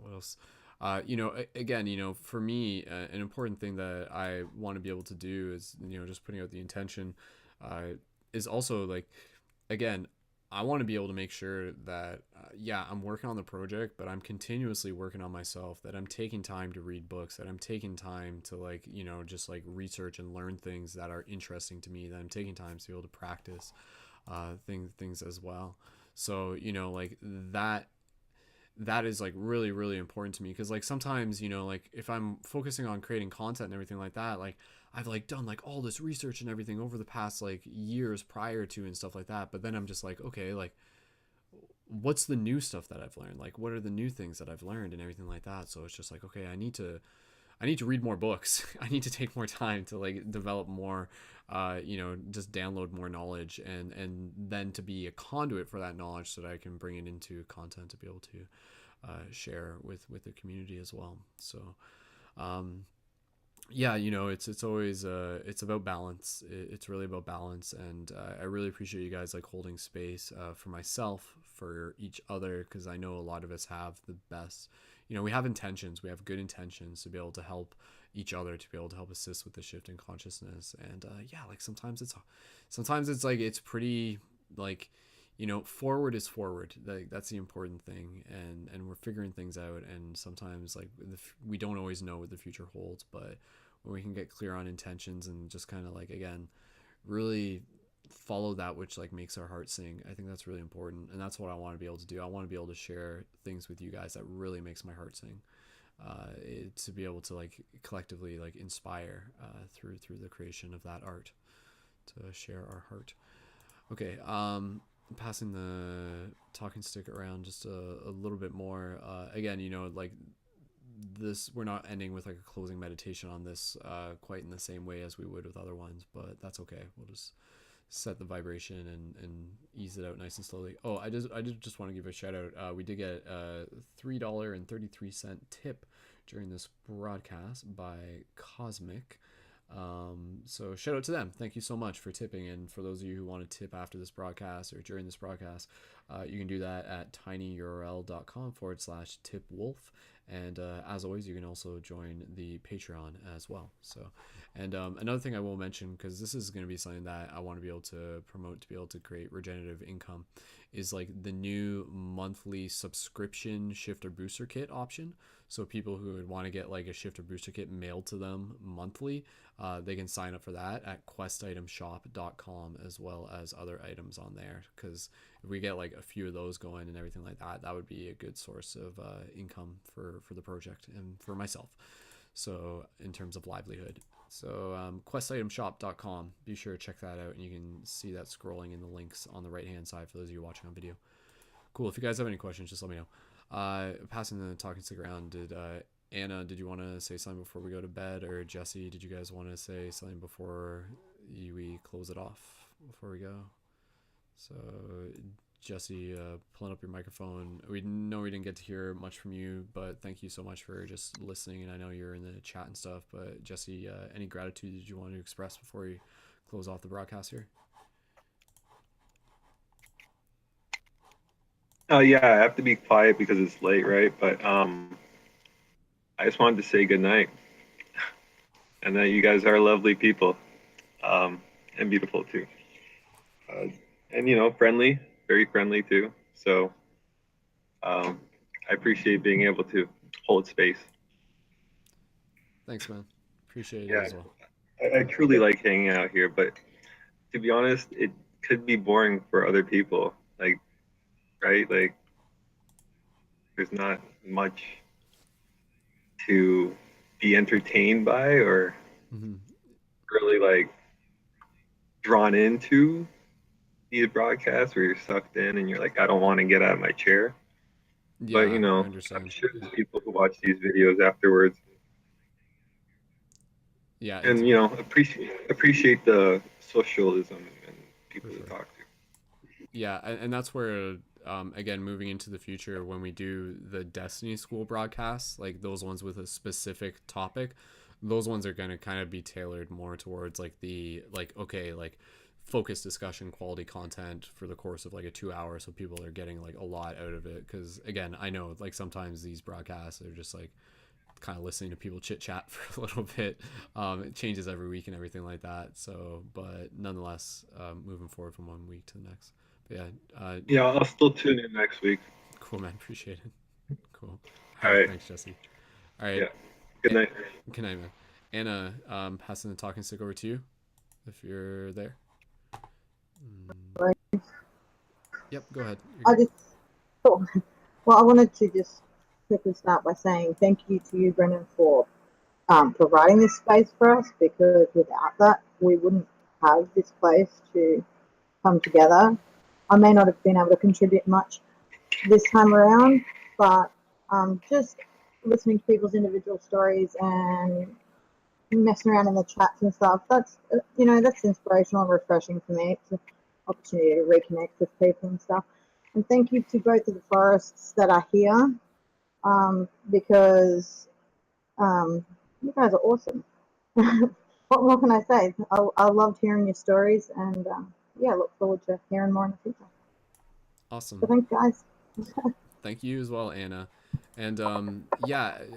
what else? Again, for me, an important thing that I want to be able to do is, just putting out the intention, is also like, again, I want to be able to make sure that, yeah, I'm working on the project, but I'm continuously working on myself, that I'm taking time to read books, that I'm taking time to like, just like research and learn things that are interesting to me, that I'm taking time to be able to practice, things as well. So, like that is like really really important to me, because like sometimes, like if I'm focusing on creating content and everything like that, like I've like done like all this research and everything over the past like years prior to and stuff like that, but then I'm just like, okay, like what's the new stuff that I've learned, like what are the new things that I've learned and everything like that. So it's just like, okay, I need to read more books. I need to take more time to like develop more, just download more knowledge, and then to be a conduit for that knowledge so that I can bring it into content to be able to share with the community as well. So, yeah, it's always it's about balance. It's really about balance, and I really appreciate you guys like holding space for myself, for each other, because I know a lot of us have the best, we have intentions, we have good intentions to be able to help each other, to be able to help assist with the shift in consciousness. And yeah, like sometimes it's like it's pretty like, forward is forward. Like that's the important thing, and we're figuring things out. And sometimes like we don't always know what the future holds, but when we can get clear on intentions and just kind of like, again, really follow that which like makes our heart sing, I think that's really important. And that's what I want to be able to do. I want to be able to share things with you guys that really makes my heart sing, to be able to like collectively like inspire through the creation of that art, to share our heart. Okay, passing the talking stick around just a little bit more. Again, like this, we're not ending with like a closing meditation on this quite in the same way as we would with other ones, but that's okay. We'll just set the vibration and ease it out nice and slowly. Oh, I did just want to give a shout out. We did get a $3.33 tip during this broadcast by Cosmic. So shout out to them. Thank you so much for tipping. And for those of you who want to tip after this broadcast or during this broadcast, you can do that at tinyurl.com/tipwolf. And as always, you can also join the Patreon as well. So, and another thing I will mention, because this is going to be something that I want to be able to promote to be able to create regenerative income, is like the new monthly subscription shifter booster kit option. So people who would want to get like a shifter booster kit mailed to them monthly, they can sign up for that at questitemshop.com, as well as other items on there. Because if we get like a few of those going and everything like that, that would be a good source of income for the project and for myself. So in terms of livelihood. So questitemshop.com, be sure to check that out, and you can see that scrolling in the links on the right hand side for those of you watching on video. Cool. If you guys have any questions, just let me know. Passing the talking stick around, Anna, did you want to say something before we go to bed? Or Jesse, did you guys want to say something before we close it off before we go? So Jesse, pulling up your microphone. We know we didn't get to hear much from you, but thank you so much for just listening. And I know you're in the chat and stuff, but Jesse, any gratitude did you want to express before we close off the broadcast here? Yeah, I have to be quiet because it's late, right? But I just wanted to say good night, and that you guys are lovely people, and beautiful too, and friendly, very friendly too. So I appreciate being able to hold space. Thanks, man. Appreciate Yeah, it as well. I truly like hanging out here, but to be honest, it could be boring for other people. Like, right? Like, there's not much to be entertained by or really like drawn into these broadcasts where you're sucked in and you're like, I don't want to get out of my chair. Yeah, But I I'm understand. sure there's people who watch these videos afterwards. Yeah, And appreciate the socialism and people to talk to. Yeah, and that's where again, moving into the future, when we do the Destiny School broadcasts, like those ones with a specific topic, those ones are going to kind of be tailored more towards like the focused discussion, quality content for the course of like a 2 hour, so people are getting like a lot out of it. Because again, I know like sometimes these broadcasts are just like kind of listening to people chit chat for a little bit. It changes every week and everything like that. So, but nonetheless, moving forward from 1 week to the next. But yeah, I'll still tune in next week. Cool, man. Appreciate it. Cool. All right. Thanks, Jesse. All right. Yeah. Good night. Good night, man. Anna, passing the talking stick over to you, if you're there. Yep, go ahead. Well, I wanted to just quickly start by saying thank you to you, Brendon, for providing this space for us, because without that, we wouldn't have this place to come together. I may not have been able to contribute much this time around, but just listening to people's individual stories and messing around in the chats and stuff, that's inspirational and refreshing for me. It's an opportunity to reconnect with people and stuff. And thank you to both of the forests that are here, because you guys are awesome. What more can I say? I loved hearing your stories, and look forward to hearing more in the future. Awesome. So thanks, guys. Thank you as well, Anna. And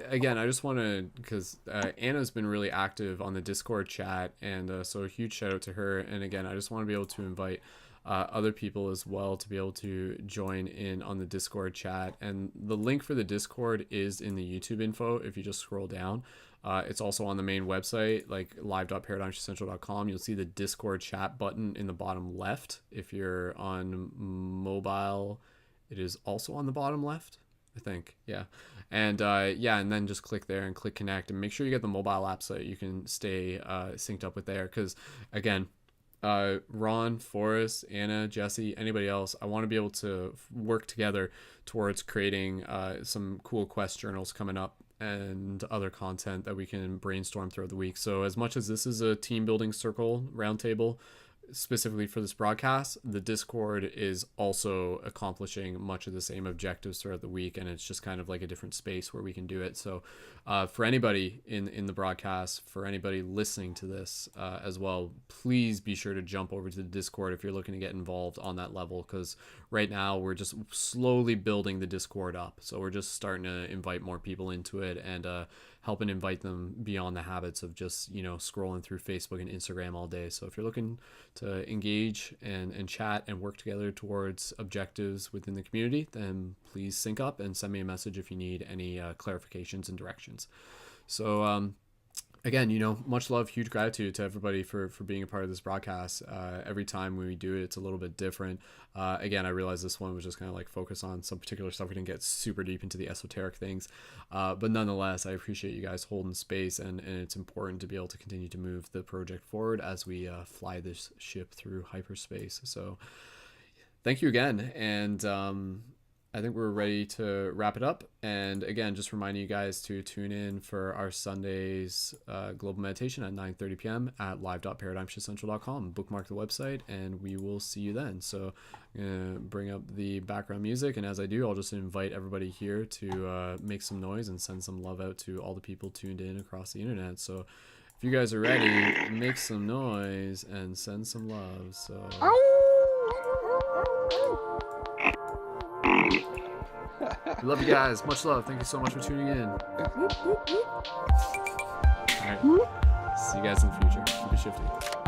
again, I just want to, because Anna's been really active on the Discord chat, and so a huge shout out to her. And again, I just want to be able to invite other people as well to be able to join in on the Discord chat. And the link for the Discord is in the YouTube info if you just scroll down. It's also on the main website, like live.paradigmcentral.com. You'll see the Discord chat button in the bottom left. If you're on mobile, it is also on the bottom left, I think. Yeah. And and then just click there and click connect, and make sure you get the mobile app so that you can stay synced up with there. Because again, Ron, Forrest, Anna, Jesse, anybody else, I want to be able to work together towards creating some cool quest journals coming up and other content that we can brainstorm throughout the week. So as much as this is a team building circle roundtable, specifically for this broadcast, the Discord is also accomplishing much of the same objectives throughout the week, and it's just kind of like a different space where we can do it. So for anybody in the broadcast, for anybody listening to this as well, please be sure to jump over to the Discord if you're looking to get involved on that level, because right now we're just slowly building the Discord up. So we're just starting to invite more people into it and helping invite them beyond the habits of just, you know, scrolling through Facebook and Instagram all day. So if you're looking to engage and chat and work together towards objectives within the community, then please sync up and send me a message if you need any clarifications and directions. So again, you know, much love, huge gratitude to everybody for being a part of this broadcast. Every time we do it, it's a little bit different. Again, I realize this one was just kind of like focus on some particular stuff. We didn't get super deep into the esoteric things, but nonetheless, I appreciate you guys holding space, and it's important to be able to continue to move the project forward as we fly this ship through hyperspace. So thank you again, and I think we're ready to wrap it up. And again, just reminding you guys to tune in for our Sunday's global meditation at 9:30 p.m. at live.paradigmshiftcentral.com. Bookmark the website, and we will see you then. So I'm going to bring up the background music, and as I do, I'll just invite everybody here to make some noise and send some love out to all the people tuned in across the internet. So if you guys are ready, make some noise and send some love. So... love you guys. Much love. Thank you so much for tuning in. All right. See you guys in the future. Keep it shifty.